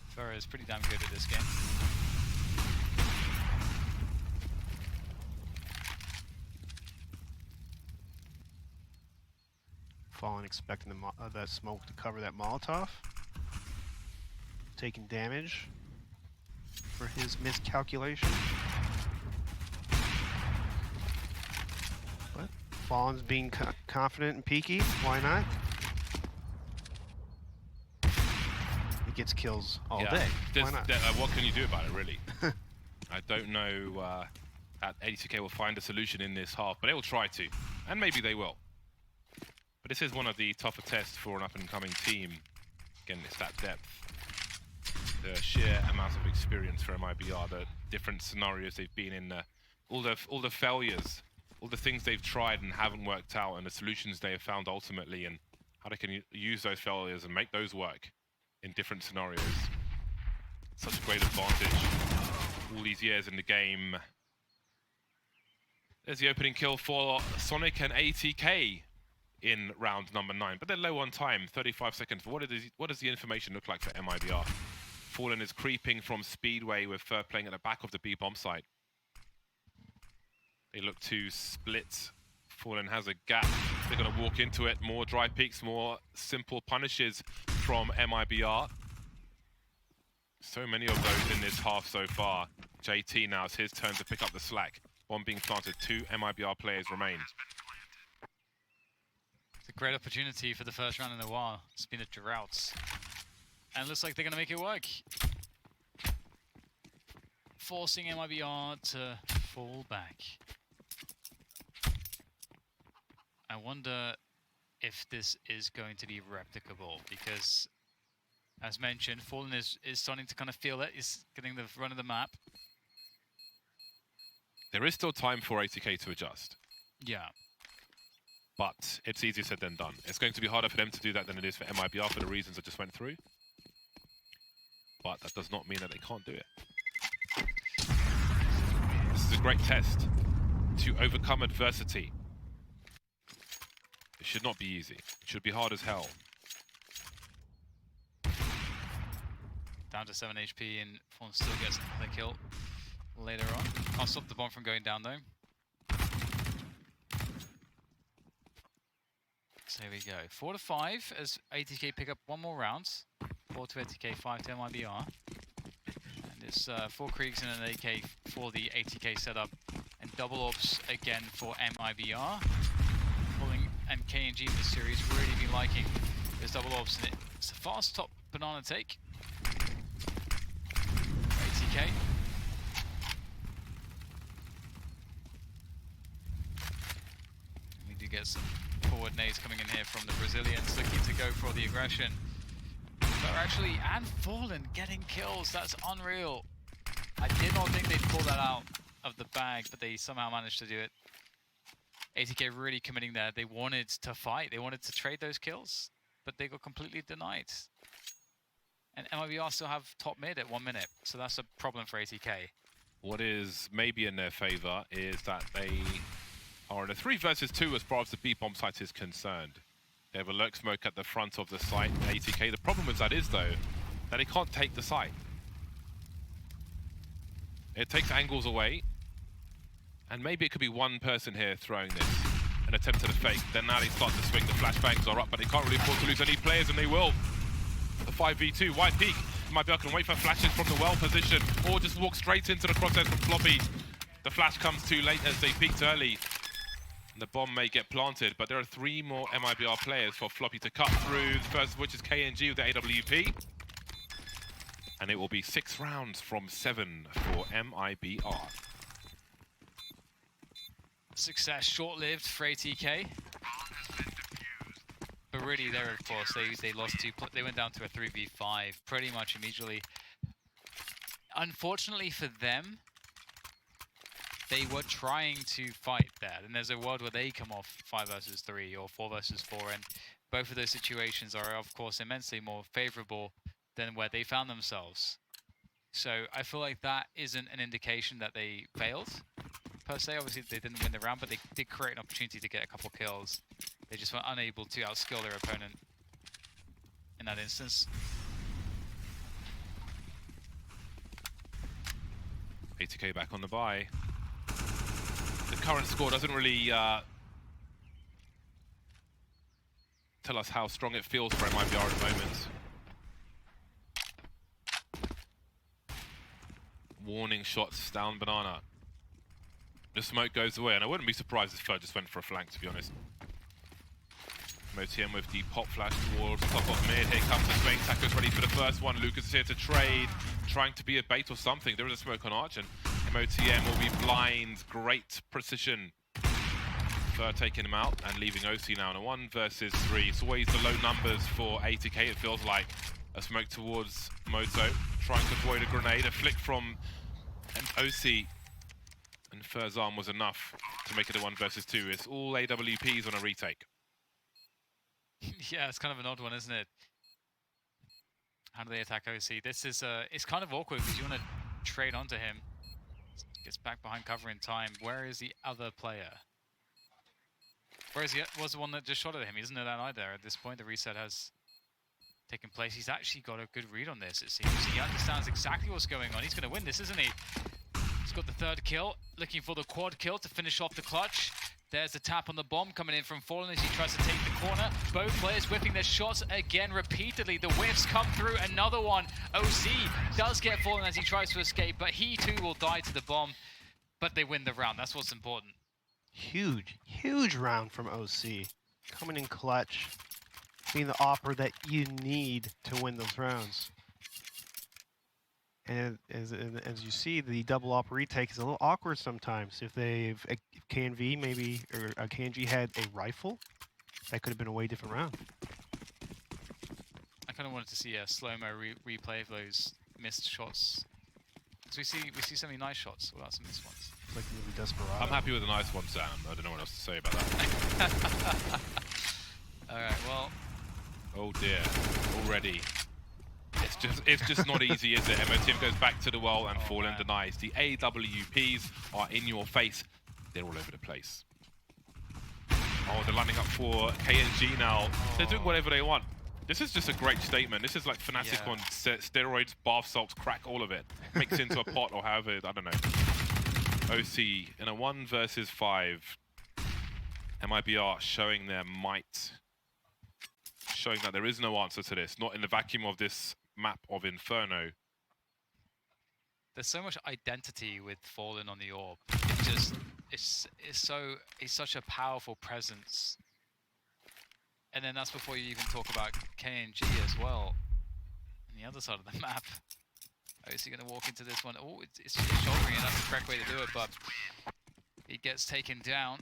Speaker 2: Fur is pretty damn good at this game.
Speaker 3: Fallen expecting the smoke to cover that Molotov. Taking damage for his miscalculation. But Fallen's being confident and peaky. Why not? He gets kills all day. Why not?
Speaker 1: What can you do about it, really? I don't know that 82K will find a solution in this half, but they will try to, and maybe they will. But this is one of the tougher tests for an up-and-coming team. Again, it's that depth. The sheer amount of experience for MIBR, the different scenarios they've been in, all the failures, all the things they've tried and haven't worked out, and the solutions they have found ultimately, and how they can use those failures and make those work in different scenarios. Such a great advantage all these years in the game. There's the opening kill for Sonic and ATK in round number 9, but they're low on time, 35 seconds. What does the information look like for MIBR? Fallen is creeping from Speedway with Fur playing at the back of the B bomb site. They look to split. Fallen has a gap. They're going to walk into it. More dry peaks, more simple punishes from MIBR. So many of those in this half so far. JT now, it's his turn to pick up the slack. Bomb being planted, 2 MIBR players remain.
Speaker 2: It's a great opportunity for the first round in a while. It's been a drought. And it looks like they're going to make it work. Forcing MIBR to fall back. I wonder if this is going to be replicable, because, as mentioned, Fallen is starting to kind of feel it. He's getting the run of the map.
Speaker 1: There is still time for ATK to adjust.
Speaker 2: Yeah.
Speaker 1: But it's easier said than done. It's going to be harder for them to do that than it is for MIBR for the reasons I just went through. But that does not mean that they can't do it. This is a great test to overcome adversity. It should not be easy. It should be hard as hell.
Speaker 2: Down to 7 HP and Fallen still gets the kill later on. Can't stop the bomb from going down though. So here we go. 4 to 5 as ATK pick up one more round. 4 to ATK, 5 to MIBR. And it's 4 Kriegs and an AK for the ATK setup. And double ops again for MIBR. Falling and KNG in this series really been liking this double ops. And it's a fast top banana take. ATK. We do get some forward nades coming in here from the Brazilians, looking to go for the aggression. But actually, and Fallen getting kills, that's unreal. I did not think they'd pull that out of the bag, but they somehow managed to do it. ATK really committing there. They wanted to fight, they wanted to trade those kills, but they got completely denied. And MIBR still have top mid at 1 minute, so that's a problem for ATK.
Speaker 1: What is maybe in their favor is that they are in a 3 versus 2 as far as the B bomb site is concerned. They have a lurk smoke at the front of the site, ATK. The problem with that is, though, that they can't take the site. It takes angles away, and maybe it could be one person here throwing this, an attempt at a fake. Then now they start to swing, the flashbangs are up, but they can't really afford to lose any players, and they will. The 5v2, wide peak. MIBR can wait for flashes from the well position, or just walk straight into the crosshairs from Floppy. The flash comes too late as they peaked early. The bomb may get planted, but there are 3 more MIBR players for Floppy to cut through. The first of which is KNG with the AWP. And it will be 6 rounds from 7 for MIBR.
Speaker 2: Success short-lived for ATK. But really there, of course, they lost 2, they went down to a 3v5 pretty much immediately. Unfortunately for them, they were trying to fight there, and there's a world where they come off 5 versus 3 or 4 versus 4, and both of those situations are, of course, immensely more favorable than where they found themselves. So I feel like that isn't an indication that they failed, per se. Obviously, they didn't win the round, but they did create an opportunity to get a couple kills. They just were unable to outskill their opponent in that instance.
Speaker 1: ATK back on the buy. The current score doesn't really tell us how strong it feels for MIBR at the moment. Warning shots down banana. The smoke goes away, and I wouldn't be surprised if Fer just went for a flank, to be honest. MOTM with the pop flash towards top of mid. Here comes the swing. Taco's ready for the first one. Lucas is here to trade, trying to be a bait or something. There is a smoke on Arch, and MOTM will be blind. Great precision. Fer taking him out and leaving OC now in a 1 versus 3. It's always the low numbers for ATK, it feels like. A smoke towards Moto, trying to avoid a grenade. A flick from an OC. And Fer's arm was enough to make it a 1 versus 2. It's all AWPs on a retake.
Speaker 2: Yeah, it's kind of an odd one, isn't it? How do they attack OC? This is it's kind of awkward because you want to trade onto him. Gets back behind cover in time. Where is the other player? Where is he? Was the one that just shot at him? He doesn't know that either. At this point, the reset has taken place. He's actually got a good read on this, it seems. He understands exactly what's going on. He's going to win this, isn't he? He's got the 3rd kill, looking for the quad kill to finish off the clutch. There's the tap on the bomb coming in from Fallen as he tries to take the corner. Both players whipping their shots again repeatedly. The whiffs come through. Another one. OC does get Fallen as he tries to escape, but he too will die to the bomb. But they win the round. That's what's important.
Speaker 3: Huge round from OC. Coming in clutch. Being the opera that you need to win those rounds. And as you see, the double op retake is a little awkward sometimes. If KNV maybe, or KNG had a rifle, that could have been a way different round.
Speaker 2: I kind of wanted to see a slow-mo replay of those missed shots. Because we see so many nice shots without some missed ones.
Speaker 3: Like the movie Desperado.
Speaker 1: I'm happy with a nice one, Sam. I don't know what else to say about that.
Speaker 2: Alright, well...
Speaker 1: Oh dear, already. It's just not easy, is it? MOTM goes back to the well and Fallen denies. The AWPs are in your face. They're all over the place. Oh, they're lining up for KNG now. They're doing whatever they want. This is just a great statement. This is like Fnatic on steroids, bath salts, crack all of it. Mix into a pot or however, I don't know. OC in a 1 versus 5. MIBR showing their might. Showing that there is no answer to this. Not in the vacuum of this map of Inferno.
Speaker 2: There's so much identity with Fallen on the orb. It's such a powerful presence. And then that's before you even talk about KNG as well. On the other side of the map. Is he going to walk into this one? Oh, it's shouldering it. That's the correct way to do it, but he gets taken down.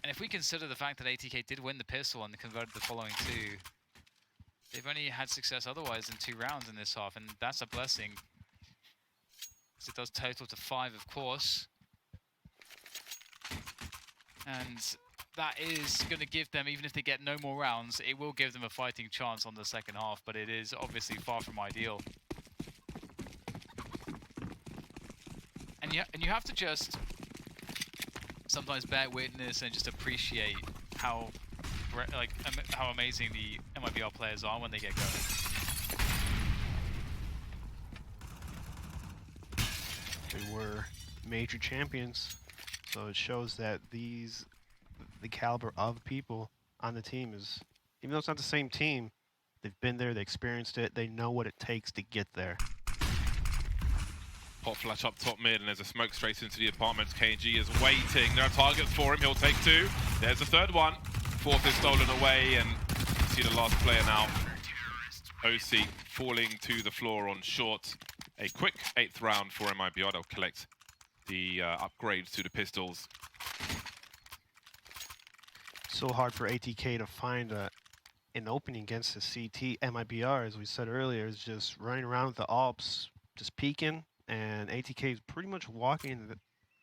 Speaker 2: And if we consider the fact that ATK did win the pistol and converted the following 2, they've only had success otherwise in 2 rounds in this half, and that's a blessing. Because it does total to 5, of course. And that is going to give them, even if they get no more rounds, it will give them a fighting chance on the second half, but it is obviously far from ideal. And you have to just sometimes bear witness and just appreciate how amazing the MIBR players are when they get going.
Speaker 3: They were major champions, so it shows that the caliber of people on the team is, even though it's not the same team, they've been there, they experienced it, they know what it takes to get there.
Speaker 1: Hot flash up top mid, and there's a smoke straight into the apartments. KNG is waiting. There are targets for him. He'll take 2. There's the 3rd one. 4th is stolen away, and see the last player now. OC falling to the floor on short. A quick 8th round for MIBR. They'll collect the upgrades to the pistols.
Speaker 3: So hard for ATK to find an opening against the CT. MIBR, as we said earlier, is just running around with the Alps, just peeking. And ATK is pretty much walking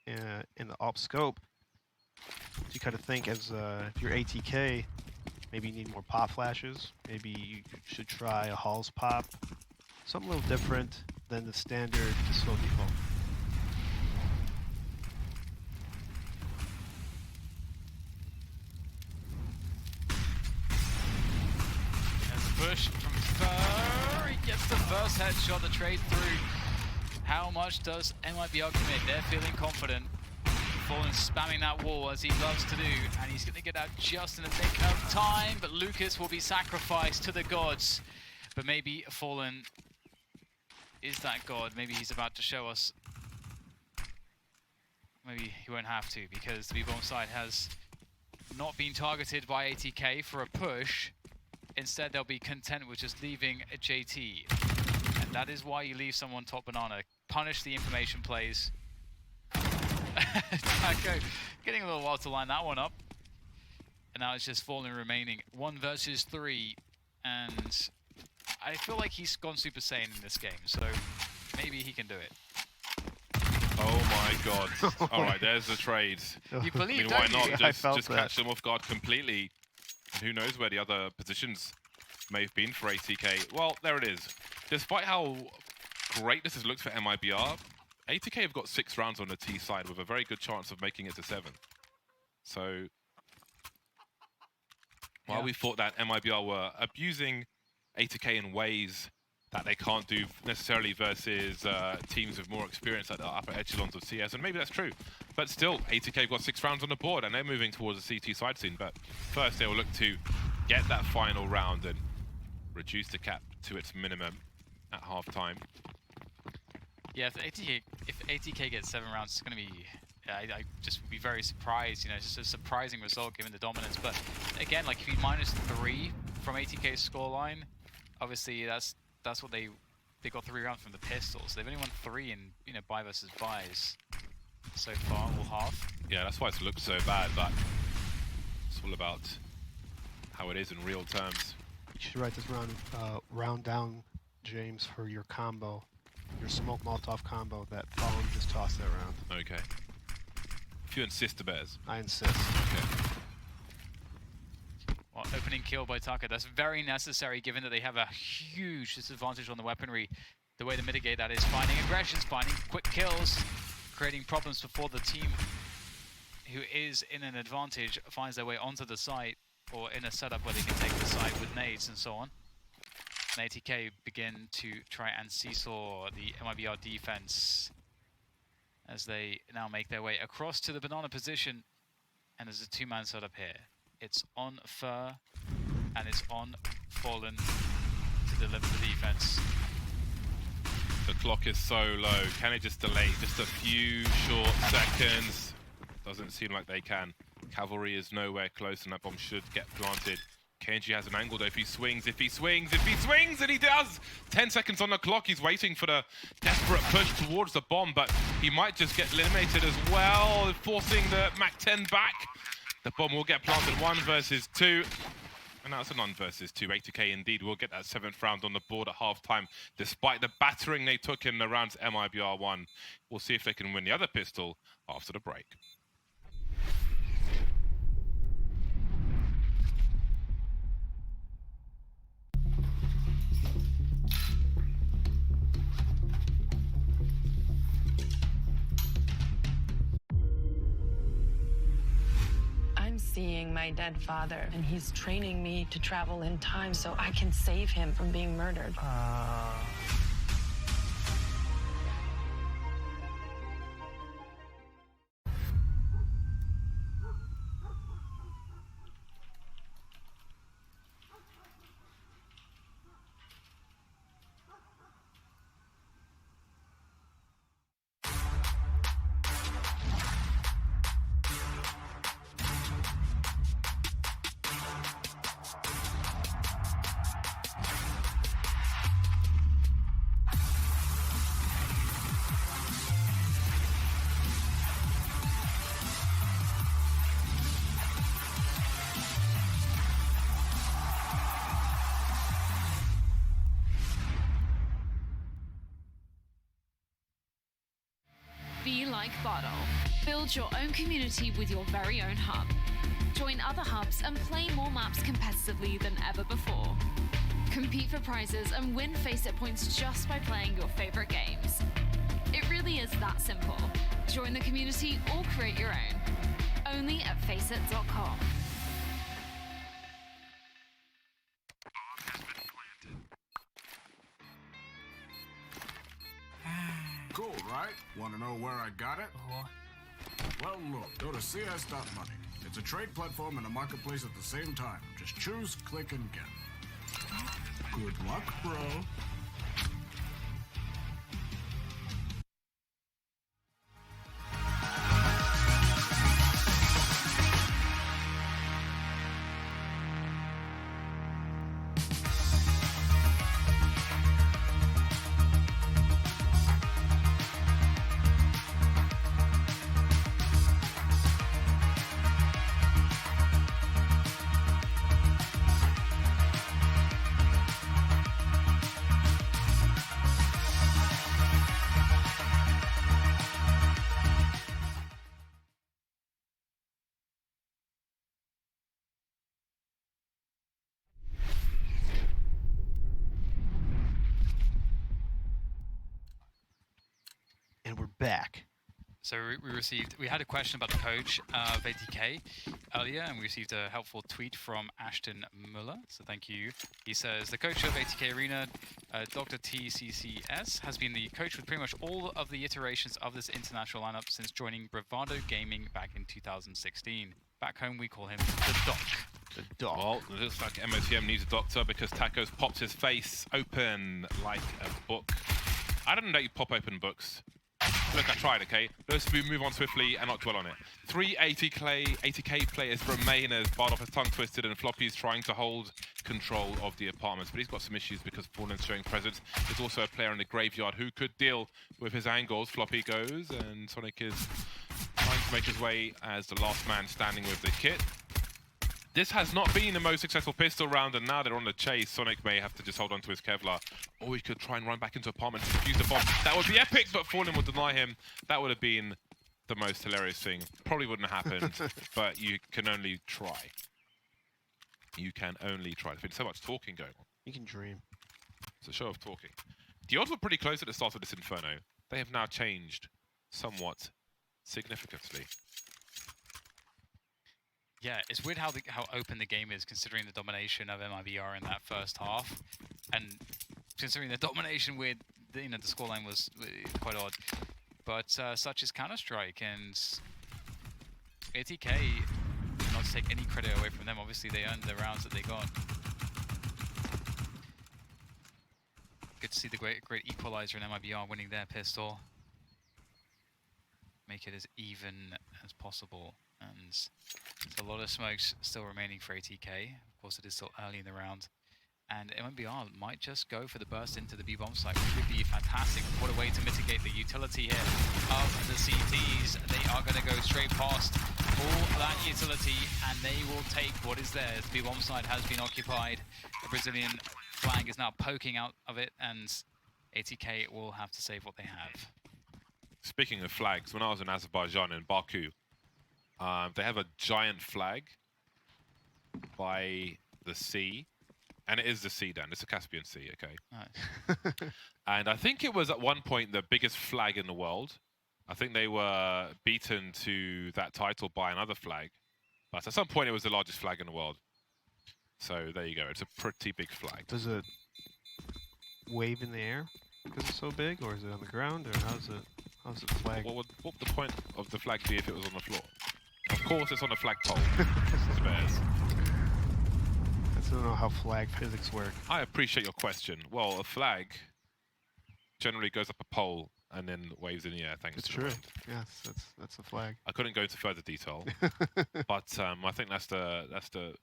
Speaker 3: in the op scope. So you kind of think, as if you're ATK, maybe you need more pop flashes. Maybe you should try a Hall's pop. Something a little different than the standard just slow default.
Speaker 2: There's a push from Fer. He gets the first headshot, the trade through. How much does MIBR commit? They're feeling confident. Fallen spamming that wall as he loves to do, and he's going to get out just in the nick of time, but Lucas will be sacrificed to the gods. But maybe Fallen is that god. Maybe he's about to show us. Maybe he won't have to, because the B-bomb side has not been targeted by ATK for a push. Instead, they'll be content with just leaving a JT. And that is why you leave someone top banana. Punish the information plays. Taco getting a little while to line that one up. And now it's just Fallen remaining. 1 versus 3. And I feel like he's gone Super Saiyan in this game. So maybe he can do it.
Speaker 1: Oh my god. Alright, there's the trade.
Speaker 2: You believe,
Speaker 1: I mean, why not just
Speaker 3: that.
Speaker 1: catch them off guard completely? And who knows where the other positions may have been for ATK. Well, there it is. Despite how great this has looked for MIBR, ATK have got 6 rounds on the T side with a very good chance of making it to 7. So, while we thought that MIBR were abusing ATK in ways that they can't do necessarily versus teams with more experience at the upper echelons of CS, and maybe that's true. But still, ATK have got 6 rounds on the board, and they're moving towards the CT side scene. But first, they will look to get that final round and reduce the cap to its minimum at half-time.
Speaker 2: Yeah, if ATK gets 7 rounds, it's going to be... I just would be very surprised. You know, it's just a surprising result given the dominance. But again, like if you -3 from ATK's scoreline, obviously that's what they got 3 rounds from the pistols. They've only won 3 in, you know, buy versus buys so far, all half.
Speaker 1: Yeah, that's why it's looked so bad, but it's all about how it is in real terms.
Speaker 3: You should write this round down, James, for your combo, your smoke Molotov combo that Fallen just tossed that round.
Speaker 1: Okay. If you insist, the Bears.
Speaker 3: I insist.
Speaker 1: Okay.
Speaker 2: Well, opening kill by Taka, that's very necessary given that they have a huge disadvantage on the weaponry. The way to mitigate that is finding aggressions, finding quick kills, creating problems before the team who is in an advantage finds their way onto the site or in a setup where they can take the site with nades and so on. And ATK begin to try and seesaw the MIBR defense as they now make their way across to the banana position. And there's a 2-man setup here. It's on Fur, and it's on Fallen to deliver the defense.
Speaker 1: The clock is so low. Can it just delay just a few short seconds? Doesn't seem like they can. Cavalry is nowhere close, and that bomb should get planted. KNG has an angle though. If he swings, and he does! 10 seconds on the clock. He's waiting for the desperate push towards the bomb, but he might just get eliminated as well, forcing the MAC-10 back. The bomb will get planted 1 versus 2. And now it's a 1 versus 2. ATK indeed will get that 7th round on the board at half-time, despite the battering they took in the rounds MIBR 1. We'll see if they can win the other pistol after the break.
Speaker 9: I'm seeing my dead father, and he's training me to travel in time so I can save him from being murdered.
Speaker 6: Be like Bottle. Build your own community with your very own hub. Join other hubs and play more maps competitively than ever before. Compete for prizes and win Faceit points just by playing your favorite games. It really is that simple. Join the community or create your own. Only at Faceit.com.
Speaker 7: Cool, right? Want to know where I got it? Well, look, go to cs.money. It's a trade platform and a marketplace at the same time. Just choose, click, and get. Good luck, bro.
Speaker 3: And we're back.
Speaker 2: So we had a question about the coach of ATK earlier, and we received a helpful tweet from Ashton Muller. So thank you. He says the coach of ATK Arena, Dr. TCCS, has been the coach with pretty much all of the iterations of this international lineup since joining Bravado Gaming back in 2016. Back home, we call him the Doc.
Speaker 3: The Doc.
Speaker 1: Well, it looks like MOTM needs a doctor because Taco's popped his face open like a book. I don't know that you pop open books. Look, I tried, okay? Let's move on swiftly and not dwell on it. 3 80k players remain as Bardolph has tongue twisted and Floppy is trying to hold control of the apartments, but he's got some issues because Fallen's showing presence. There's also a player in the graveyard who could deal with his angles. Floppy goes and Sonic is trying to make his way as the last man standing with the kit. This has not been the most successful pistol round, and now they're on the chase. Sonic may have to just hold on to his Kevlar, or he could try and run back into apartment to defuse the bomb. That would be epic, but Fallen will deny him. That would have been the most hilarious thing. Probably wouldn't have happened, but you can only try. You can only try. There's been so much talking going on.
Speaker 3: You can dream.
Speaker 1: It's a show of talking. The odds were pretty close at the start of this Inferno. They have now changed somewhat significantly.
Speaker 2: Yeah, it's weird how open the game is, considering the domination of MIBR in that first half, and considering the domination with the scoreline was quite odd. But such is Counter-Strike, and ATK, not to take any credit away from them, obviously they earned the rounds that they got. Good to see the great equalizer in MIBR winning their pistol. Make it as even as possible. And there's a lot of smokes still remaining for ATK. Of course, it is still early in the round. And MIBR might just go for the burst into the B-bomb site, which would be fantastic. What a way to mitigate the utility here of the CTs. They are going to go straight past all that utility, and they will take what is theirs. The B-bomb site has been occupied. The Brazilian flag is now poking out of it, and ATK will have to save what they have.
Speaker 1: Speaking of flags, when I was in Azerbaijan in Baku, they have a giant flag by the sea, and it is the sea, Dan. It's the Caspian Sea, okay?
Speaker 2: Nice.
Speaker 1: And I think it was at one point the biggest flag in the world. I think they were beaten to that title by another flag, but at some point it was the largest flag in the world. So there you go. It's a pretty big flag.
Speaker 3: Does it wave in the air because it's so big, or is it on the ground, or how's the flag?
Speaker 1: What would the point of the flag be if it was on the floor? Of course, it's on a flagpole. Spares.
Speaker 3: I don't know how flag physics work.
Speaker 1: I appreciate your question. Well, a flag generally goes up a pole and then waves in the air. Thanks.
Speaker 3: It's
Speaker 1: to
Speaker 3: true.
Speaker 1: the wind.
Speaker 3: Yes, that's a flag.
Speaker 1: I couldn't go into further detail, but I think that's the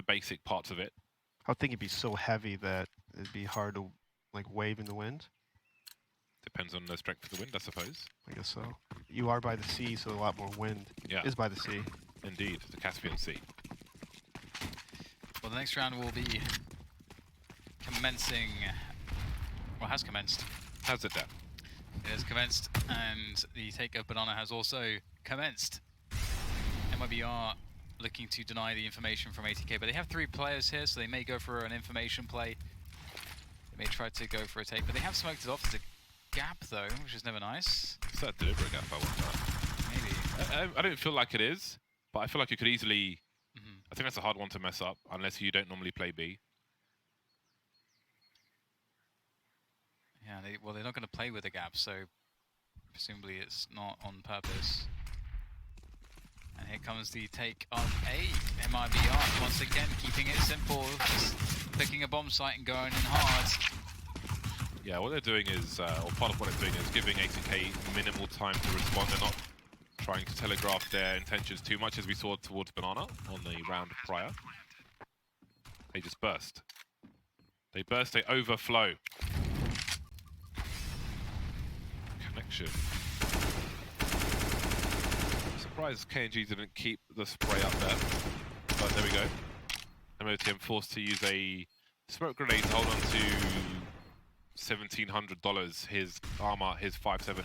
Speaker 1: basic parts of it.
Speaker 3: I would think it'd be so heavy that it'd be hard to like wave in the wind.
Speaker 1: Depends on the strength of the wind, I suppose.
Speaker 3: I guess so. You are by the sea, so a lot more wind is by the sea.
Speaker 1: Indeed, the Caspian Sea.
Speaker 2: Well, the next round will be commencing. Well, has commenced.
Speaker 1: How's it, Dan?
Speaker 2: It has commenced, and the take of Banana has also commenced. MIBR looking to deny the information from ATK, but they have 3 players here, so they may go for an information play. They may try to go for a take, but they have smoked it off as a gap, though, which is never nice.
Speaker 1: Is that a deliberate gap? I wonder.
Speaker 2: Maybe.
Speaker 1: I don't feel like it is, but I feel like you could easily... I think that's a hard one to mess up, unless you don't normally play B.
Speaker 2: Yeah, well, they're not going to play with a gap, so presumably it's not on purpose. here comes the take of a MIBR. Once again, keeping it simple, just picking a bomb site and going in hard.
Speaker 1: Yeah, what they're doing is, or part of what they're doing is giving ATK minimal time to respond. They're not trying to telegraph their intentions too much, as we saw towards Banana on the round prior. They just burst. They burst, they overflow. Connection. I'm surprised KNG didn't keep the spray up there. But there we go. MOTM forced to use a smoke grenade to hold on to $1,700. His armor, his 5.7,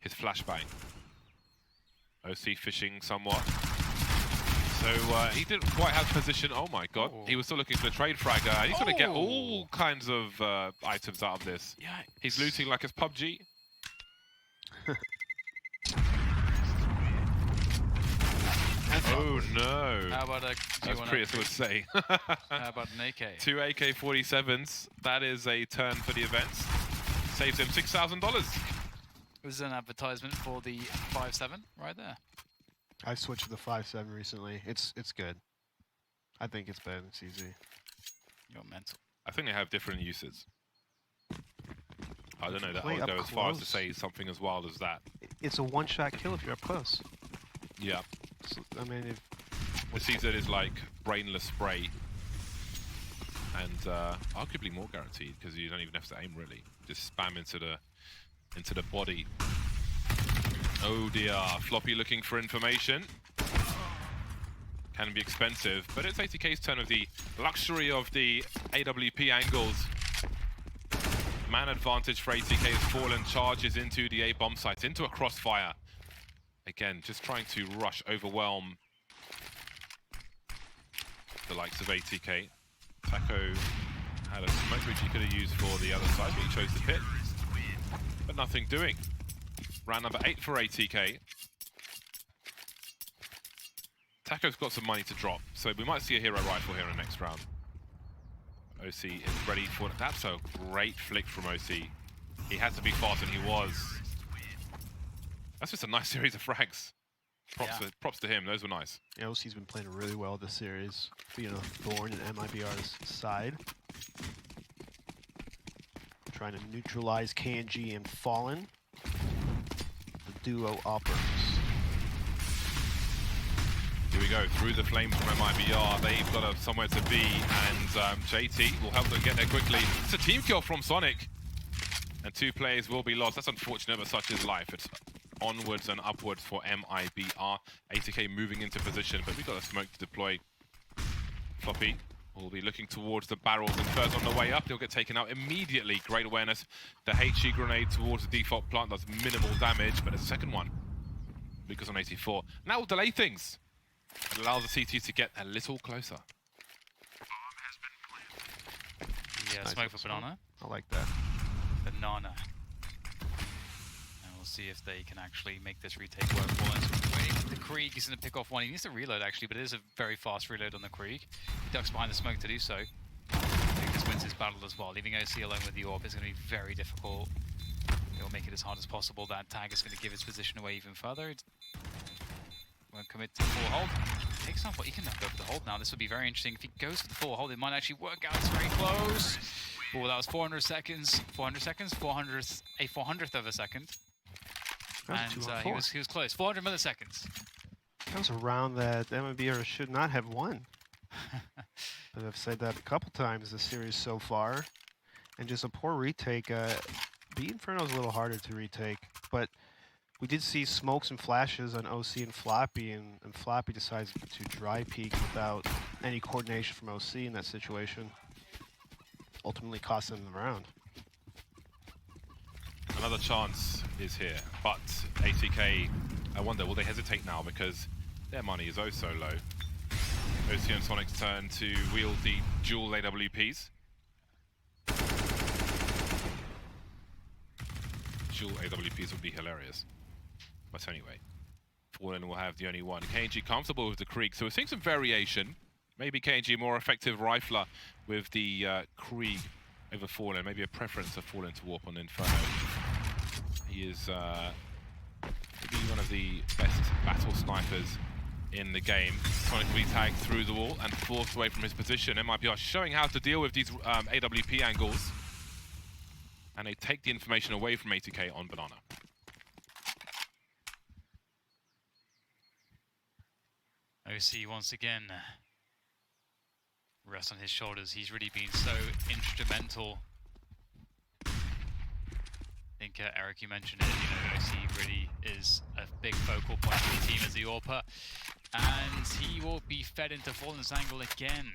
Speaker 1: his flashbang. OC fishing somewhat. So he didn't quite have position. Oh my god. He was still looking for the trade frag. He's going to get all kinds of items out of this.
Speaker 2: Yeah.
Speaker 1: He's looting like it's PUBG. Oh no.
Speaker 2: How about
Speaker 1: as Prius would say.
Speaker 2: How about an AK?
Speaker 1: 2 AK-47s. That is a turn for the events. Saves him $6,000.
Speaker 2: This is an advertisement for the 5.7 right there.
Speaker 3: I switched to the 5.7 recently. It's good. I think it's better. It's easy.
Speaker 2: You're mental.
Speaker 1: I think they have different uses. I don't know that
Speaker 3: Play
Speaker 1: I'll
Speaker 3: up
Speaker 1: go as far as to
Speaker 3: close.
Speaker 1: say something as wild as that.
Speaker 3: It's a one-shot kill if you're up close.
Speaker 1: Yeah.
Speaker 3: So, I mean, if
Speaker 1: The CZ is like brainless spray. And arguably more guaranteed, because you don't even have to aim really. Just spam into the body. Oh dear, Floppy looking for information. Can be expensive, but it's ATK's turn of the luxury of the AWP angles. Man advantage for ATK has fallen, charges into the A bomb site, into a crossfire. Again, just trying to rush, overwhelm the likes of ATK. Taco had a smoke which he could have used for the other side, but he chose the pit. But nothing doing. Round number 8 for ATK. Taco's got some money to drop, so we might see a hero rifle here in the next round. OC is ready for it. That's a great flick from OC. He had to be fast, and he was. That's just a nice series of frags. Props to him, those were nice.
Speaker 3: Yeah, OC's been playing really well this series, being a thorn in MIBR's side. Trying to neutralize KNG and Fallen. The duo uppers.
Speaker 1: Here we go, through the flames from MIBR. They've got somewhere to be, and JT will help them get there quickly. It's a team kill from Sonic. And 2 players will be lost. That's unfortunate, but such is life. It's onwards and upwards for MIBR. ATK moving into position, but we've got a smoke to deploy. Floppy will be looking towards the barrels, and first on the way up, he'll get taken out immediately. Great awareness. The HE grenade towards the default plant does minimal damage, but a second one, because on 84. Now will delay things. It allows the CT to get a little closer.
Speaker 2: Yeah,
Speaker 3: Nice
Speaker 2: smoke for Banana.
Speaker 3: I like that.
Speaker 2: Banana. And we'll see if they can actually make this retake work for us. The Krieg is going to pick off one. He needs to reload actually, but it is a very fast reload on the Krieg. He ducks behind the smoke to do so. I think this wins his battle as well. Leaving OC alone with the AWP is going to be very difficult. He'll make it as hard as possible. That tag is going to give his position away even further. Won't commit to the full hold. Takes off what he can go for the hold now. This would be very interesting. If he goes for the full hold, it might actually work out. It's very close. Oh, that was 400 seconds. 400 seconds? 400th of a second. And he was close. 400 milliseconds.
Speaker 3: That was a round that MIBR should not have won. But I've said that a couple times this series so far. And just a poor retake. B Inferno's a little harder to retake, but we did see smokes and flashes on OC and Floppy, and Floppy decides to dry peek without any coordination from OC in that situation. Ultimately cost them the round.
Speaker 1: Another chance is here, but ATK, I wonder, will they hesitate now because their money is oh so low. OC and Sonic's turn to wield the dual AWPs. Dual AWPs would be hilarious. But anyway, Fallen will have the only one. KNG comfortable with the Krieg, so we're seeing some variation. Maybe KNG more effective rifler with the Krieg over Fallen. Maybe a preference of Fallen to warp on Inferno. He is maybe one of the best battle snipers in the game. Sonic will be tagged through the wall and forced away from his position. MIBR showing how to deal with these AWP angles. And they take the information away from ATK on Banana.
Speaker 2: OC once again. Rest on his shoulders. He's really been so instrumental. I think Eric, you mentioned it. OC really is a big focal point for the team as the AWPer, and he will be fed into Fallen's angle again.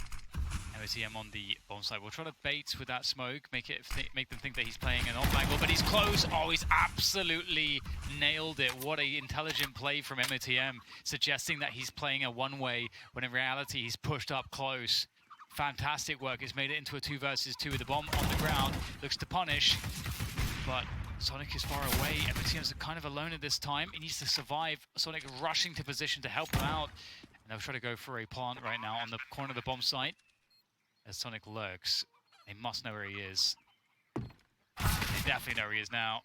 Speaker 2: OTM on the bomb side. We'll try to bait with that smoke, make them think that he's playing an off angle, but he's close. Oh, he's absolutely nailed it. What an intelligent play from MOTM, suggesting that he's playing a one-way, when in reality he's pushed up close. Fantastic work. He's made it into a 2 versus 2 with the bomb on the ground. Looks to punish, but Sonic is far away. MOTM's kind of alone at this time. He needs to survive. Sonic rushing to position to help him out. And they'll try to go for a plant right now on the corner of the bomb site. As Sonic lurks, they must know where he is. They definitely know where he is now.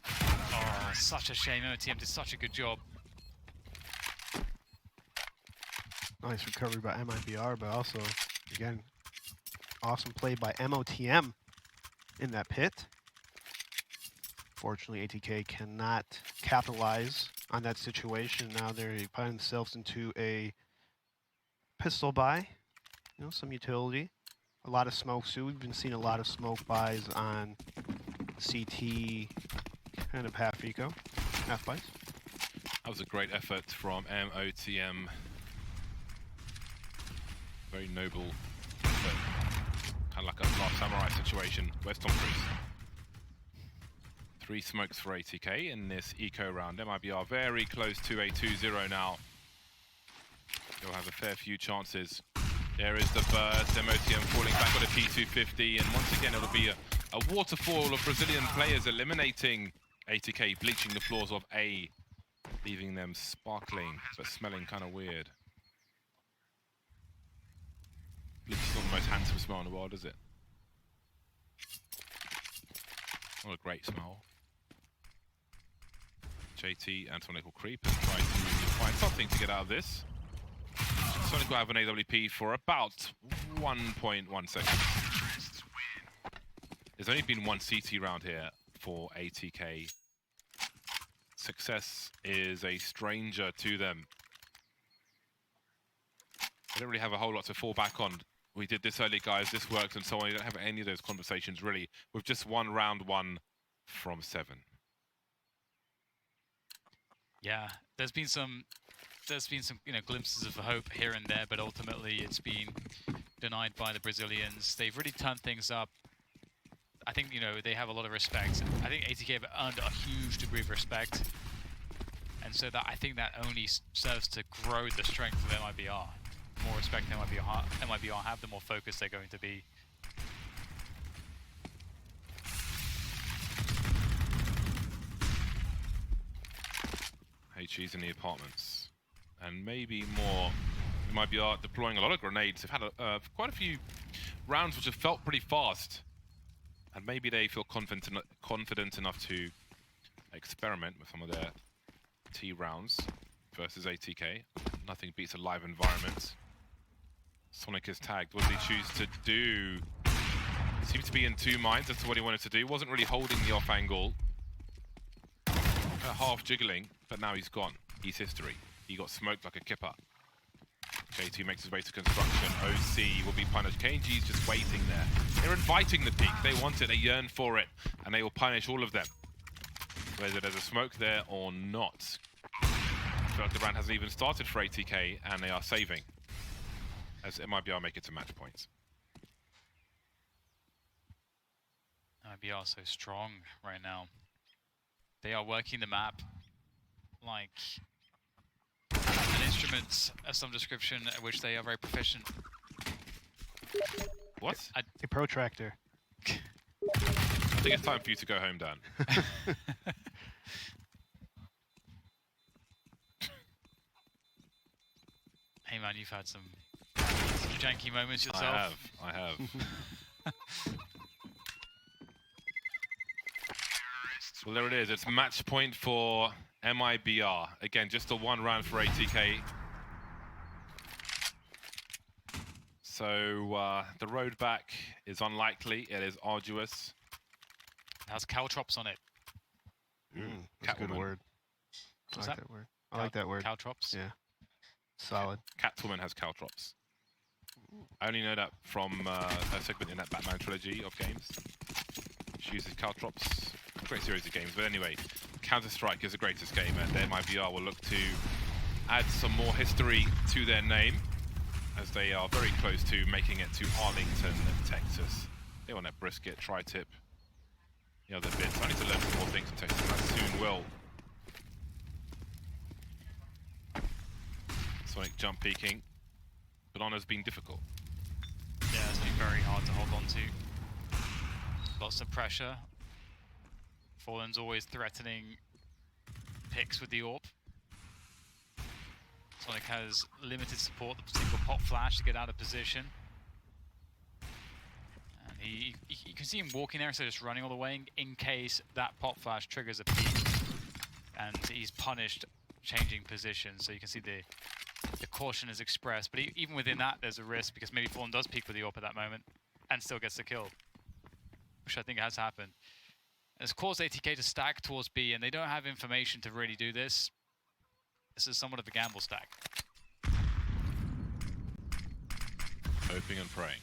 Speaker 2: Oh, such a shame. MOTM did such a good job.
Speaker 3: Nice recovery by MIBR, but also, again, awesome play by MOTM in that pit. Fortunately, ATK cannot capitalize on that situation. Now they're putting themselves into a pistol buy. You know, some utility. A lot of smoke too. We've been seeing a lot of smoke buys on CT, kind of half eco, half buys.
Speaker 1: That was a great effort from MOTM. Very noble effort. Kind of like a Last Samurai situation. Where's Tom Cruise? 3 smokes for ATK in this eco round. MIBR very close to a 2-0 now. They'll have a fair few chances. There is the burst, MOTM falling back on a P250, and once again it'll be a waterfall of Brazilian players eliminating ATK, bleaching the floors of A, leaving them sparkling, but smelling kind of weird. Bleach is not the most handsome smell in the world, is it? Not a great smell. JT and Sonic will creep and try to find something to get out of this. Sonic will have an AWP for about 1.1 seconds. There's only been 1 CT round here for ATK. Success is a stranger to them. They don't really have a whole lot to fall back on. We did this early, guys, this worked, and so on. You don't have any of those conversations, really, with just one round 1 from 7.
Speaker 2: Yeah, there's been some glimpses of hope here and there, but ultimately it's been denied by the Brazilians. They've really turned things up. I think, they have a lot of respect. I think ATK have earned a huge degree of respect. And so I think that only serves to grow the strength of MIBR. The more respect MIBR have, the more focused they're going to be.
Speaker 1: HE's in the apartments. And maybe more. MIBR deploying a lot of grenades. They've had quite a few rounds which have felt pretty fast. And maybe they feel confident enough to experiment with some of their T rounds versus ATK. Nothing beats a live environment. Sonic is tagged. What does he choose to do? Seems to be in 2 minds as to what he wanted to do. Wasn't really holding the off angle. Half jiggling, but now he's gone. He's history. He got smoked like a kipper. J2 makes his way to construction. OC will be punished. KNG's just waiting there. They're inviting the peak. They want it, they yearn for it, and they will punish all of them. Whether there's a smoke there or not. I feel like the round hasn't even started for ATK, and they are saving. As MIBR make it to match points.
Speaker 2: MIBR so strong right now. They are working the map like an instrument of some description, at which they are very proficient.
Speaker 1: What?
Speaker 3: A protractor.
Speaker 1: I think it's time for you to go home, Dan.
Speaker 2: Hey man, you've had some janky moments yourself.
Speaker 1: I have. Well, there it is. It's match point for MIBR. Again, just a 1 round for ATK. So the road back is unlikely. It is arduous.
Speaker 2: It has caltrops on it.
Speaker 3: That's a good word. I like that word. I like that word.
Speaker 2: Caltrops?
Speaker 3: Yeah. Solid.
Speaker 1: Catwoman has caltrops. I only know that from a segment in that Batman trilogy of games. She uses caltrops. Great series of games. But anyway, Counter-Strike is the greatest game, and MIBR will look to add some more history to their name, as they are very close to making it to Arlington, Texas. They want that brisket, tri-tip, the other bits. I need to learn some more things in Texas, and I soon will. Sonic jump peeking. Banana's been difficult.
Speaker 2: Yeah, it's been very hard to hold on to. Lots of pressure. Fallen's always threatening picks with the AWP. Sonic has limited support, the single pop flash to get out of position. And you can see him walking there instead of just running all the way in case that pop flash triggers a peek. And he's punished changing position, so you can see the caution is expressed. But even within that, there's a risk because maybe Fallen does peek with the AWP at that moment and still gets the kill, which I think has happened. It's caused ATK to stack towards B, and they don't have information to really do this. This is somewhat of a gamble stack.
Speaker 1: Hoping and praying.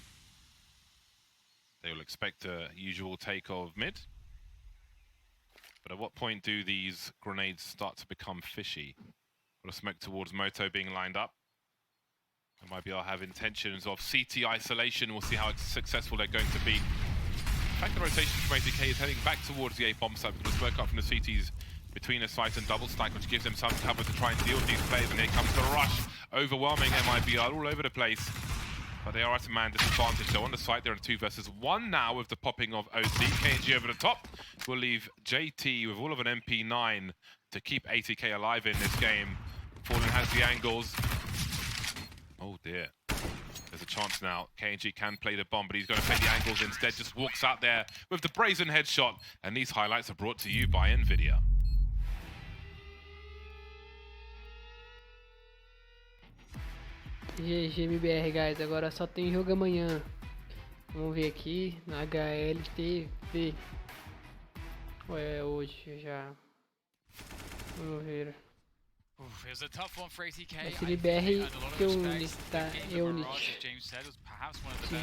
Speaker 1: They will expect a usual take of mid. But at what point do these grenades start to become fishy? Got a smoke towards Moto being lined up. MIBR have intentions of CT isolation. We'll see how successful they're going to be. In fact, the rotation from ATK is heading back towards the A bomb site. We're going to smoke up from the CTs between a site and double stack, which gives them some cover to try and deal with these players. And here comes the rush, overwhelming MIBR all over the place. But they are at a man disadvantage. They're on the site. They're in 2 versus 1 now with the popping of OC. KNG over the top will leave JT with all of an MP9 to keep ATK alive in this game. Fallen has the angles. Oh dear. There's a chance now. KNG can play the bomb, but he's going to play the angles instead. Just walks out there with the brazen headshot. And these highlights are brought to you by NVIDIA.
Speaker 13: GG Mibr, guys. Agora só tem jogo amanhã. Vamos ver aqui na HLTV. Ou é hoje já? Vamos ver.
Speaker 2: It was a tough one for ATK.
Speaker 13: Esse Mibr que eu está Esse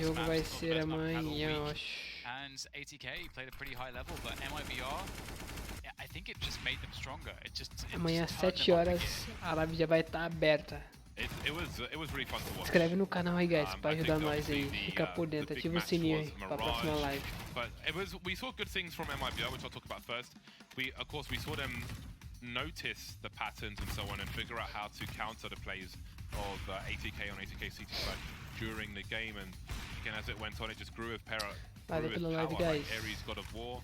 Speaker 13: jogo vai ser amanhã, eu acho.
Speaker 2: And ATK played a pretty high level, but MIBR, yeah, I think it just made them stronger.
Speaker 13: Amanhã às 7 horas a live já vai estar aberta.
Speaker 1: It was really fun to watch.
Speaker 13: Inscreve no canal aí, guys, para ajudar nós aí, ficar por dentro, ativa o sininho aí para a próxima live.
Speaker 1: But we saw good things from MIBR, which I'll talk about first. Of course, we saw them notice the patterns and so on and figure out how to counter the plays of ATK on ATK CT side during the game. And again, as it went on, it just grew with power.
Speaker 13: Valeu pela live, guys.
Speaker 1: Ares, God of War.